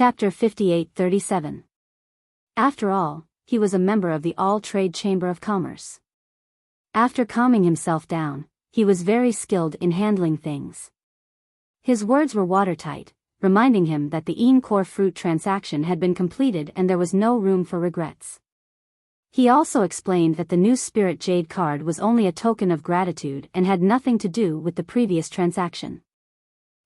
Chapter 58-37. After all, he was a member of the All-Trade Chamber of Commerce. After calming himself down, he was very skilled in handling things. His words were watertight, reminding him that the Encore fruit transaction had been completed and there was no room for regrets. He also explained that the new Spirit Jade card was only a token of gratitude and had nothing to do with the previous transaction.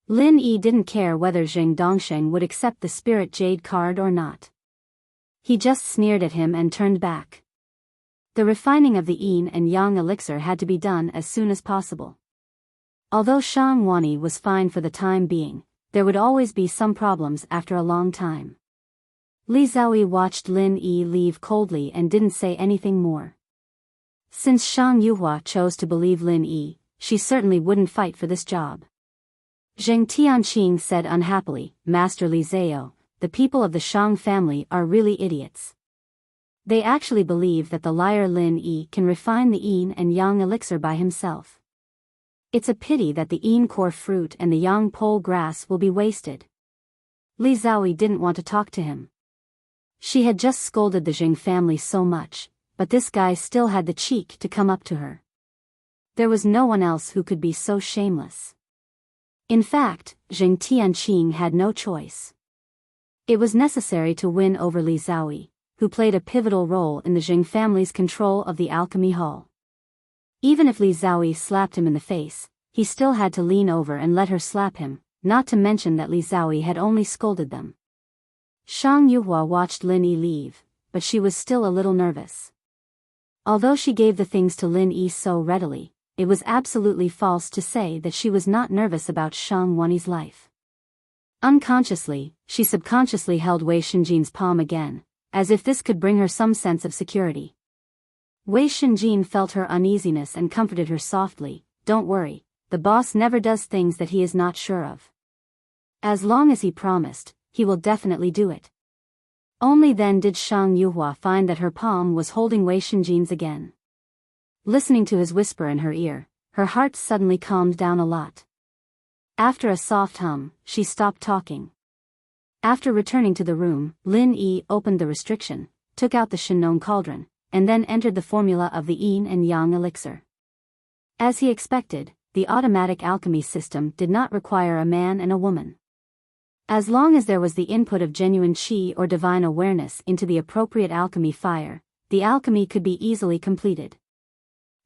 Lin Yi didn't care whether Zheng Dongsheng would accept the Spirit Jade card or not. He just sneered at him and turned back. The refining of the yin and yang elixir had to be done as soon as possible. Although Shang Wani was fine for the time being, there would always be some problems after a long time. Li Xiaoyi watched Lin Yi leave coldly and didn't say anything more. Since Shang Yuhua chose to believe Lin Yi, she certainly wouldn't fight for this job. Zheng Tianqing said unhappily, "Master Li Zhao, the people of the Shang family are really idiots. They actually believe that the liar Lin Yi can refine the yin and yang elixir by himself. It's a pity that the yin core fruit and the yang pole grass will be wasted." Li Xiaoyi didn't want to talk to him. She had just scolded the Zheng family so much, but this guy still had the cheek to come up to her. There was no one else who could be so shameless. In fact, Zheng Tianqing had no choice. It was necessary to win over Li Xiaoyi, who played a pivotal role in the Zheng family's control of the alchemy hall. Even if Li Xiaoyi slapped him in the face, he still had to lean over and let her slap him, not to mention that Li Xiaoyi had only scolded them. Shang Yuhua watched Lin Yi leave, but she was still a little nervous. Although she gave the things to Lin Yi so readily, it was absolutely false to say that she was not nervous about Shang Wani's life. Unconsciously, she subconsciously held Wei Shenjin's palm again, as if this could bring her some sense of security. Wei Shenjin felt her uneasiness and comforted her softly, "Don't worry, the boss never does things that he is not sure of. As long as he promised, he will definitely do it." Only then did Shang Yuhua find that her palm was holding Wei Shenjin's again. Listening to his whisper in her ear, her heart suddenly calmed down a lot. After a soft hum, she stopped talking. After returning to the room, Lin Yi opened the restriction, took out the Shinnon cauldron, and then entered the formula of the yin and yang elixir. As he expected, the automatic alchemy system did not require a man and a woman. As long as there was the input of genuine qi or divine awareness into the appropriate alchemy fire, the alchemy could be easily completed.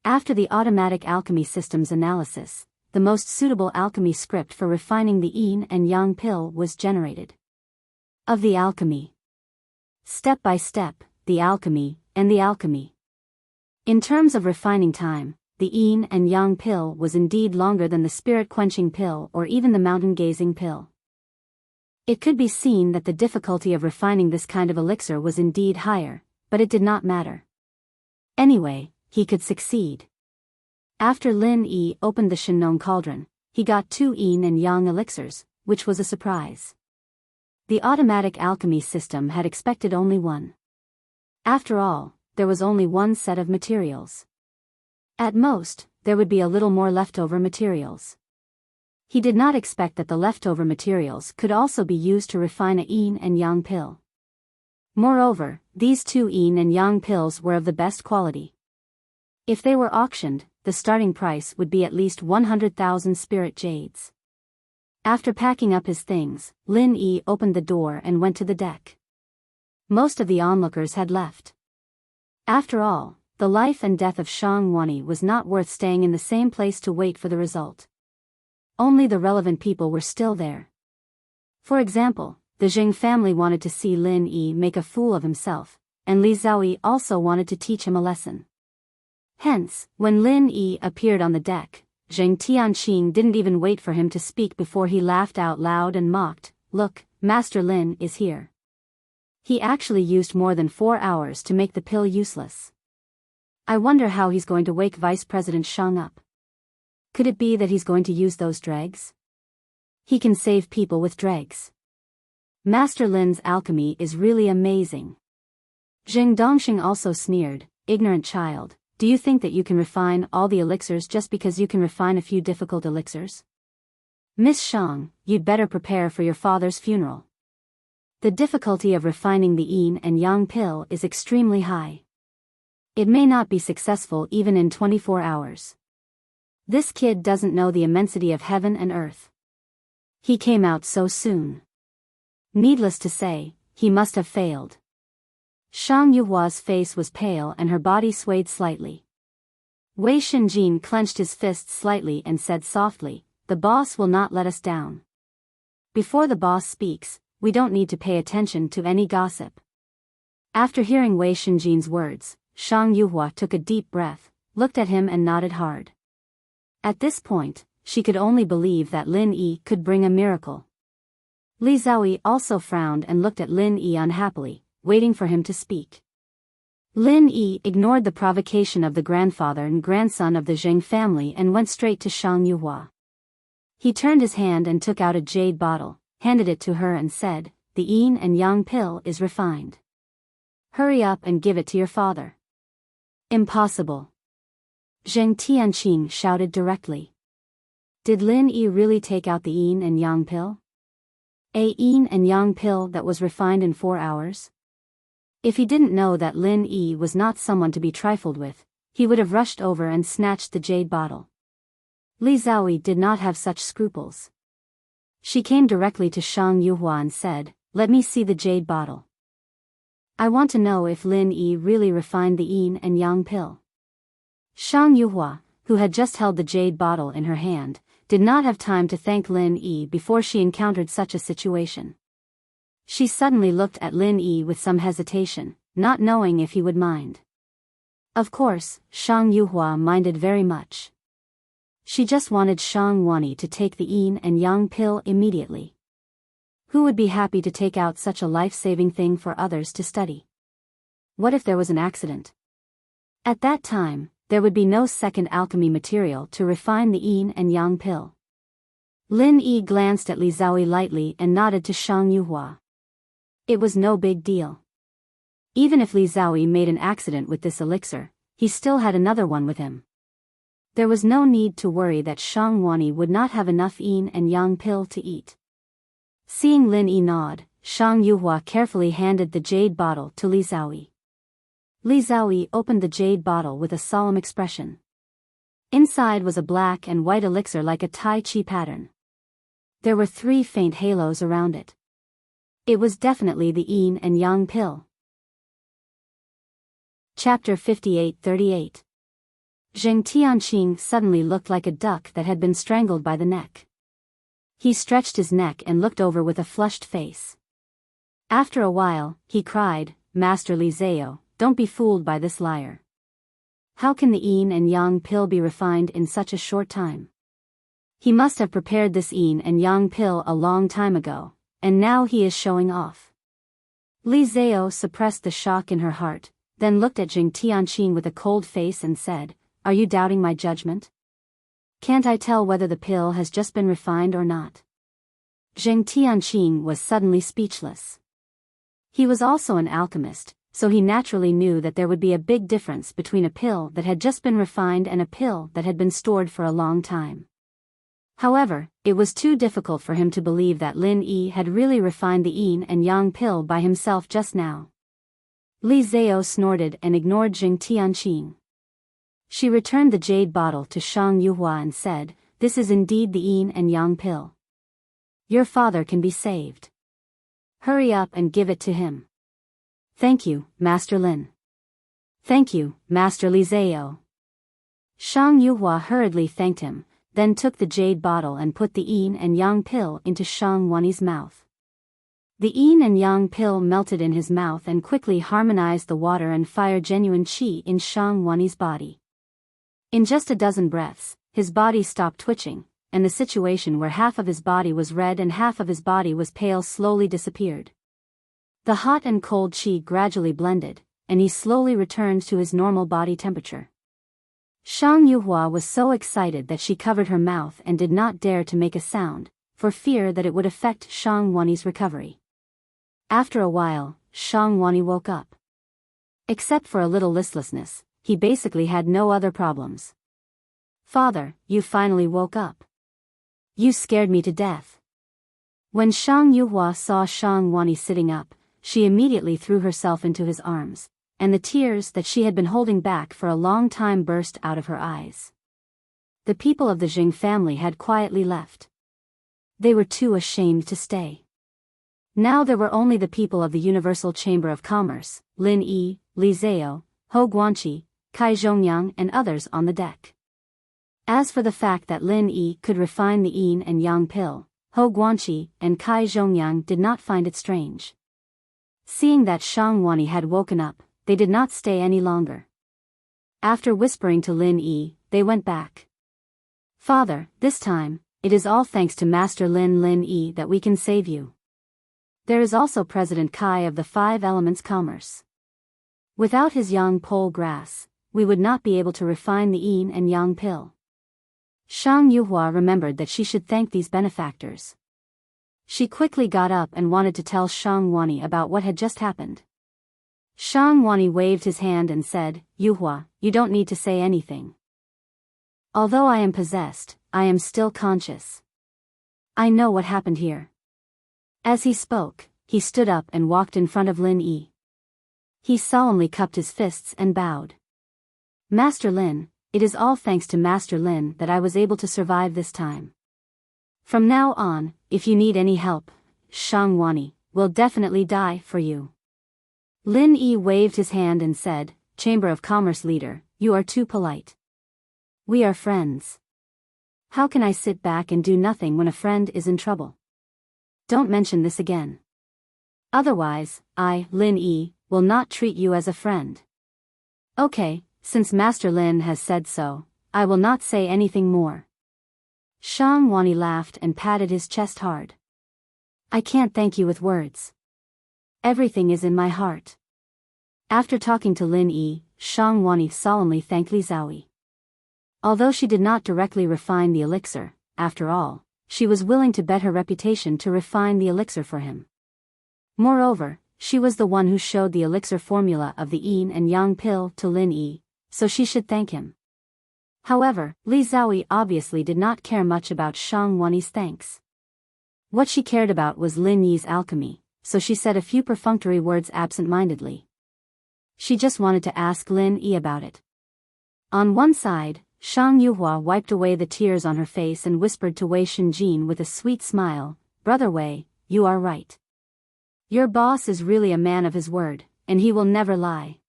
After the automatic alchemy system's analysis, the most suitable alchemy script for refining the yin and yang pill was generated. Of the alchemy. Step by step, the alchemy, and the alchemy. In terms of refining time, the yin and yang pill was indeed longer than the spirit-quenching pill or even the mountain-gazing pill. It could be seen that the difficulty of refining this kind of elixir was indeed higher, but it did not matter. Anyway, he could succeed. After Lin Yi opened the Shinnon cauldron, he got 2 yin and yang elixirs, which was a surprise. The automatic alchemy system had expected only one. After all, there was only one set of materials. At most, there would be a little more leftover materials. He did not expect that the leftover materials could also be used to refine a yin and yang pill. Moreover, these 2 yin and yang pills were of the best quality. If they were auctioned, the starting price would be at least 100,000 spirit jades. After packing up his things, Lin Yi opened the door and went to the deck. Most of the onlookers had left. After all, the life and death of Shang Wani was not worth staying in the same place to wait for the result. Only the relevant people were still there. For example, the Zheng family wanted to see Lin Yi make a fool of himself, and Li Xiaoyi also wanted to teach him a lesson. Hence, when Lin Yi appeared on the deck, Zheng Tianqing didn't even wait for him to speak before he laughed out loud and mocked, "Look, Master Lin is here." He actually used more than 4 hours to make the pill useless. I wonder how he's going to wake Vice President Shang up. Could it be that he's going to use those dregs? He can save people with dregs. Master Lin's alchemy is really amazing. Zheng Dongsheng also sneered, "Ignorant child. Do you think that you can refine all the elixirs just because you can refine a few difficult elixirs? Miss Shang, you'd better prepare for your father's funeral." The difficulty of refining the yin and yang pill is extremely high. It may not be successful even in 24 hours. This kid doesn't know the immensity of heaven and earth. He came out so soon. Needless to say, he must have failed. Shang Yuhua's face was pale and her body swayed slightly. Wei Shenjin clenched his fists slightly and said softly, "The boss will not let us down. Before the boss speaks, we don't need to pay attention to any gossip." After hearing Wei Shenjin's words, Shang Yuhua took a deep breath, looked at him and nodded hard. At this point, she could only believe that Lin Yi could bring a miracle. Li Zhaoyi also frowned and looked at Lin Yi unhappily, waiting for him to speak. Lin Yi ignored the provocation of the grandfather and grandson of the Zheng family and went straight to Shang Yuhua. He turned his hand and took out a jade bottle, handed it to her and said, "The yin and yang pill is refined. Hurry up and give it to your father." "Impossible!" Zheng Tianqing shouted directly. Did Lin Yi really take out the yin and yang pill? A yin and yang pill that was refined in 4 hours? If he didn't know that Lin Yi was not someone to be trifled with, he would have rushed over and snatched the jade bottle. Li Zhaoyi did not have such scruples. She came directly to Shang Yuhua and said, "Let me see the jade bottle. I want to know if Lin Yi really refined the yin and yang pill." Shang Yuhua, who had just held the jade bottle in her hand, did not have time to thank Lin Yi before she encountered such a situation. She suddenly looked at Lin Yi with some hesitation, not knowing if he would mind. Of course, Shang Yuhua minded very much. She just wanted Shang Wani to take the yin and yang pill immediately. Who would be happy to take out such a life-saving thing for others to study? What if there was an accident? At that time, there would be no second alchemy material to refine the yin and yang pill. Lin Yi glanced at Li Zhaoyi lightly and nodded to Shang Yuhua. It was no big deal. Even if Li Zhaoyi made an accident with this elixir, he still had another one with him. There was no need to worry that Shang Wani would not have enough yin and yang pill to eat. Seeing Lin Yi nod, Shang Yuhua carefully handed the jade bottle to Li Zhaoyi. Li Zhaoyi opened the jade bottle with a solemn expression. Inside was a black and white elixir like a Tai Chi pattern. There were 3 faint halos around it. It was definitely the yin and yang pill. Chapter 58-38. Zheng Tianqing suddenly looked like a duck that had been strangled by the neck. He stretched his neck and looked over with a flushed face. After a while, he cried, "Master Li Zhao, don't be fooled by this liar. How can the yin and yang pill be refined in such a short time? He must have prepared this yin and yang pill a long time ago, and now he is showing off." Li Zhao suppressed the shock in her heart, then looked at Zheng Tianqing with a cold face and said, "Are you doubting my judgment? Can't I tell whether the pill has just been refined or not?" Zheng Tianqing was suddenly speechless. He was also an alchemist, so he naturally knew that there would be a big difference between a pill that had just been refined and a pill that had been stored for a long time. However, it was too difficult for him to believe that Lin Yi had really refined the yin and yang pill by himself just now. Li Zhao snorted and ignored Zheng Tianqing. She returned the jade bottle to Shang Yuhua and said, "This is indeed the yin and yang pill. Your father can be saved. Hurry up and give it to him." "Thank you, Master Lin." "Thank you, Master Li Zhao." Shang Yuhua hurriedly thanked him, then took the jade bottle and put the yin and yang pill into Shang Wani's mouth. The yin and yang pill melted in his mouth and quickly harmonized the water and fire genuine qi in Shang Wani's body. In just a dozen breaths, his body stopped twitching, and the situation where half of his body was red and half of his body was pale slowly disappeared. The hot and cold qi gradually blended, and he slowly returned to his normal body temperature. Shang Yuhua was so excited that she covered her mouth and did not dare to make a sound, for fear that it would affect Shang Wani's recovery. After a while, Shang Wani woke up. Except for a little listlessness, he basically had no other problems. "Father, you finally woke up. You scared me to death." When Shang Yuhua saw Shang Wani sitting up, she immediately threw herself into his arms, and the tears that she had been holding back for a long time burst out of her eyes. The people of the Jing family had quietly left. They were too ashamed to stay. Now there were only the people of the Universal Chamber of Commerce, Lin Yi, Li Zhao, Hou Guanqi, Kai Zhongyang and others on the deck. As for the fact that Lin Yi could refine the yin and yang pill, Hou Guanqi and Kai Zhongyang did not find it strange. Seeing that Shang Wani had woken up, they did not stay any longer. After whispering to Lin Yi, they went back. Father, this time, it is all thanks to Master Lin Yi that we can save you. There is also President Kai of the Five Elements Commerce. Without his yang pole grass, we would not be able to refine the yin and yang pill. Shang Yuhua remembered that she should thank these benefactors. She quickly got up and wanted to tell Shang Wani about what had just happened. Shang Wani waved his hand and said, Yuhua, you don't need to say anything. Although I am possessed, I am still conscious. I know what happened here. As he spoke, he stood up and walked in front of Lin Yi. He solemnly cupped his fists and bowed. Master Lin, it is all thanks to Master Lin that I was able to survive this time. From now on, if you need any help, Shang Wani will definitely die for you. Lin Yi waved his hand and said, Chamber of Commerce leader, you are too polite. We are friends. How can I sit back and do nothing when a friend is in trouble? Don't mention this again. Otherwise, I, Lin Yi, will not treat you as a friend. Okay, since Master Lin has said so, I will not say anything more. Shang Wani laughed and patted his chest hard. I can't thank you with words. Everything is in my heart. After talking to Lin Yi, Shang Wani solemnly thanked Li Zhaoyi. Although she did not directly refine the elixir, after all, she was willing to bet her reputation to refine the elixir for him. Moreover, she was the one who showed the elixir formula of the yin and yang pill to Lin Yi, so she should thank him. However, Li Zhaoyi obviously did not care much about Shang Wani's thanks. What she cared about was Lin Yi's alchemy, so she said a few perfunctory words absent-mindedly. She just wanted to ask Lin Yi about it. On one side, Shang Yuhua wiped away the tears on her face and whispered to Wei Shenjin with a sweet smile, Brother Wei, you are right. Your boss is really a man of his word, and he will never lie.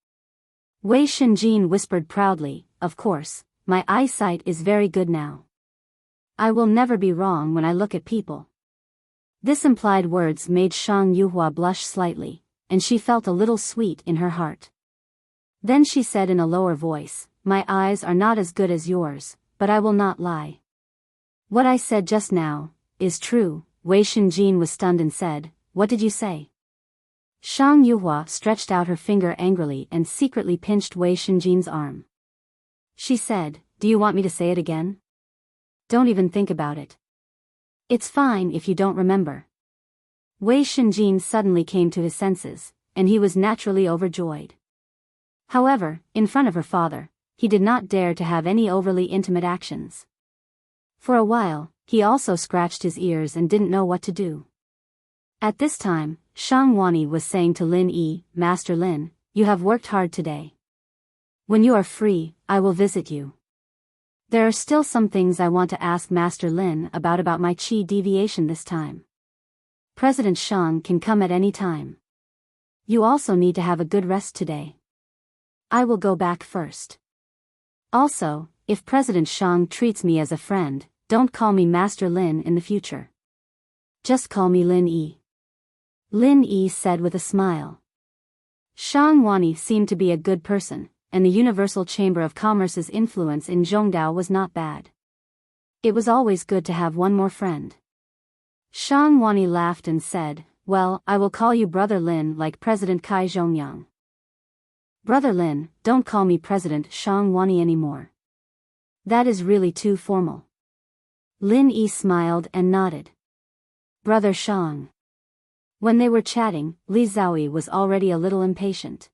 Wei Shenjin whispered proudly, Of course, my eyesight is very good now. I will never be wrong when I look at people. This implied words made Shang Yuhua blush slightly, and she felt a little sweet in her heart. Then she said in a lower voice, My eyes are not as good as yours, but I will not lie. What I said just now is true. Wei Shenjin was stunned and said, What did you say? Shang Yuhua stretched out her finger angrily and secretly pinched Wei Shenjin's arm. She said, Do you want me to say it again? Don't even think about it. It's fine if you don't remember. Wei Shenjin suddenly came to his senses, and he was naturally overjoyed. However, in front of her father, he did not dare to have any overly intimate actions. For a while, he also scratched his ears and didn't know what to do. At this time, Shang Wani was saying to Lin Yi, Master Lin, you have worked hard today. When you are free, I will visit you. There are still some things I want to ask Master Lin about my qi deviation this time. President Shang can come at any time. You also need to have a good rest today. I will go back first. Also, if President Shang treats me as a friend, don't call me Master Lin in the future. Just call me Lin Yi. Lin Yi said with a smile. Shang Wani seemed to be a good person, and the Universal Chamber of Commerce's influence in Zhongdao was not bad. It was always good to have one more friend. Shang Wani laughed and said, Well, I will call you Brother Lin like President Kai Zhongyang. Brother Lin, don't call me President Shang Wani anymore. That is really too formal. Lin Yi smiled and nodded. Brother Shang. When they were chatting, Li Zhaoyi was already a little impatient.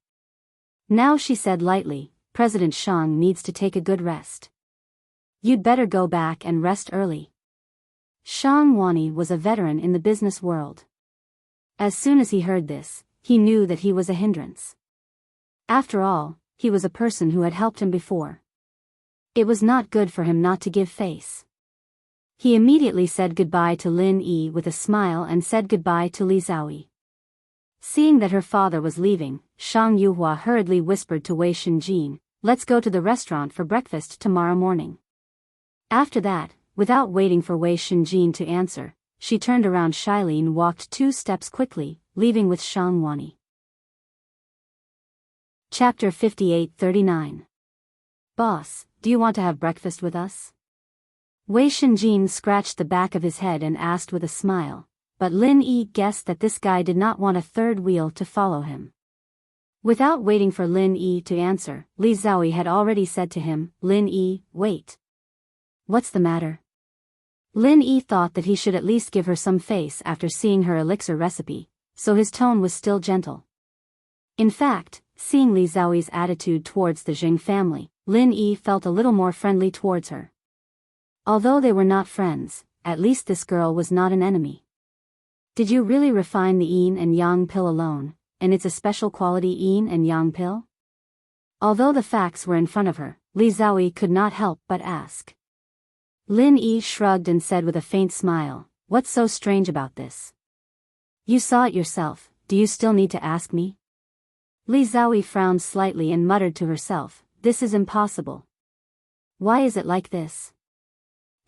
Now she said lightly, President Shang needs to take a good rest. You'd better go back and rest early. Shang Wani was a veteran in the business world. As soon as he heard this, he knew that he was a hindrance. After all, he was a person who had helped him before. It was not good for him not to give face. He immediately said goodbye to Lin Yi with a smile and said goodbye to Li Zhaoyi. Seeing that her father was leaving, Shang Yuhua hurriedly whispered to Wei Shenjin, "Let's go to the restaurant for breakfast tomorrow morning." After that, without waiting for Wei Shenjin to answer, she turned around shyly and walked 2 steps quickly, leaving with Shang Wani. Chapter 58-39. Boss, do you want to have breakfast with us? Wei Shenjin scratched the back of his head and asked with a smile, but Lin Yi guessed that this guy did not want a third wheel to follow him. Without waiting for Lin Yi to answer, Li Zhaoyi had already said to him, "Lin Yi, wait. What's the matter?" Lin Yi thought that he should at least give her some face after seeing her elixir recipe, so his tone was still gentle. In fact, seeing Li Zhaoyi's attitude towards the Jing family, Lin Yi felt a little more friendly towards her. Although they were not friends, at least this girl was not an enemy. "Did you really refine the yin and yang pill alone, and it's a special quality yin and yang pill?" Although the facts were in front of her, Li Zhaoyi could not help but ask. Lin Yi shrugged and said with a faint smile, "What's so strange about this? You saw it yourself, do you still need to ask me?" Li Zhaoyi frowned slightly and muttered to herself, "This is impossible. Why is it like this?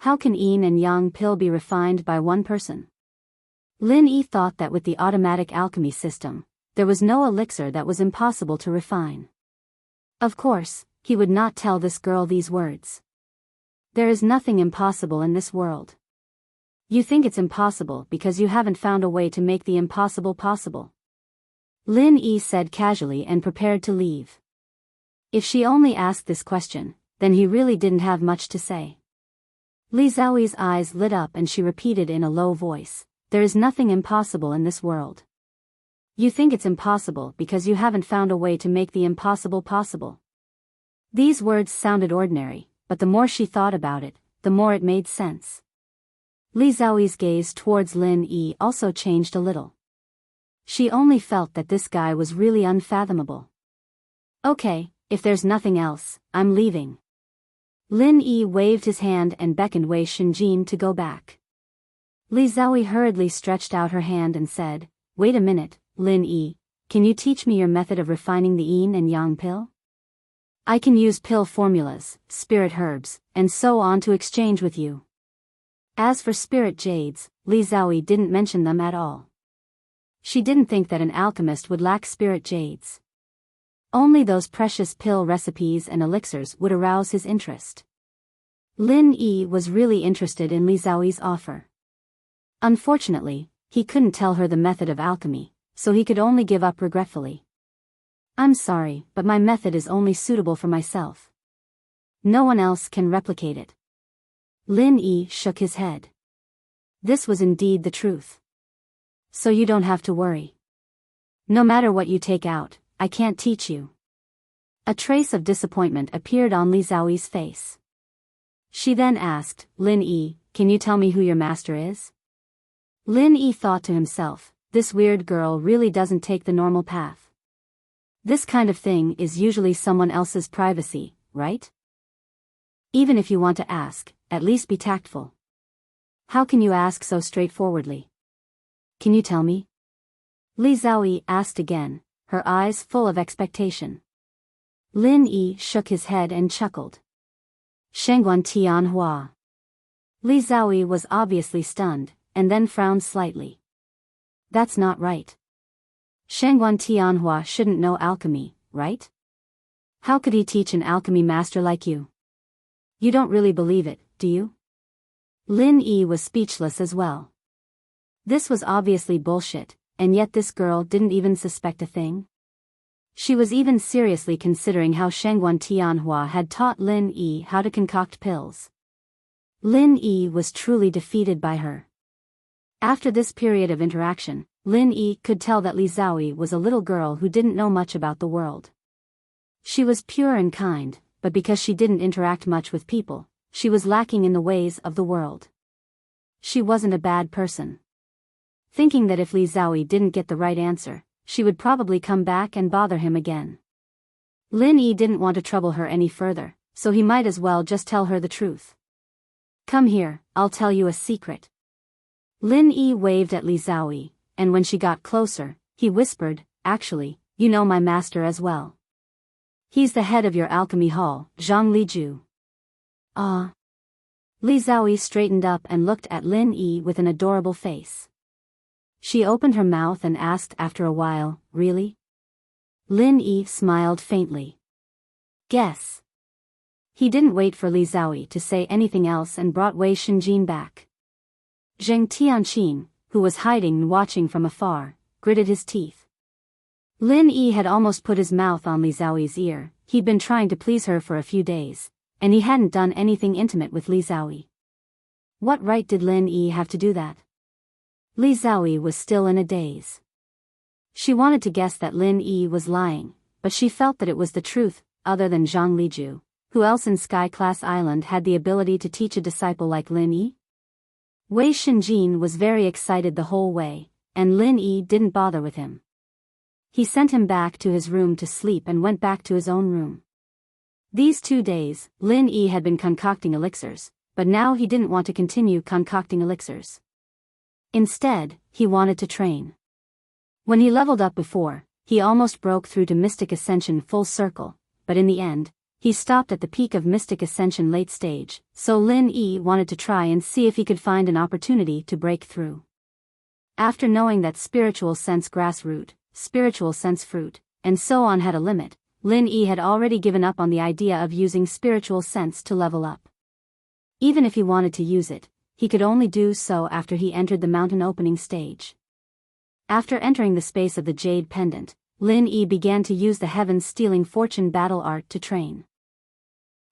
How can yin and yang pill be refined by one person?" Lin Yi thought that with the automatic alchemy system, there was no elixir that was impossible to refine. Of course, he would not tell this girl these words. There is nothing impossible in this world. You think it's impossible because you haven't found a way to make the impossible possible. Lin Yi said casually and prepared to leave. If she only asked this question, then he really didn't have much to say. Li Zhaoyi's eyes lit up and she repeated in a low voice, "There is nothing impossible in this world. You think it's impossible because you haven't found a way to make the impossible possible." These words sounded ordinary, but the more she thought about it, the more it made sense. Li Zhaoyi's gaze towards Lin Yi also changed a little. She only felt that this guy was really unfathomable. "Okay, if there's nothing else, I'm leaving." Lin Yi waved his hand and beckoned Wei Shenjin to go back. Li Zhaoyi hurriedly stretched out her hand and said, "Wait a minute, Lin Yi, can you teach me your method of refining the yin and yang pill? I can use pill formulas, spirit herbs, and so on to exchange with you." As for spirit jades, Li Zhaoyi didn't mention them at all. She didn't think that an alchemist would lack spirit jades. Only those precious pill recipes and elixirs would arouse his interest. Lin Yi was really interested in Li Zhaoyi's offer. Unfortunately, he couldn't tell her the method of alchemy, so he could only give up regretfully. "I'm sorry, but my method is only suitable for myself. No one else can replicate it." Lin Yi shook his head. This was indeed the truth. "So you don't have to worry. No matter what you take out, I can't teach you." A trace of disappointment appeared on Li Zhaoyi's face. She then asked, "Lin Yi, can you tell me who your master is?" Lin Yi thought to himself, this weird girl really doesn't take the normal path. This kind of thing is usually someone else's privacy, right? Even if you want to ask, at least be tactful. How can you ask so straightforwardly? Can you tell me? Li Zhaoyi asked again, her eyes full of expectation. Lin Yi shook his head and chuckled. "Shengguan Tianhua." Li Zhaoyi was obviously stunned, and then frowned slightly. "That's not right. Shengguan Tianhua shouldn't know alchemy, right? How could he teach an alchemy master like you? You don't really believe it, do you?" Lin Yi was speechless as well. This was obviously bullshit, and yet this girl didn't even suspect a thing. She was even seriously considering how Shengguan Tianhua had taught Lin Yi how to concoct pills. Lin Yi was truly defeated by her. After this period of interaction, Lin Yi could tell that Li Zhaoyi was a little girl who didn't know much about the world. She was pure and kind, but because she didn't interact much with people, she was lacking in the ways of the world. she wasn't a bad person. Thinking that if Li Xiaoyi didn't get the right answer, she would probably come back and bother him again. Lin Yi didn't want to trouble her any further, so he might as well just tell her the truth. Come here, I'll tell you a secret. Lin Yi waved at Li Xiaoyi, and when she got closer, he whispered, actually, you know my master as well. He's the head of your alchemy hall, Zhang Liju. Ah. Li Xiaoyi straightened up and looked at Lin Yi with an adorable face. She opened her mouth and asked after a while, really? Lin Yi smiled faintly. Guess. He didn't wait for Li Xiaoyi to say anything else and brought Wei Shenjin back. Zheng Tianqin, who was hiding and watching from afar, gritted his teeth. Lin Yi had almost put his mouth on Li Xiaoyi's ear. He'd been trying to please her for a few days, and he hadn't done anything intimate with Li Xiaoyi. What right did Lin Yi have to do that? Li Xiaoyi was still in a daze. She wanted to guess that Lin Yi was lying, but she felt that it was the truth. Other than Zhang Liju, who else in Sky Class Island had the ability to teach a disciple like Lin Yi? Wei Shenjin was very excited the whole way, and Lin Yi didn't bother with him. He sent him back to his room to sleep and went back to his own room. These 2 days, Lin Yi had been concocting elixirs, but now he didn't want to continue concocting elixirs. Instead, he wanted to train. When he leveled up before, he almost broke through to Mystic Ascension full circle, but in the end, he stopped at the peak of Mystic Ascension late stage, so Lin Yi wanted to try and see if he could find an opportunity to break through. After knowing that spiritual sense grassroot, spiritual sense fruit, and so on had a limit, Lin Yi had already given up on the idea of using spiritual sense to level up. Even if he wanted to use it, he could only do so after he entered the mountain opening stage. After entering the space of the Jade Pendant, Lin Yi began to use the heaven-stealing fortune battle art to train.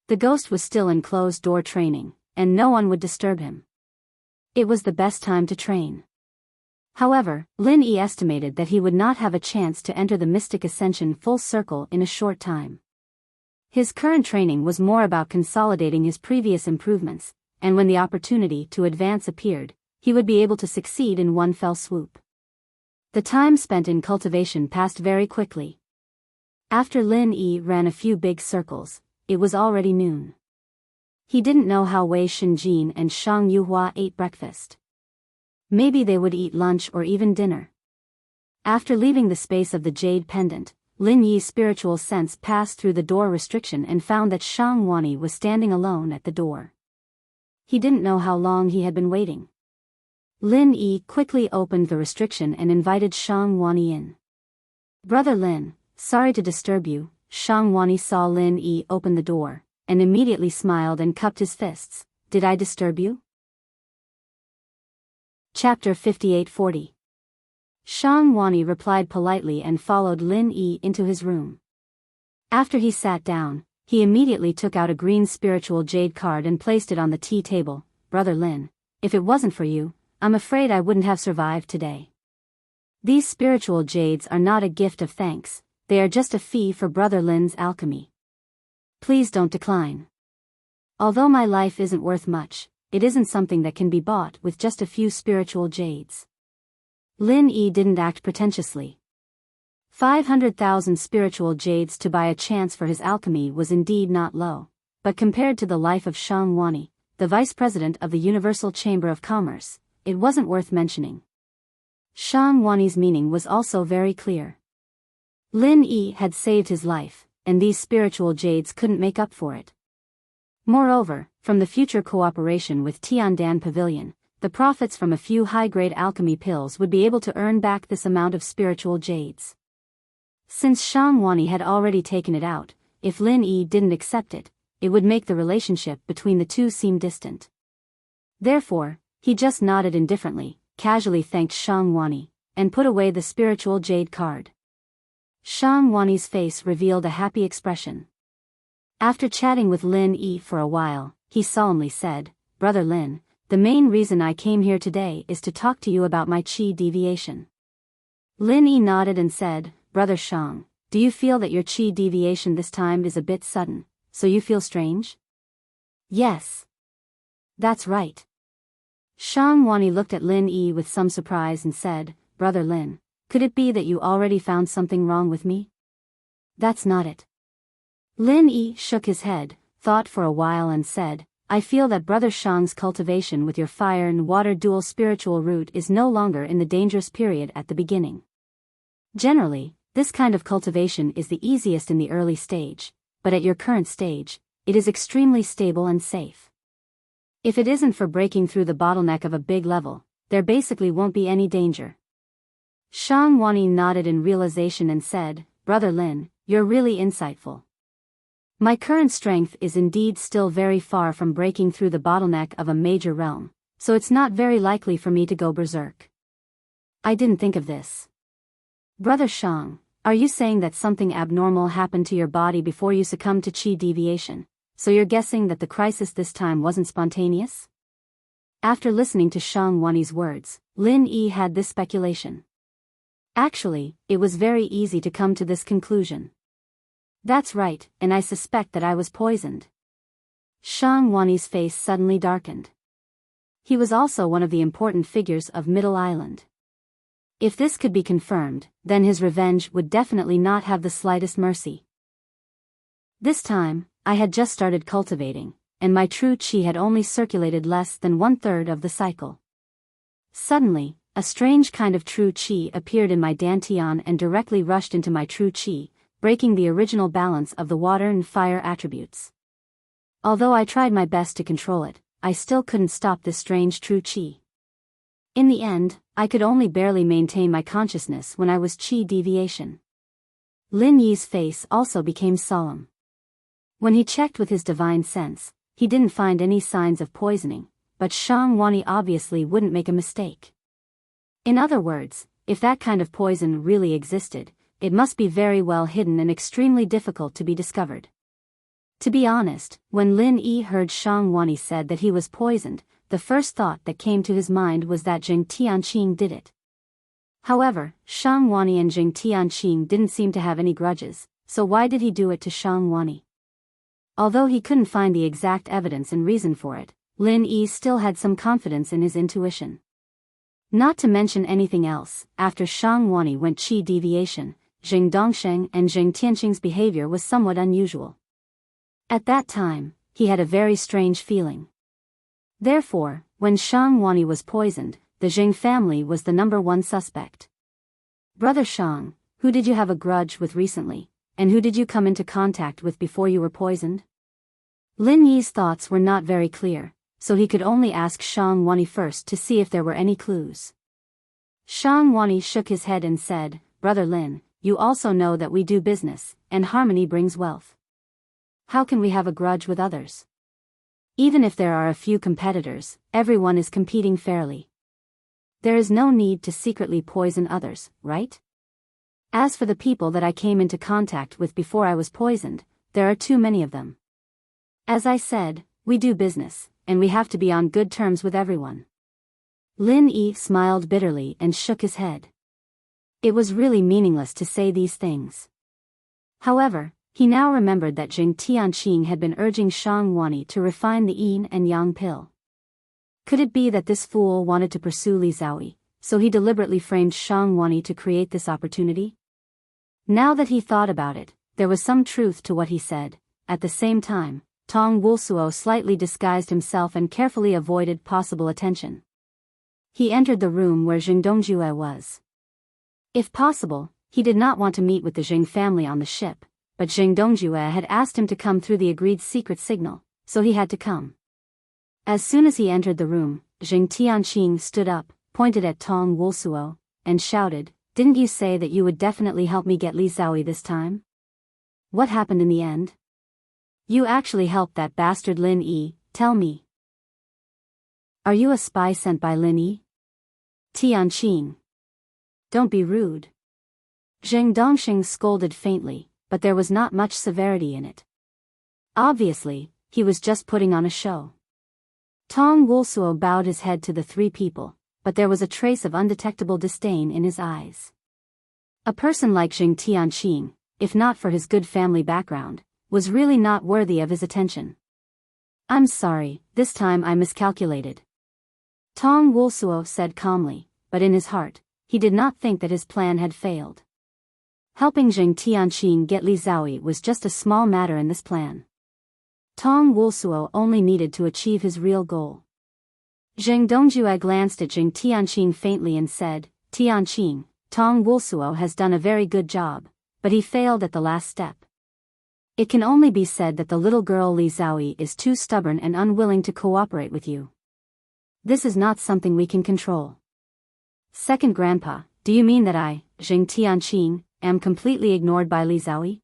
The ghost was still in closed-door training, and no one would disturb him. It was the best time to train. However, Lin Yi estimated that he would not have a chance to enter the Mystic Ascension full circle in a short time. His current training was more about consolidating his previous improvements, and when the opportunity to advance appeared, he would be able to succeed in one fell swoop. The time spent in cultivation passed very quickly. After Lin Yi ran a few big circles, it was already noon. He didn't know how Wei Shenjin and Shang Yuhua ate breakfast. Maybe they would eat lunch or even dinner. After leaving the space of the Jade Pendant, Lin Yi's spiritual sense passed through the door restriction and found that Shang Wani was standing alone at the door. He didn't know how long he had been waiting. Lin Yi quickly opened the restriction and invited Shang Wani in. Brother Lin, sorry to disturb you. Shang Wani saw Lin Yi open the door, and immediately smiled and cupped his fists. Did I disturb you? Chapter 5840. Shang Wani replied politely and followed Lin Yi into his room. After he sat down, he immediately took out a green spiritual jade card and placed it on the tea table. Brother Lin, if it wasn't for you, I'm afraid I wouldn't have survived today. These spiritual jades are not a gift of thanks, they are just a fee for Brother Lin's alchemy. Please don't decline. Although my life isn't worth much, it isn't something that can be bought with just a few spiritual jades. Lin Yi didn't act pretentiously. 500,000 spiritual jades to buy a chance for his alchemy was indeed not low, but compared to the life of Shang Wani, the vice president of the Universal Chamber of Commerce, it wasn't worth mentioning. Shang Wani's meaning was also very clear. Lin Yi had saved his life, and these spiritual jades couldn't make up for it. Moreover, from the future cooperation with Tiandan Pavilion, the profits from a few high-grade alchemy pills would be able to earn back this amount of spiritual jades. Since Shang Wani had already taken it out, if Lin Yi didn't accept it, it would make the relationship between the two seem distant. Therefore, he just nodded indifferently, casually thanked Shang Wani, and put away the spiritual jade card. Shang Wani's face revealed a happy expression. After chatting with Lin Yi for a while, he solemnly said, Brother Lin, the main reason I came here today is to talk to you about my qi deviation. Lin Yi nodded and said, Brother Shang, do you feel that your qi deviation this time is a bit sudden, so you feel strange? Yes. That's right. Shang Wani looked at Lin Yi with some surprise and said, Brother Lin, could it be that you already found something wrong with me? That's not it. Lin Yi shook his head, thought for a while and said, I feel that Brother Shang's cultivation with your fire and water dual spiritual root is no longer in the dangerous period at the beginning. Generally, this kind of cultivation is the easiest in the early stage, but at your current stage, it is extremely stable and safe. If it isn't for breaking through the bottleneck of a big level, there basically won't be any danger. Shang Wani nodded in realization and said, Brother Lin, you're really insightful. My current strength is indeed still very far from breaking through the bottleneck of a major realm, so it's not very likely for me to go berserk. I didn't think of this. Brother Shang, are you saying that something abnormal happened to your body before you succumbed to qi deviation, so you're guessing that the crisis this time wasn't spontaneous? After listening to Shang Wani's words, Lin Yi had this speculation. Actually, it was very easy to come to this conclusion. That's right, and I suspect that I was poisoned. Shang Wani's face suddenly darkened. He was also one of the important figures of Middle Island. If this could be confirmed, then his revenge would definitely not have the slightest mercy. This time, I had just started cultivating, and my true qi had only circulated less than 1/3 of the cycle. Suddenly, a strange kind of true qi appeared in my dantian and directly rushed into my true qi, breaking the original balance of the water and fire attributes. Although I tried my best to control it, I still couldn't stop this strange true qi. In the end, I could only barely maintain my consciousness when I was qi deviation. Lin Yi's face also became solemn. When he checked with his divine sense, he didn't find any signs of poisoning, but Shang Wani obviously wouldn't make a mistake. In other words, if that kind of poison really existed, it must be very well hidden and extremely difficult to be discovered. To be honest, when Lin Yi heard Shang Wani said that he was poisoned, the first thought that came to his mind was that Jing Tianqing did it. However, Shang Wani and Jing Tianqing didn't seem to have any grudges, so why did he do it to Shang Wani? Although he couldn't find the exact evidence and reason for it, Lin Yi still had some confidence in his intuition. Not to mention anything else, after Shang Wani went qi deviation, Jing Dongsheng and Jing Tianqing's behavior was somewhat unusual. At that time, he had a very strange feeling. Therefore, when Shang Wani was poisoned, the Jing family was the #1 suspect. Brother Shang, who did you have a grudge with recently, and who did you come into contact with before you were poisoned? Lin Yi's thoughts were not very clear, so he could only ask Shang Wani first to see if there were any clues. Shang Wani shook his head and said, Brother Lin, you also know that we do business, and harmony brings wealth. How can we have a grudge with others? Even if there are a few competitors, everyone is competing fairly. There is no need to secretly poison others, right? As for the people that I came into contact with before I was poisoned, there are too many of them. As I said, we do business, and we have to be on good terms with everyone. Lin Yi smiled bitterly and shook his head. It was really meaningless to say these things. However, he now remembered that Jing Tianqing had been urging Shang Wani to refine the yin and yang pill. Could it be that this fool wanted to pursue Li Zhaoyi, so he deliberately framed Shang Wani to create this opportunity? Now that he thought about it, there was some truth to what he said. At the same time, Tong Wulsuo slightly disguised himself and carefully avoided possible attention. He entered the room where Jing Dongjue was. If possible, he did not want to meet with the Jing family on the ship, but Jing Dongjue had asked him to come through the agreed secret signal, so he had to come. As soon as he entered the room, Jing Tianqing stood up, pointed at Tong Wulsuo, and shouted, Didn't you say that you would definitely help me get Li Zhaoyi this time? What happened in the end? You actually helped that bastard Lin Yi, tell me. Are you a spy sent by Lin Yi? Tianqing. Don't be rude. Zheng Dongxing scolded faintly, but there was not much severity in it. Obviously, he was just putting on a show. Tong Wulsuo bowed his head to the three people, but there was a trace of undetectable disdain in his eyes. A person like Jing Tianqing, if not for his good family background, was really not worthy of his attention. I'm sorry, this time I miscalculated. Tong Wulsuo said calmly, but in his heart, he did not think that his plan had failed. Helping Zheng Tianqing get Li Zhaoyi was just a small matter in this plan. Tong Wulsuo only needed to achieve his real goal. Zheng Dongjue glanced at Zheng Tianqing faintly and said, Tianqing, Tong Wulsuo has done a very good job, but he failed at the last step. It can only be said that the little girl Li Zhaoyi is too stubborn and unwilling to cooperate with you. This is not something we can control. Second Grandpa, do you mean that I, Zheng Tianqing, am completely ignored by Li Zhaoyi?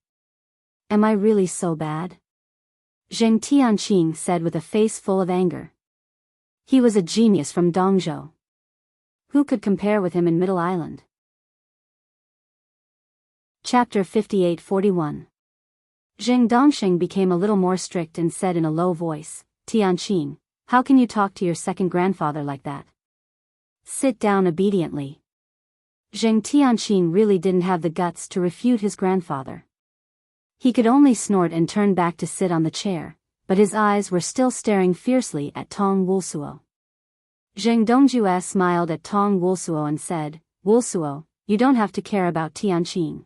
Am I really so bad? Zheng Tianqing said with a face full of anger. He was a genius from Dongzhou. Who could compare with him in Middle Island? Chapter 58-41. Zheng Dongxing became a little more strict and said in a low voice, Tianqing, how can you talk to your second grandfather like that? Sit down obediently. Zheng Tianqing really didn't have the guts to refute his grandfather. He could only snort and turn back to sit on the chair, but his eyes were still staring fiercely at Tong Wulsuo. Zheng Dongjue smiled at Tong Wulsuo and said, Wulsuo, you don't have to care about Tianqing.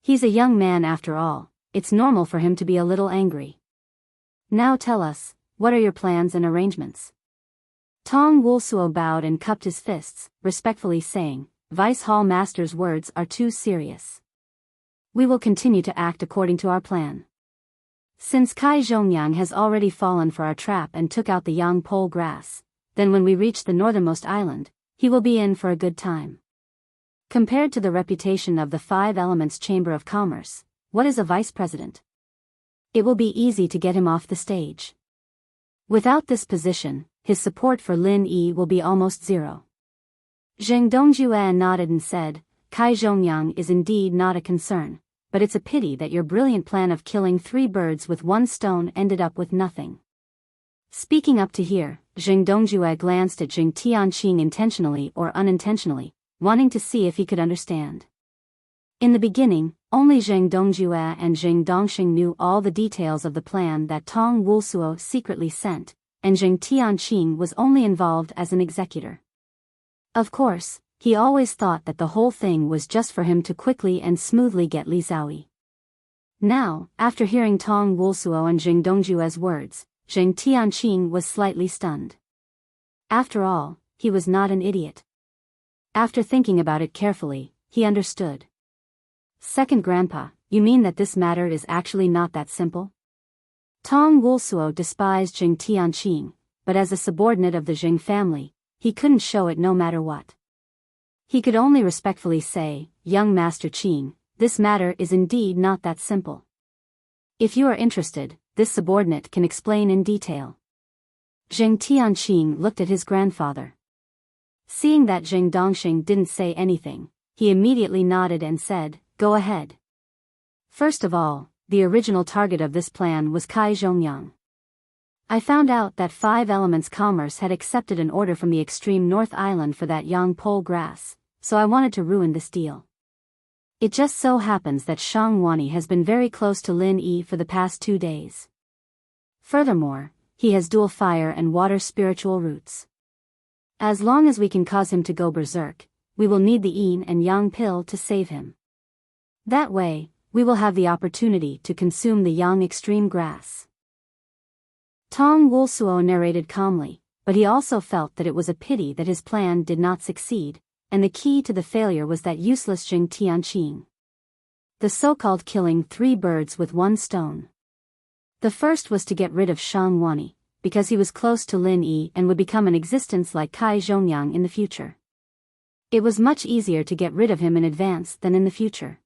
He's a young man after all, it's normal for him to be a little angry. Now tell us, what are your plans and arrangements? Tong Wulsuo bowed and cupped his fists, respectfully saying, Vice Hall Master's words are too serious. We will continue to act according to our plan. Since Kai Zhongyang has already fallen for our trap and took out the young pole grass, then when we reach the northernmost island, he will be in for a good time. Compared to the reputation of the Five Elements Chamber of Commerce, what is a vice president? It will be easy to get him off the stage. Without this position, his support for Lin Yi will be almost zero. Zheng Dongjue nodded and said, Kai Zhongyang is indeed not a concern, but it's a pity that your brilliant plan of killing 3 birds with 1 stone ended up with nothing. Speaking up to here, Zheng Dongjue glanced at Zheng Tianqing intentionally or unintentionally, wanting to see if he could understand. In the beginning, only Zheng Dongjue and Zheng Dongxing knew all the details of the plan that Tong Wulsuo secretly sent, and Zheng Tianqing was only involved as an executor. Of course, he always thought that the whole thing was just for him to quickly and smoothly get Li Zhaoyi. Now, after hearing Tong Wulsuo and Zheng Dongjue's words, Zheng Tianqing was slightly stunned. After all, he was not an idiot. After thinking about it carefully, he understood. Second Grandpa, you mean that this matter is actually not that simple? Tong Wulsuo despised Zheng Tianqing, but as a subordinate of the Zheng family, he couldn't show it no matter what. He could only respectfully say, Young Master Qing, this matter is indeed not that simple. If you are interested, this subordinate can explain in detail. Zheng Tianqing looked at his grandfather. Seeing that Zheng Dongxing didn't say anything, he immediately nodded and said, Go ahead. First of all, the original target of this plan was Kai Zhongyang. I found out that 5 Elements Commerce had accepted an order from the extreme North Island for that young pole grass, so I wanted to ruin this deal. It just so happens that Shang Wani has been very close to Lin Yi for the past 2 days. Furthermore, he has dual fire and water spiritual roots. As long as we can cause him to go berserk, we will need the yin and yang pill to save him. That way, we will have the opportunity to consume the yang extreme grass. Tong Wulsuo narrated calmly, but he also felt that it was a pity that his plan did not succeed, and the key to the failure was that useless Zheng Tianqing. The so-called killing 3 birds with 1 stone. The first was to get rid of Shang Wani, because he was close to Lin Yi and would become an existence like Kai Zhongyang in the future. It was much easier to get rid of him in advance than in the future.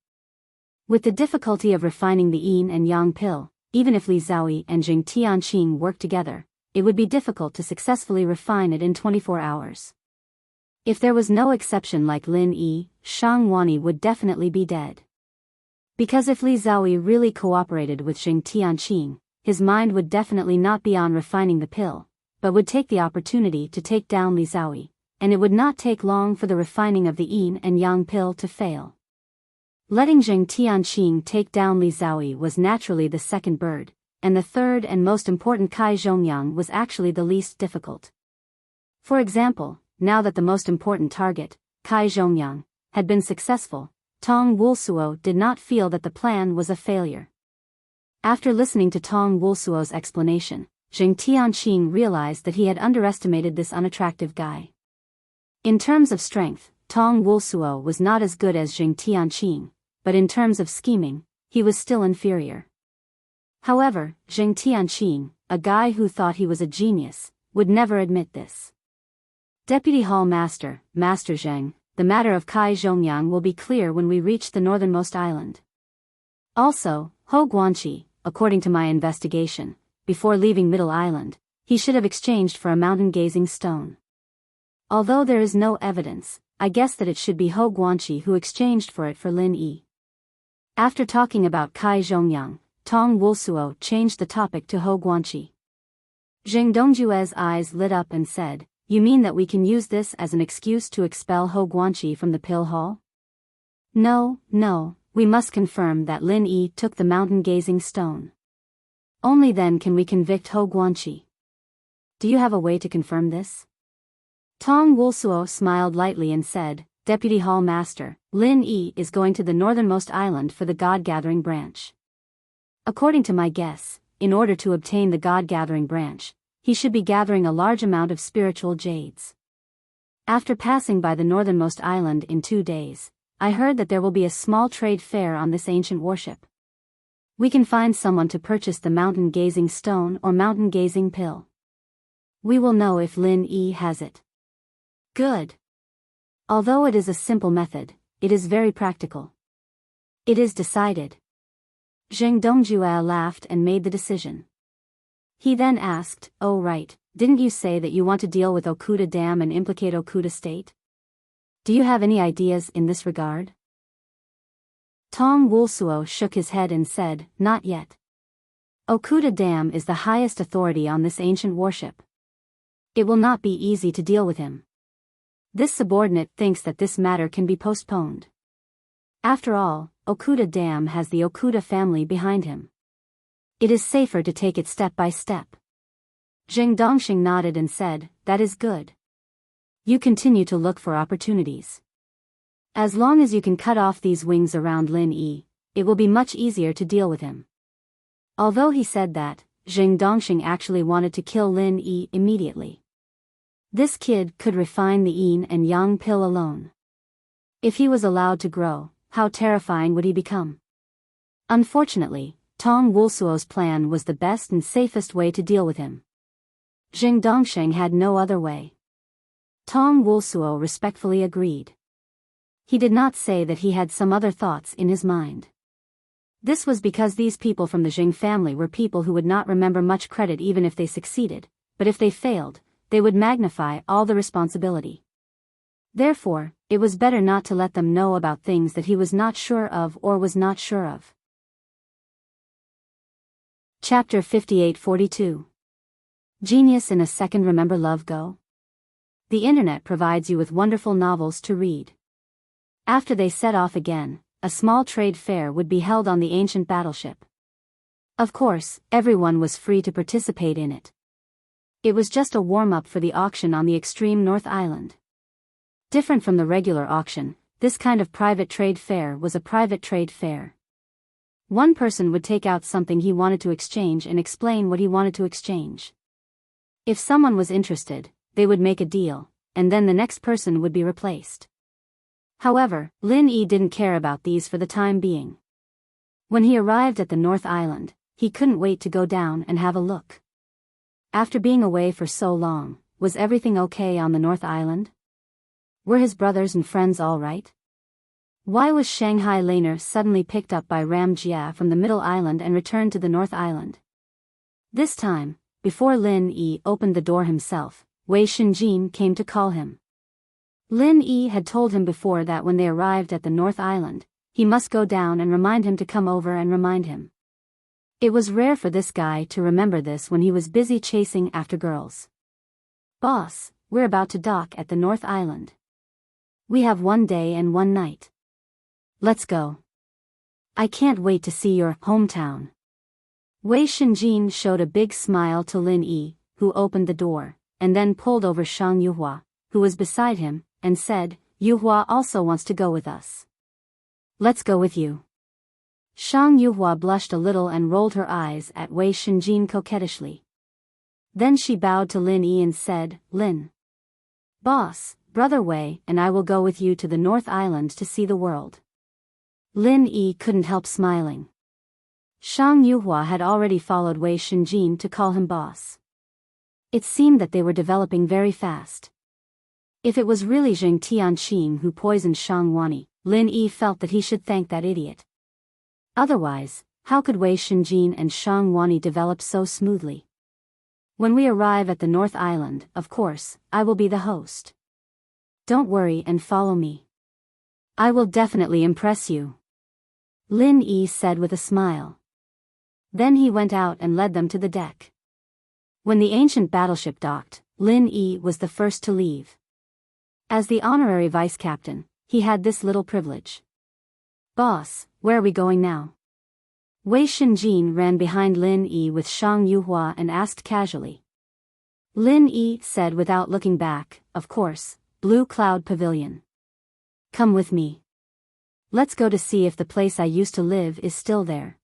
With the difficulty of refining the yin and yang pill, even if Li Zhaoyi and Zheng Tianqing worked together, it would be difficult to successfully refine it in 24 hours. If there was no exception like Lin Yi, Shang Wani would definitely be dead. Because if Li Zhaoyi really cooperated with Zheng Tianqing, his mind would definitely not be on refining the pill, but would take the opportunity to take down Li Zhaoyi, and it would not take long for the refining of the yin and yang pill to fail. Letting Zheng Tianqing take down Li Zhaoyi was naturally the second bird, and the third and most important Kai Zhongyang was actually the least difficult. For example, now that the most important target, Kai Zhongyang, had been successful, Tong Wulsuo did not feel that the plan was a failure. After listening to Tong Wulsuo's explanation, Zheng Tianqing realized that he had underestimated this unattractive guy. In terms of strength, Tong Wulsuo was not as good as Zheng Tianqing, but in terms of scheming, he was still inferior. However, Zheng Tianqing, a guy who thought he was a genius, would never admit this. Deputy Hall Master, Master Zheng, the matter of Kai Zhongyang will be clear when we reach the northernmost island. Also, Ho Guanqi, according to my investigation, before leaving Middle Island, he should have exchanged for a mountain-gazing stone. Although there is no evidence, I guess that it should be Ho Guanqi who exchanged for it for Lin Yi. After talking about Kai Zhongyang, Tong Wulsuo changed the topic to Ho Guanqi. Zheng Dongjue's eyes lit up and said, "You mean that we can use this as an excuse to expel Ho Guanqi from the pill hall?" No, we must confirm that Lin Yi took the mountain-gazing stone. Only then can we convict Ho Guanqi. Do you have a way to confirm this? Tong Wulsuo smiled lightly and said, "Deputy Hall Master, Lin Yi is going to the northernmost island for the God-gathering branch. According to my guess, in order to obtain the God-gathering branch, he should be gathering a large amount of spiritual jades. After passing by the northernmost island in 2 days, I heard that there will be a small trade fair on this ancient worship. We can find someone to purchase the mountain-gazing stone or mountain-gazing pill. We will know if Lin Yi has it." Good. Although it is a simple method, it is very practical. It is decided. Zheng Dongjue laughed and made the decision. He then asked, "Oh right, didn't you say that you want to deal with Okuda Dam and implicate Okuda State? Do you have any ideas in this regard?" Tong Wulsuo shook his head and said, "Not yet. Okuda Dam is the highest authority on this ancient worship. It will not be easy to deal with him. This subordinate thinks that this matter can be postponed. After all, Okuda Dam has the Okuda family behind him. It is safer to take it step by step." Zheng Dongxing nodded and said, "That is good. You continue to look for opportunities. As long as you can cut off these wings around Lin Yi, it will be much easier to deal with him." Although he said that, Zheng Dongxing actually wanted to kill Lin Yi immediately. This kid could refine the yin and yang pill alone. If he was allowed to grow, how terrifying would he become? Unfortunately, Tong Wulsuo's plan was the best and safest way to deal with him. Zheng Dongxing had no other way. Tong Wulsuo respectfully agreed. He did not say that he had some other thoughts in his mind. This was because these people from the Zheng family were people who would not remember much credit even if they succeeded, but if they failed, they would magnify all the responsibility. Therefore, it was better not to let them know about things that he was not sure of or was not sure of. Chapter 5842. Genius in a Second. Remember Love Go? The internet provides you with wonderful novels to read. After they set off again, a small trade fair would be held on the ancient battleship. Of course, everyone was free to participate in it. It was just a warm-up for the auction on the extreme North Island. Different from the regular auction, this kind of private trade fair was a private trade fair. One person would take out something he wanted to exchange and explain what he wanted to exchange. If someone was interested, they would make a deal, and then the next person would be replaced. However, Lin Yi didn't care about these for the time being. When he arrived at the North Island, he couldn't wait to go down and have a look. After being away for so long, was everything okay on the North Island? Were his brothers and friends all right? Why was Shanghai Laner suddenly picked up by Ram Jia from the Middle Island and returned to the North Island? This time, before Lin Yi opened the door himself, Wei Shinjin came to call him. Lin Yi had told him before that when they arrived at the North Island, he must go down and remind him to come over and remind him. It was rare for this guy to remember this when he was busy chasing after girls. "Boss, we're about to dock at the North Island. We have 1 day and 1 night. Let's go. I can't wait to see your hometown." Wei Shinjin showed a big smile to Lin Yi, who opened the door, and then pulled over Shang Yuhua, who was beside him, and said, "Yuhua also wants to go with us. Let's go with you." Shang Yuhua blushed a little and rolled her eyes at Wei Shinjin coquettishly. Then she bowed to Lin Yi and said, "Lin Boss, Brother Wei and I will go with you to the North Island to see the world." Lin Yi couldn't help smiling. Shang Yuhua had already followed Wei Shinjin to call him boss. It seemed that they were developing very fast. If it was really Zheng Tianqing who poisoned Shang Wani, Lin Yi felt that he should thank that idiot. Otherwise, how could Wei Shinjin and Shang Wani develop so smoothly? When we arrive at the North Island, of course, I will be the host. Don't worry and follow me. I will definitely impress you," Lin Yi said with a smile. Then he went out and led them to the deck. When the ancient battleship docked, Lin Yi was the first to leave. As the honorary vice captain, he had this little privilege. "Boss, where are we going now?" Wei Shinjin ran behind Lin Yi with Shang Yuhua and asked casually. Lin Yi said without looking back, "Of course, Blue Cloud Pavilion. Come with me. Let's go to see if the place I used to live is still there.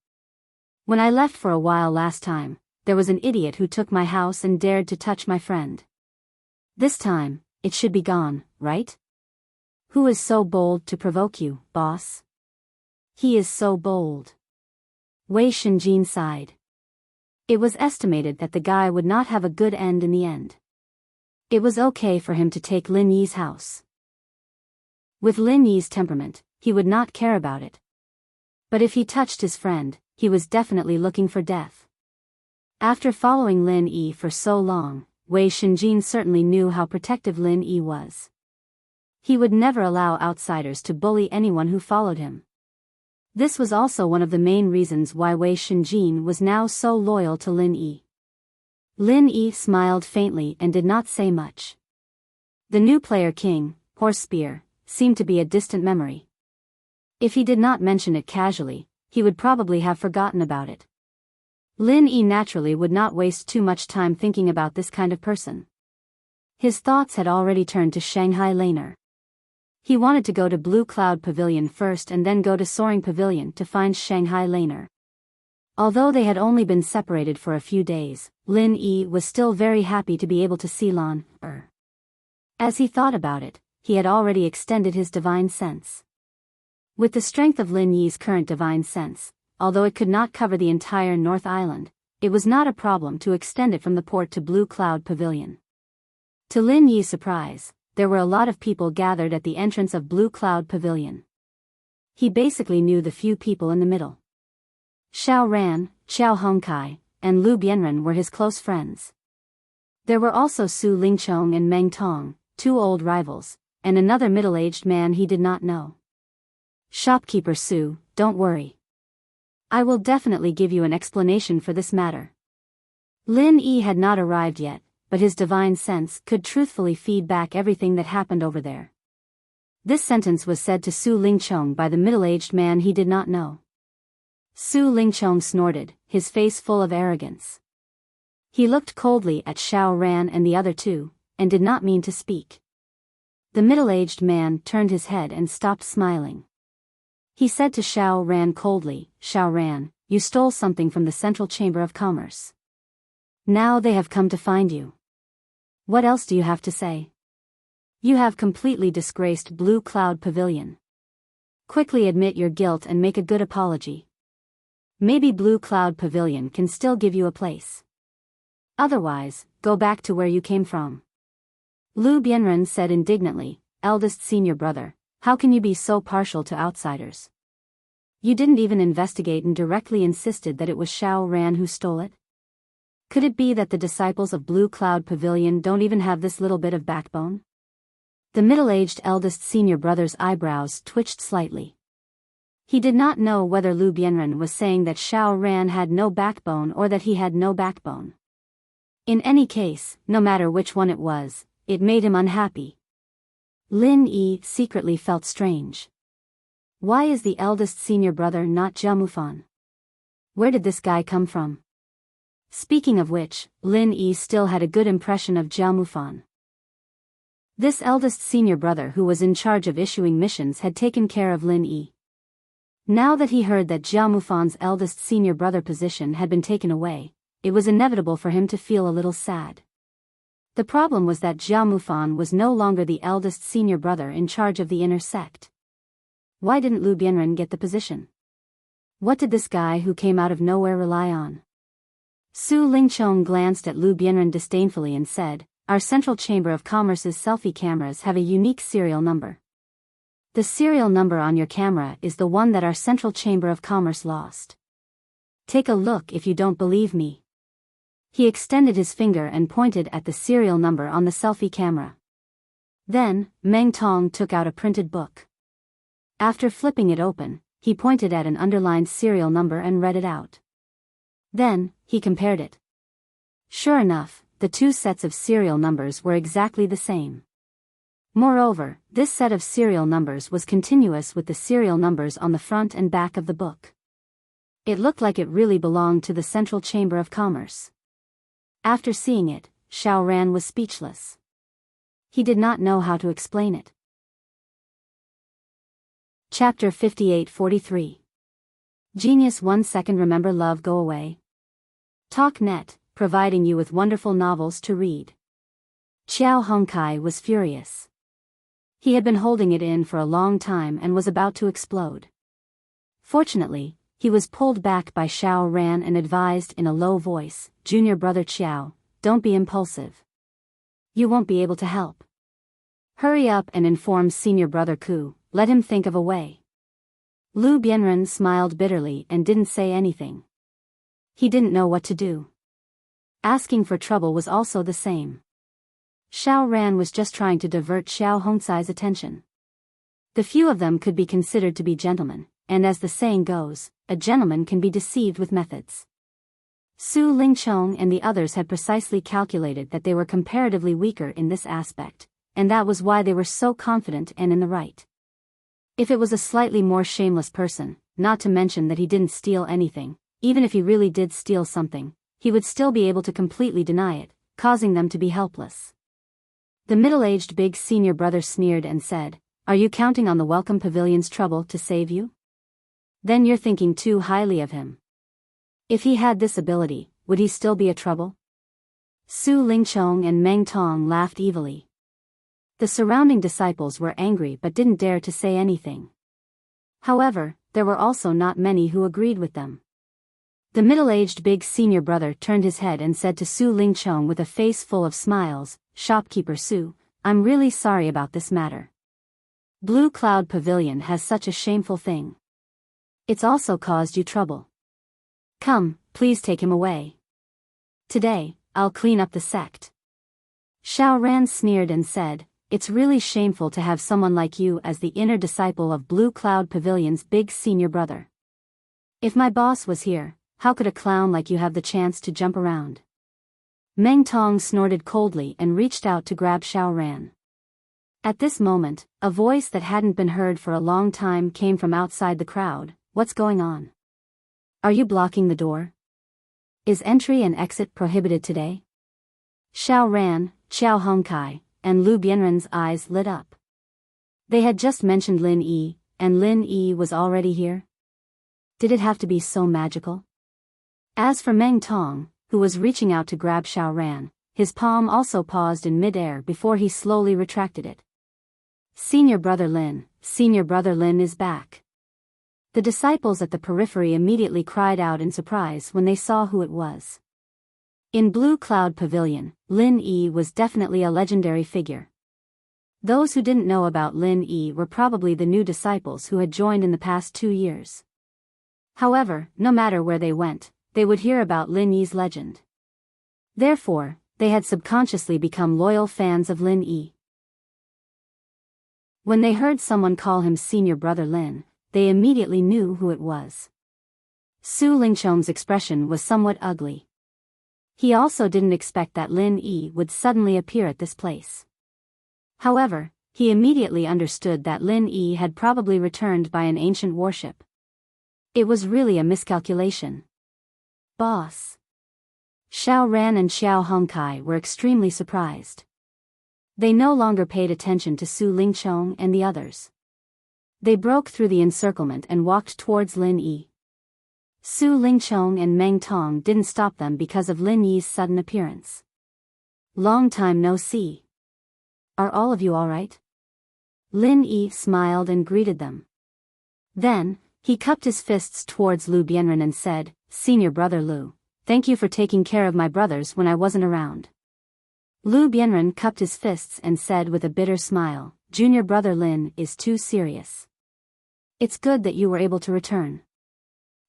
When I left for a while last time, there was an idiot who took my house and dared to touch my friend. This time, it should be gone, right? Who is so bold to provoke you, boss?" "He is so bold." Wei Shinjin sighed. It was estimated that the guy would not have a good end in the end. It was okay for him to take Lin Yi's house. With Lin Yi's temperament, he would not care about it. But if he touched his friend, he was definitely looking for death. After following Lin Yi for so long, Wei Shinjin certainly knew how protective Lin Yi was. He would never allow outsiders to bully anyone who followed him. This was also one of the main reasons why Wei Shinjin was now so loyal to Lin Yi. Lin Yi smiled faintly and did not say much. The new player king, Horse Spear, seemed to be a distant memory. If he did not mention it casually, he would probably have forgotten about it. Lin Yi naturally would not waste too much time thinking about this kind of person. His thoughts had already turned to Shanghai Laner. He wanted to go to Blue Cloud Pavilion first and then go to Soaring Pavilion to find Shanghai Laner. Although they had only been separated for a few days, Lin Yi was still very happy to be able to see Lan Er. As he thought about it, he had already extended his divine sense. With the strength of Lin Yi's current divine sense, although it could not cover the entire North Island, it was not a problem to extend it from the port to Blue Cloud Pavilion. To Lin Yi's surprise, there were a lot of people gathered at the entrance of Blue Cloud Pavilion. He basically knew the few people in the middle. Xiao Ran, Xiao Hongkai, and Lu Bianren were his close friends. There were also Su Lingchong and Meng Tong, two old rivals, and another middle-aged man he did not know. "Shopkeeper Su, don't worry. I will definitely give you an explanation for this matter." Lin Yi had not arrived yet, but his divine sense could truthfully feed back everything that happened over there. This sentence was said to Su Lingchong by the middle-aged man he did not know. Su Lingchong snorted, his face full of arrogance. He looked coldly at Xiao Ran and the other two, and did not mean to speak. The middle-aged man turned his head and stopped smiling. He said to Xiao Ran coldly, "Xiao Ran, you stole something from the Central Chamber of Commerce. Now they have come to find you. What else do you have to say? You have completely disgraced Blue Cloud Pavilion. Quickly admit your guilt and make a good apology. Maybe Blue Cloud Pavilion can still give you a place. Otherwise, go back to where you came from." Lu Bianren said indignantly, "Eldest senior brother, how can you be so partial to outsiders? You didn't even investigate and directly insisted that it was Xiao Ran who stole it? Could it be that the disciples of Blue Cloud Pavilion don't even have this little bit of backbone?" The middle-aged eldest senior brother's eyebrows twitched slightly. He did not know whether Lu Bianren was saying that Xiao Ran had no backbone or that he had no backbone. In any case, no matter which one it was, it made him unhappy. Lin Yi secretly felt strange. Why is the eldest senior brother not Jia Mufan? Where did this guy come from? Speaking of which, Lin Yi still had a good impression of Jiao Mufan. This eldest senior brother who was in charge of issuing missions had taken care of Lin Yi. Now that he heard that Jiao Mufan's eldest senior brother position had been taken away, it was inevitable for him to feel a little sad. The problem was that Jiao Mufan was no longer the eldest senior brother in charge of the inner sect. Why didn't Lu Bianren get the position? What did this guy who came out of nowhere rely on? Su Lingchong glanced at Lu Bianren disdainfully and said, "Our Central Chamber of Commerce's selfie cameras have a unique serial number. The serial number on your camera is the one that our Central Chamber of Commerce lost. Take a look if you don't believe me." He extended his finger and pointed at the serial number on the selfie camera. Then, Meng Tong took out a printed book. After flipping it open, he pointed at an underlined serial number and read it out. Then, he compared it. Sure enough, the two sets of serial numbers were exactly the same. Moreover, this set of serial numbers was continuous with the serial numbers on the front and back of the book. It looked like it really belonged to the Central Chamber of Commerce. After seeing it, Xiao Ran was speechless. He did not know how to explain it. Chapter 58-43. Genius 1 second. Remember love go away. TalkNet, providing you with wonderful novels to read. Xiao Hongkai was furious. He had been holding it in for a long time and was about to explode. Fortunately, he was pulled back by Xiao Ran and advised in a low voice, "Junior brother Xiao, don't be impulsive. You won't be able to help. Hurry up and inform senior brother Ku, let him think of a way." Lu Bianren smiled bitterly and didn't say anything. He didn't know what to do. Asking for trouble was also the same. Xiao Ran was just trying to divert Xiao Hongcai's attention. The few of them could be considered to be gentlemen, and as the saying goes, a gentleman can be deceived with methods. Su Lingchong and the others had precisely calculated that they were comparatively weaker in this aspect, and that was why they were so confident and in the right. If it was a slightly more shameless person, not to mention that he didn't steal anything, even if he really did steal something, he would still be able to completely deny it, causing them to be helpless. The middle-aged big senior brother sneered and said, "Are you counting on the Welcome Pavilion's trouble to save you? Then you're thinking too highly of him. If he had this ability, would he still be a trouble?" Su Lingchong and Meng Tong laughed evilly. The surrounding disciples were angry but didn't dare to say anything. However, there were also not many who agreed with them. The middle-aged big senior brother turned his head and said to Su Lingchong with a face full of smiles, "Shopkeeper Su, I'm really sorry about this matter. Blue Cloud Pavilion has such a shameful thing. It's also caused you trouble. Come, please take him away. Today, I'll clean up the sect." Xiao Ran sneered and said, "It's really shameful to have someone like you as the inner disciple of Blue Cloud Pavilion's big senior brother. If my boss was here, how could a clown like you have the chance to jump around?" Meng Tong snorted coldly and reached out to grab Xiao Ran. At this moment, a voice that hadn't been heard for a long time came from outside the crowd. "What's going on? Are you blocking the door? Is entry and exit prohibited today?" Xiao Ran, Xiao Hongkai, and Lu Bianren's eyes lit up. They had just mentioned Lin Yi, and Lin Yi was already here? Did it have to be so magical? As for Meng Tong, who was reaching out to grab Xiao Ran, his palm also paused in mid-air before he slowly retracted it. Senior brother Lin is back." The disciples at the periphery immediately cried out in surprise when they saw who it was. In Blue Cloud Pavilion, Lin Yi was definitely a legendary figure. Those who didn't know about Lin Yi were probably the new disciples who had joined in the past 2 years. However, no matter where they went, they would hear about Lin Yi's legend. Therefore, they had subconsciously become loyal fans of Lin Yi. When they heard someone call him Senior Brother Lin, they immediately knew who it was. Su Lingchong's expression was somewhat ugly. He also didn't expect that Lin Yi would suddenly appear at this place. However, he immediately understood that Lin Yi had probably returned by an ancient warship. It was really a miscalculation. "Boss." Xiao Ran and Xiao Hongkai were extremely surprised. They no longer paid attention to Su Lingchong and the others. They broke through the encirclement and walked towards Lin Yi. Su Lingchong and Meng Tong didn't stop them because of Lin Yi's sudden appearance. Long time no see. Are all of you all right? Lin Yi smiled and greeted them. Then, he cupped his fists towards Lu Bianren and said, "Senior brother Lu, thank you for taking care of my brothers when I wasn't around." Lu Bianren cupped his fists and said with a bitter smile, "Junior brother Lin is too serious. It's good that you were able to return.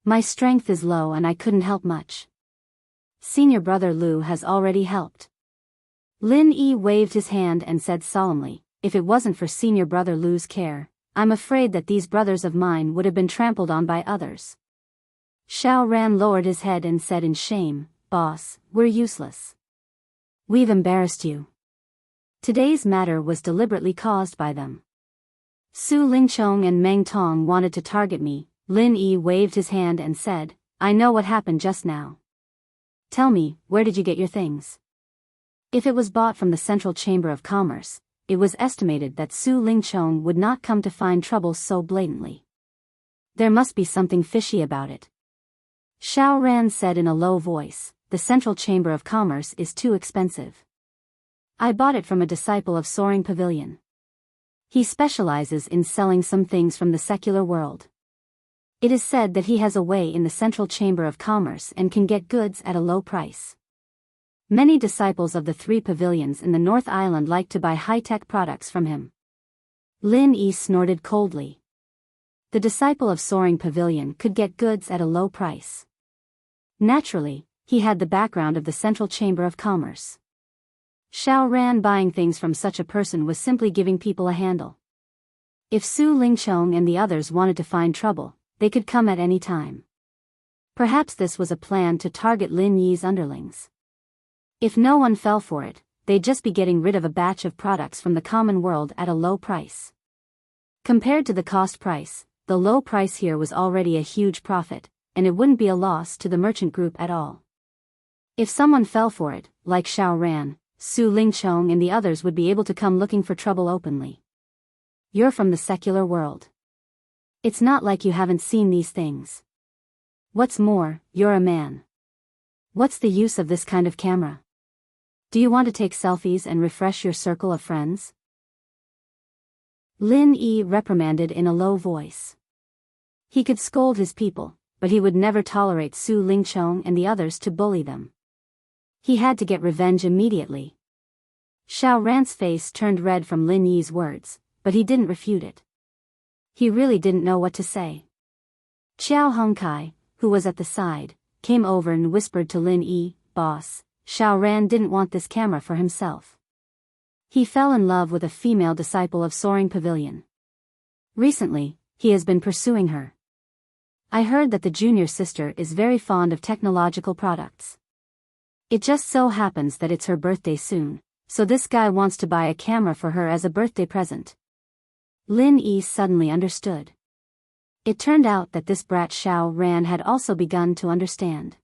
My strength is low and I couldn't help much. Senior brother Lu has already helped." Lin Yi waved his hand and said solemnly, "If it wasn't for senior brother Lu's care, I'm afraid that these brothers of mine would have been trampled on by others." Xiao Ran lowered his head and said in shame, "Boss, we're useless. We've embarrassed you. Today's matter was deliberately caused by them. Su Lingchong and Meng Tong wanted to target me." Lin Yi waved his hand and said, "I know what happened just now. Tell me, where did you get your things?" If it was bought from the Central Chamber of Commerce, it was estimated that Su Lingchong would not come to find trouble so blatantly. There must be something fishy about it. Xiao Ran said in a low voice, "The Central Chamber of Commerce is too expensive. I bought it from a disciple of Soaring Pavilion. He specializes in selling some things from the secular world. It is said that he has a way in the Central Chamber of Commerce and can get goods at a low price. Many disciples of the 3 pavilions in the North Island like to buy high-tech products from him." Lin Yi snorted coldly. The disciple of Soaring Pavilion could get goods at a low price. Naturally, he had the background of the Central Chamber of Commerce. Xiao Ran buying things from such a person was simply giving people a handle. If Su Lingchong and the others wanted to find trouble, they could come at any time. Perhaps this was a plan to target Lin Yi's underlings. If no one fell for it, they'd just be getting rid of a batch of products from the common world at a low price. Compared to the cost price, the low price here was already a huge profit, and it wouldn't be a loss to the merchant group at all. If someone fell for it, like Xiao Ran, Su Lingchong and the others would be able to come looking for trouble openly. "You're from the secular world. It's not like you haven't seen these things. What's more, you're a man. What's the use of this kind of camera? Do you want to take selfies and refresh your circle of friends?" Lin Yi reprimanded in a low voice. He could scold his people, but he would never tolerate Su Lingchong and the others to bully them. He had to get revenge immediately. Xiao Ran's face turned red from Lin Yi's words, but he didn't refute it. He really didn't know what to say. Xiao Hongkai, who was at the side, came over and whispered to Lin Yi, "Boss, Xiao Ran didn't want this camera for himself. He fell in love with a female disciple of Soaring Pavilion. Recently, he has been pursuing her. I heard that the junior sister is very fond of technological products. It just so happens that it's her birthday soon, so this guy wants to buy a camera for her as a birthday present." Lin Yi suddenly understood. It turned out that this brat Xiao Ran had also begun to understand.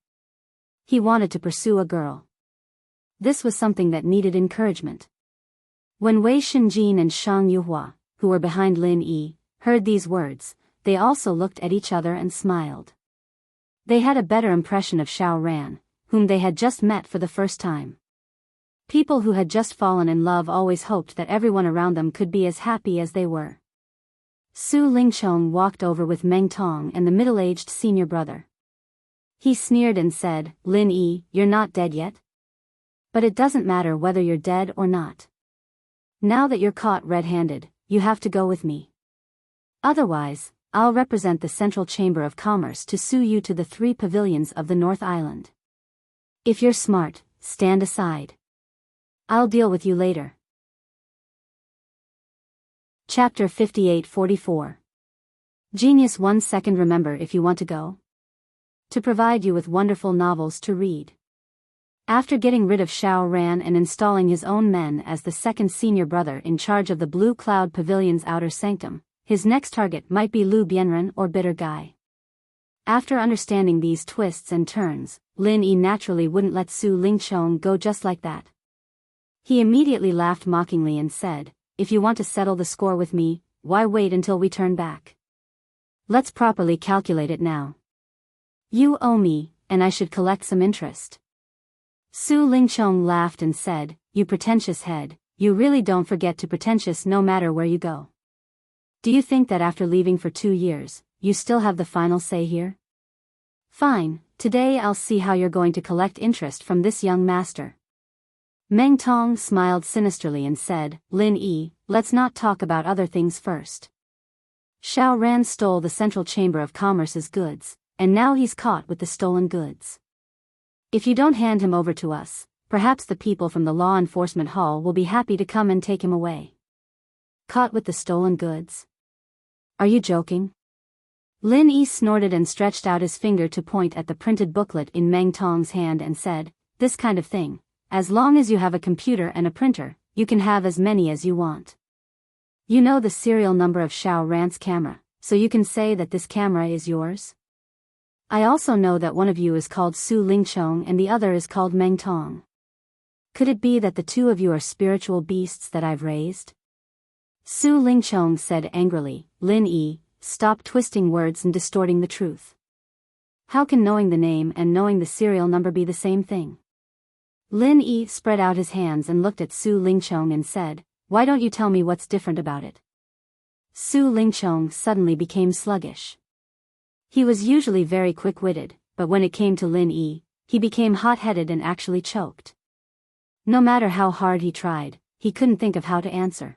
He wanted to pursue a girl. This was something that needed encouragement. When Wei Shenjin and Shang Yuhua, who were behind Lin Yi, heard these words, they also looked at each other and smiled. They had a better impression of Xiao Ran, whom they had just met for the first time. People who had just fallen in love always hoped that everyone around them could be as happy as they were. Su Lingchong walked over with Meng Tong and the middle-aged senior brother. He sneered and said, "Lin Yi, you're not dead yet? But it doesn't matter whether you're dead or not. Now that you're caught red-handed, you have to go with me. Otherwise, I'll represent the Central Chamber of Commerce to sue you to the 3 pavilions of the North Island. If you're smart, stand aside. I'll deal with you later." Chapter 58-44. Genius 1 second. Remember, if you want to go to provide you with wonderful novels to read. After getting rid of Xiao Ran and installing his own men as the second senior brother in charge of the Blue Cloud Pavilion's outer sanctum, his next target might be Lu Bianren or Bitter Guy. After understanding these twists and turns, Lin Yi naturally wouldn't let Su Lingqiong go just like that. He immediately laughed mockingly and said, "If you want to settle the score with me, why wait until we turn back? Let's properly calculate it now. You owe me, and I should collect some interest." Su Lingqiong laughed and said, "You pretentious head, you really don't forget to pretentious no matter where you go. Do you think that after leaving for 2 years, you still have the final say here? Fine, today I'll see how you're going to collect interest from this young master." Meng Tong smiled sinisterly and said, "Lin Yi, let's not talk about other things first. Xiao Ran stole the Central Chamber of Commerce's goods, and now he's caught with the stolen goods. If you don't hand him over to us, perhaps the people from the law enforcement hall will be happy to come and take him away." Caught with the stolen goods? Are you joking? Lin Yi snorted and stretched out his finger to point at the printed booklet in Meng Tong's hand and said, "This kind of thing, as long as you have a computer and a printer, you can have as many as you want. You know the serial number of Xiao Ran's camera, so you can say that this camera is yours. I also know that one of you is called Su Lingqiong and the other is called Meng Tong. Could it be that the two of you are spiritual beasts that I've raised?" Su Lingqiong said angrily, "Lin Yi, stop twisting words and distorting the truth. How can knowing the name and knowing the serial number be the same thing?" Lin Yi spread out his hands and looked at Su Lingqiong and said, "Why don't you tell me what's different about it?" Su Lingqiong suddenly became sluggish. He was usually very quick-witted, but when it came to Lin Yi, he became hot-headed and actually choked. No matter how hard he tried, he couldn't think of how to answer.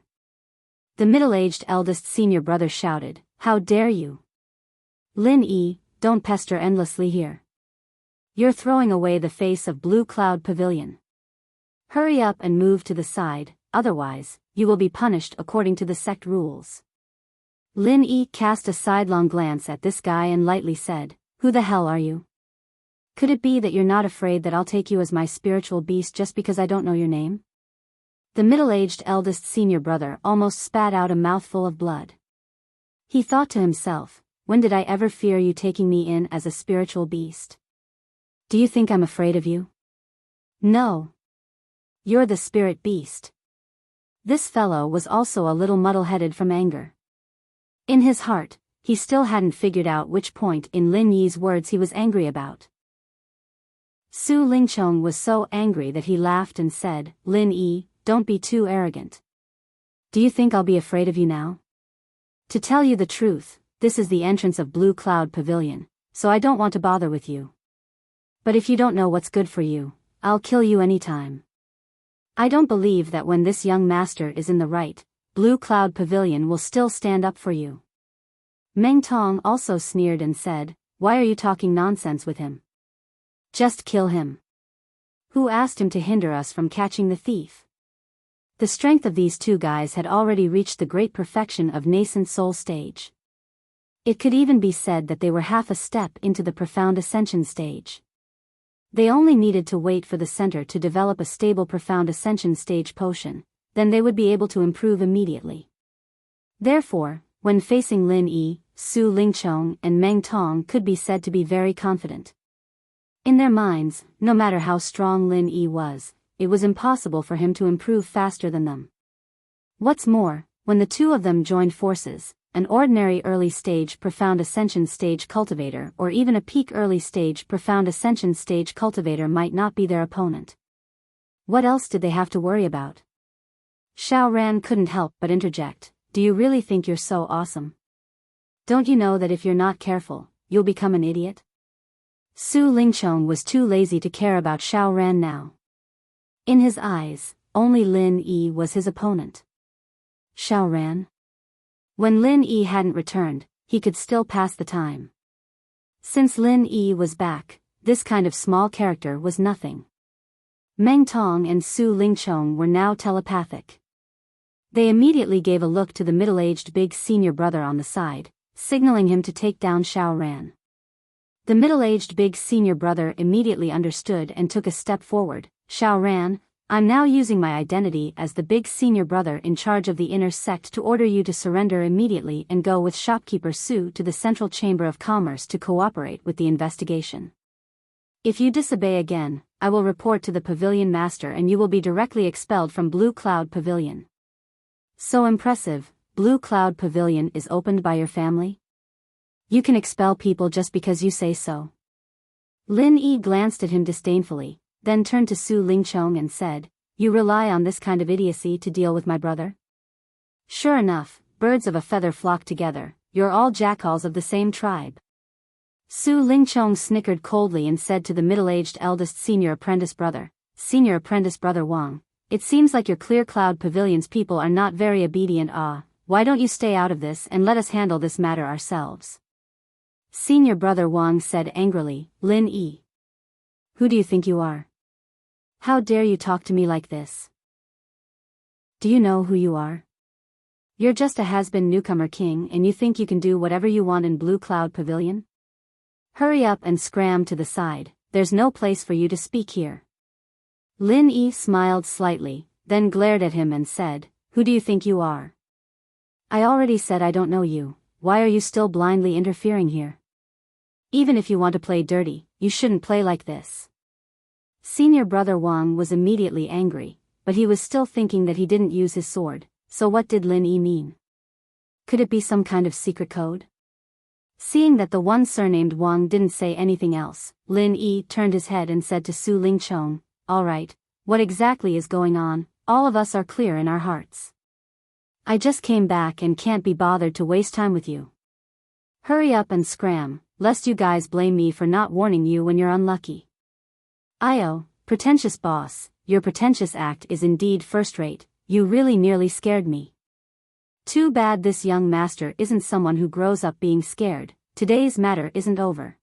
The middle-aged eldest senior brother shouted, "How dare you! Lin Yi, don't pester endlessly here. You're throwing away the face of Blue Cloud Pavilion. Hurry up and move to the side, otherwise, you will be punished according to the sect rules." Lin Yi cast a sidelong glance at this guy and lightly said, "Who the hell are you? Could it be that you're not afraid that I'll take you as my spiritual beast just because I don't know your name?" The middle-aged eldest senior brother almost spat out a mouthful of blood. He thought to himself, "When did I ever fear you taking me in as a spiritual beast? Do you think I'm afraid of you? No. You're the spirit beast." This fellow was also a little muddle-headed from anger. In his heart, he still hadn't figured out which point in Lin Yi's words he was angry about. Su Lingqiong was so angry that he laughed and said, "Lin Yi, don't be too arrogant. Do you think I'll be afraid of you now? To tell you the truth, this is the entrance of Blue Cloud Pavilion, so I don't want to bother with you. But if you don't know what's good for you, I'll kill you anytime. I don't believe that when this young master is in the right, Blue Cloud Pavilion will still stand up for you." Meng Tong also sneered and said, "Why are you talking nonsense with him? Just kill him. Who asked him to hinder us from catching the thief?" The strength of these two guys had already reached the great perfection of nascent soul stage. It could even be said that they were half a step into the profound ascension stage. They only needed to wait for the center to develop a stable profound ascension stage potion, then they would be able to improve immediately. Therefore, when facing Lin Yi, Su Lingqiong and Meng Tong could be said to be very confident. In their minds, no matter how strong Lin Yi was, it was impossible for him to improve faster than them. What's more, when the two of them joined forces, an ordinary early-stage profound ascension stage cultivator or even a peak early-stage profound ascension stage cultivator might not be their opponent. What else did they have to worry about? Xiao Ran couldn't help but interject, "Do you really think you're so awesome? Don't you know that if you're not careful, you'll become an idiot?" Su Lingqiong was too lazy to care about Xiao Ran now. In his eyes, only Lin Yi was his opponent. Xiao Ran? When Lin Yi hadn't returned, he could still pass the time. Since Lin Yi was back, this kind of small character was nothing. Meng Tong and Su Lingqiong were now telepathic. They immediately gave a look to the middle-aged big senior brother on the side, signaling him to take down Xiao Ran. The middle-aged big senior brother immediately understood and took a step forward. "Xiao Ran, I'm now using my identity as the big senior brother in charge of the inner sect to order you to surrender immediately and go with shopkeeper Sue to the Central Chamber of Commerce to cooperate with the investigation. If you disobey again, I will report to the pavilion master and you will be directly expelled from Blue Cloud Pavilion. So impressive, Blue Cloud Pavilion is opened by your family? You can expel people just because you say so. Lin Yi glanced at him disdainfully, then turned to Su Lingchong and said, You rely on this kind of idiocy to deal with my brother? Sure enough, birds of a feather flock together, you're all jackals of the same tribe. Su Lingchong snickered coldly and said to the middle-aged eldest senior apprentice brother, Senior apprentice brother Wang, it seems like your Clear Cloud Pavilion's people are not very obedient. Why don't you stay out of this and let us handle this matter ourselves? Senior brother Wang said angrily, Lin Yi. Who do you think you are? How dare you talk to me like this? Do you know who you are? You're just a has-been newcomer king and you think you can do whatever you want in Blue Cloud Pavilion? Hurry up and scram to the side, there's no place for you to speak here. Lin Yi smiled slightly, then glared at him and said, Who do you think you are? I already said I don't know you, why are you still blindly interfering here? Even if you want to play dirty, you shouldn't play like this. Senior brother Wang was immediately angry, but he was still thinking that he didn't use his sword, so what did Lin Yi mean? Could it be some kind of secret code? Seeing that the one surnamed Wang didn't say anything else, Lin Yi turned his head and said to Su Lingchong, All right, what exactly is going on? All of us are clear in our hearts. I just came back and can't be bothered to waste time with you. Hurry up and scram, lest you guys blame me for not warning you when you're unlucky. Io, pretentious boss, your pretentious act is indeed first-rate, you really nearly scared me. Too bad this young master isn't someone who grows up being scared, today's matter isn't over.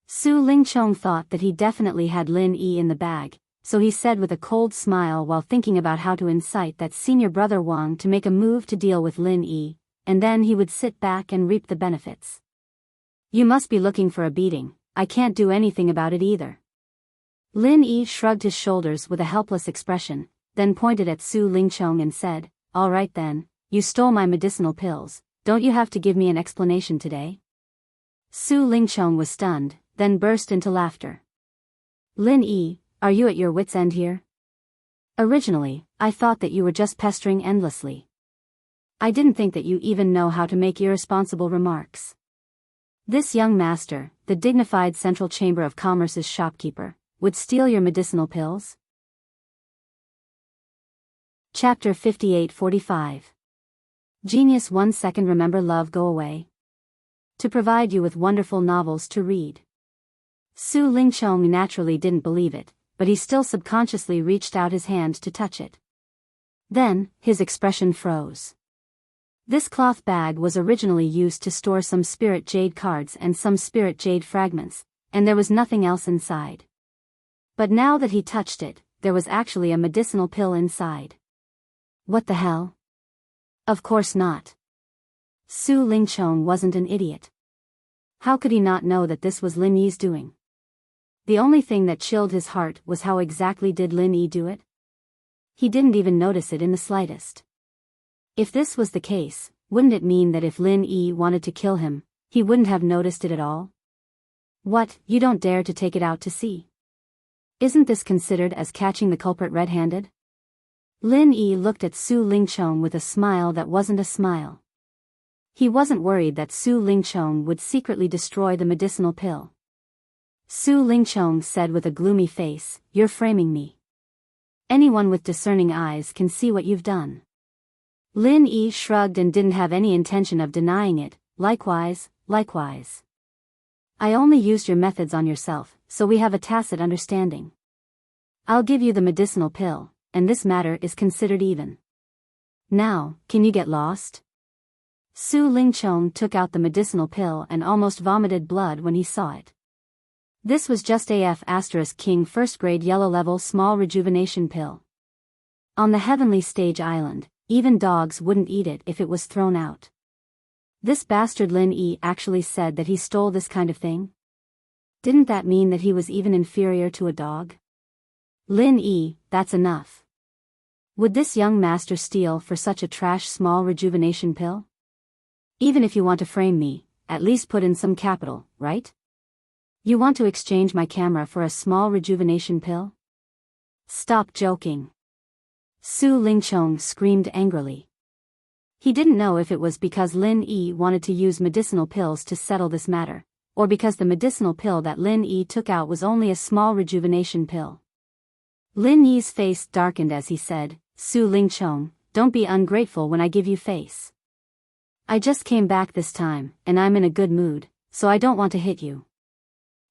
Su Lingchong thought that he definitely had Lin Yi in the bag, so he said with a cold smile while thinking about how to incite that senior brother Wang to make a move to deal with Lin Yi, and then he would sit back and reap the benefits. You must be looking for a beating, I can't do anything about it either. Lin Yi shrugged his shoulders with a helpless expression, then pointed at Su Lingchong and said, All right then. You stole my medicinal pills, don't you have to give me an explanation today? Su Lingchong was stunned, then burst into laughter. Lin Yi, are you at your wits' end here? Originally, I thought that you were just pestering endlessly. I didn't think that you even know how to make irresponsible remarks. This young master, the dignified Central Chamber of Commerce's shopkeeper, would steal your medicinal pills? Chapter 58-45. Genius 1 second. Remember love go away. To provide you with wonderful novels to read. Su Lingchong naturally didn't believe it, but he still subconsciously reached out his hand to touch it. Then, his expression froze. This cloth bag was originally used to store some spirit jade cards and some spirit jade fragments, and there was nothing else inside. But now that he touched it, there was actually a medicinal pill inside. What the hell? Of course not. Su Lingchong wasn't an idiot. How could he not know that this was Lin Yi's doing? The only thing that chilled his heart was how exactly did Lin Yi do it? He didn't even notice it in the slightest. If this was the case, wouldn't it mean that if Lin Yi wanted to kill him, he wouldn't have noticed it at all? What, you don't dare to take it out to sea? Isn't this considered as catching the culprit red-handed? Lin Yi looked at Su Lingchong with a smile that wasn't a smile. He wasn't worried that Su Lingchong would secretly destroy the medicinal pill. Su Lingchong said with a gloomy face, You're framing me. Anyone with discerning eyes can see what you've done. Lin Yi shrugged and didn't have any intention of denying it, likewise. I only used your methods on yourself, so we have a tacit understanding. I'll give you the medicinal pill, and this matter is considered even. Now, can you get lost? Su Lingchong took out the medicinal pill and almost vomited blood when he saw it. This was just AF * King first grade yellow level small rejuvenation pill. On the heavenly stage island, even dogs wouldn't eat it if it was thrown out. This bastard Lin Yi actually said that he stole this kind of thing? Didn't that mean that he was even inferior to a dog? Lin Yi, that's enough. Would this young master steal for such a trash small rejuvenation pill? Even if you want to frame me, at least put in some capital, right? You want to exchange my camera for a small rejuvenation pill? Stop joking. Su Lingchong screamed angrily. He didn't know if it was because Lin Yi wanted to use medicinal pills to settle this matter, or because the medicinal pill that Lin Yi took out was only a small rejuvenation pill. Lin Yi's face darkened as he said, Su Lingchong, don't be ungrateful when I give you face. I just came back this time, and I'm in a good mood, so I don't want to hit you.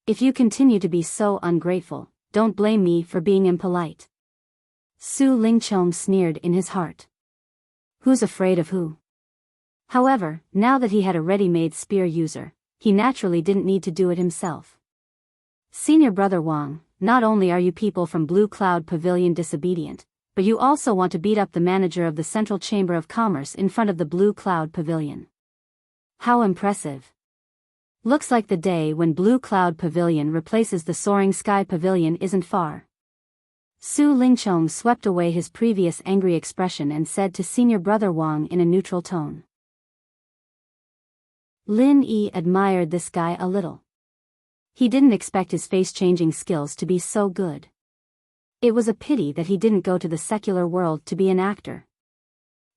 If you continue to be so ungrateful, don't blame me for being impolite. Su Lingchong sneered in his heart. Who's afraid of who? However, now that he had a ready-made spear user, he naturally didn't need to do it himself. Senior Brother Wang, not only are you people from Blue Cloud Pavilion disobedient, but you also want to beat up the manager of the Central Chamber of Commerce in front of the Blue Cloud Pavilion. How impressive. Looks like the day when Blue Cloud Pavilion replaces the Soaring Sky Pavilion isn't far. Su Lingchong swept away his previous angry expression and said to Senior Brother Wang in a neutral tone. Lin Yi admired this guy a little. He didn't expect his face-changing skills to be so good. It was a pity that he didn't go to the secular world to be an actor.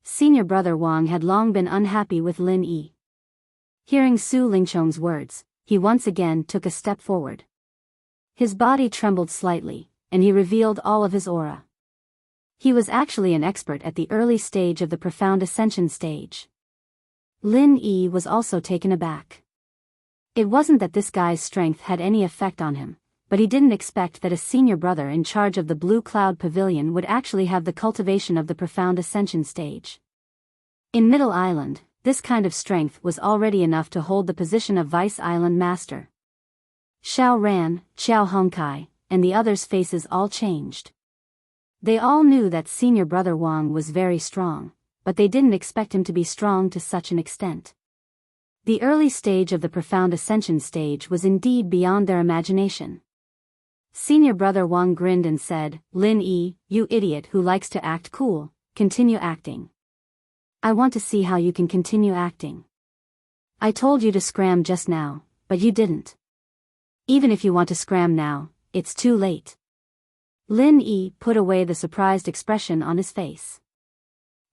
Senior Brother Wang had long been unhappy with Lin Yi. Hearing Su Lingchong's words, he once again took a step forward. His body trembled slightly, and he revealed all of his aura. He was actually an expert at the early stage of the profound ascension stage. Lin Yi was also taken aback. It wasn't that this guy's strength had any effect on him, but he didn't expect that a senior brother in charge of the Blue Cloud Pavilion would actually have the cultivation of the profound ascension stage. In Middle Island, this kind of strength was already enough to hold the position of Vice Island Master. Xiao Ran, Xiao Hongkai, and the others' faces all changed. They all knew that Senior Brother Wang was very strong, but they didn't expect him to be strong to such an extent. The early stage of the profound ascension stage was indeed beyond their imagination. Senior Brother Wang grinned and said, Lin Yi, you idiot who likes to act cool, continue acting. I want to see how you can continue acting. I told you to scram just now, but you didn't. Even if you want to scram now, it's too late. Lin Yi put away the surprised expression on his face.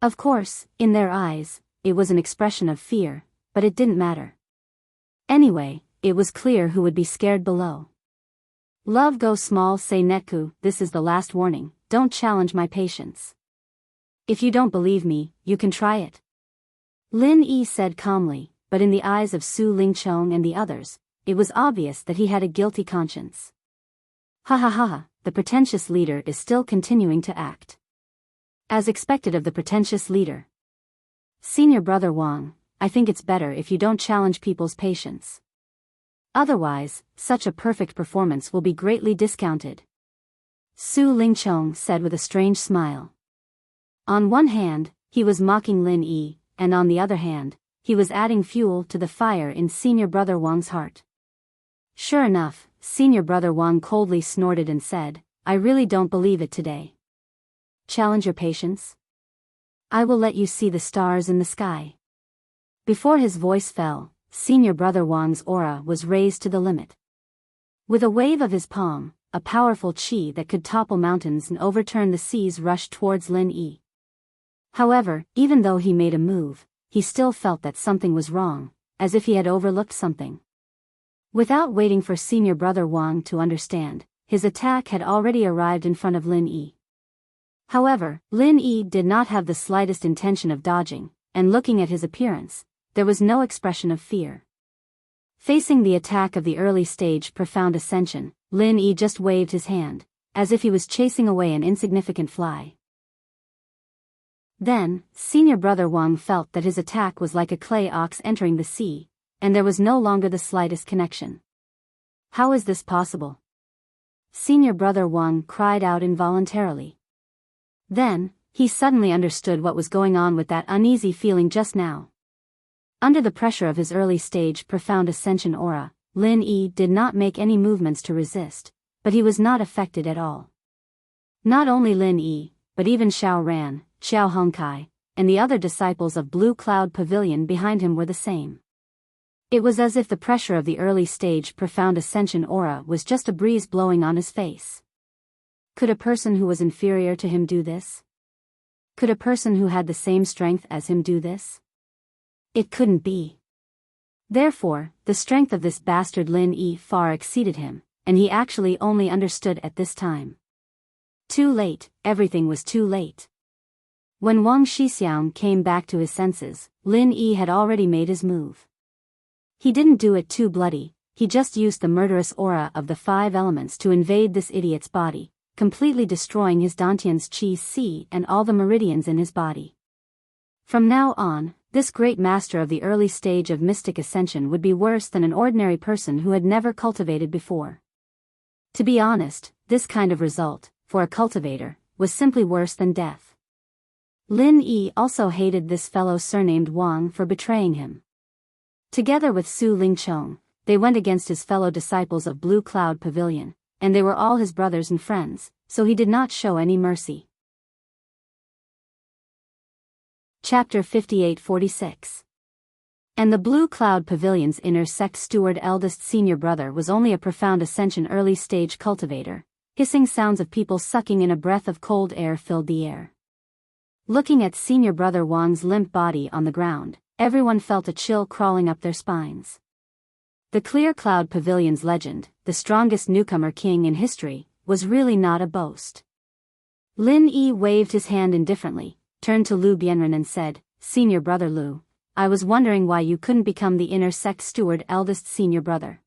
Of course, in their eyes, it was an expression of fear, but it didn't matter. Anyway, it was clear who would be scared below. Love go small say netku, this is the last warning, don't challenge my patience. If you don't believe me, you can try it. Lin Yi said calmly, but in the eyes of Su Lingchong and the others, it was obvious that he had a guilty conscience. Ha ha ha, the pretentious leader is still continuing to act. As expected of the pretentious leader. Senior Brother Wang, I think it's better if you don't challenge people's patience. Otherwise, such a perfect performance will be greatly discounted. Su Lingchong said with a strange smile. On one hand, he was mocking Lin Yi, and on the other hand, he was adding fuel to the fire in Senior Brother Wang's heart. Sure enough, Senior Brother Wang coldly snorted and said, I really don't believe it today. Challenge your patience? I will let you see the stars in the sky. Before his voice fell, Senior Brother Wang's aura was raised to the limit. With a wave of his palm, a powerful qi that could topple mountains and overturn the seas rushed towards Lin Yi. However, even though he made a move, he still felt that something was wrong, as if he had overlooked something. Without waiting for Senior Brother Wang to understand, his attack had already arrived in front of Lin Yi. However, Lin Yi did not have the slightest intention of dodging, and looking at his appearance, there was no expression of fear. Facing the attack of the early stage profound ascension, Lin Yi just waved his hand, as if he was chasing away an insignificant fly. Then, Senior Brother Wang felt that his attack was like a clay ox entering the sea, and there was no longer the slightest connection. How is this possible? Senior Brother Wang cried out involuntarily. Then, he suddenly understood what was going on with that uneasy feeling just now. Under the pressure of his early stage profound ascension aura, Lin Yi did not make any movements to resist, but he was not affected at all. Not only Lin Yi, but even Xiao Ran, Xiao Hongkai, and the other disciples of Blue Cloud Pavilion behind him were the same. It was as if the pressure of the early stage profound ascension aura was just a breeze blowing on his face. Could a person who was inferior to him do this? Could a person who had the same strength as him do this? It couldn't be. Therefore, the strength of this bastard Lin Yi far exceeded him, and he actually only understood at this time. Too late, everything was too late. When Wang Shixiang came back to his senses, Lin Yi had already made his move. He didn't do it too bloody, he just used the murderous aura of the 5 elements to invade this idiot's body, completely destroying his Dantian's Qi and all the meridians in his body. From now on, this great master of the early stage of mystic ascension would be worse than an ordinary person who had never cultivated before. To be honest, this kind of result, for a cultivator, was simply worse than death. Lin Yi also hated this fellow surnamed Wang for betraying him. Together with Su Lingchong, they went against his fellow disciples of Blue Cloud Pavilion, and they were all his brothers and friends, so he did not show any mercy. Chapter 58-46. And the Blue Cloud Pavilion's inner sect steward eldest senior brother was only a profound ascension early stage cultivator. Hissing sounds of people sucking in a breath of cold air filled the air. Looking at senior brother Wang's limp body on the ground, everyone felt a chill crawling up their spines. The Clear Cloud Pavilion's legend, the strongest newcomer king in history, was really not a boast. Lin Yi waved his hand indifferently, turned to Lu Bianren and said, "Senior brother Lu, I was wondering why you couldn't become the inner sect steward eldest senior brother.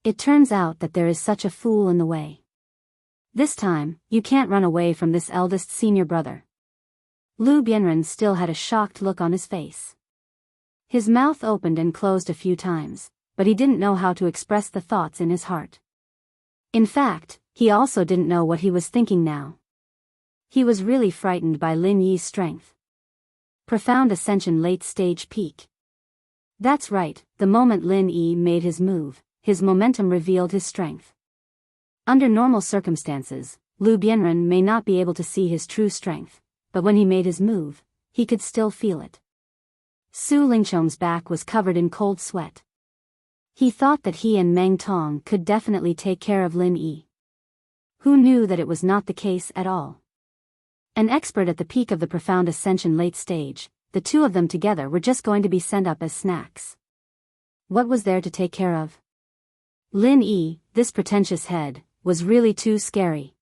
It turns out that there is such a fool in the way. This time, you can't run away from this eldest senior brother." Lu Bianren still had a shocked look on his face. His mouth opened and closed a few times, but he didn't know how to express the thoughts in his heart. In fact, he also didn't know what he was thinking now. He was really frightened by Lin Yi's strength. Profound ascension late stage peak. That's right, the moment Lin Yi made his move, his momentum revealed his strength. Under normal circumstances, Lu Bianren may not be able to see his true strength, but when he made his move, he could still feel it. Su Lingchong's back was covered in cold sweat. He thought that he and Meng Tong could definitely take care of Lin Yi. Who knew that it was not the case at all? An expert at the peak of the profound ascension late stage, the two of them together were just going to be sent up as snacks. What was there to take care of? Lin Yi, this pretentious head, was really too scary.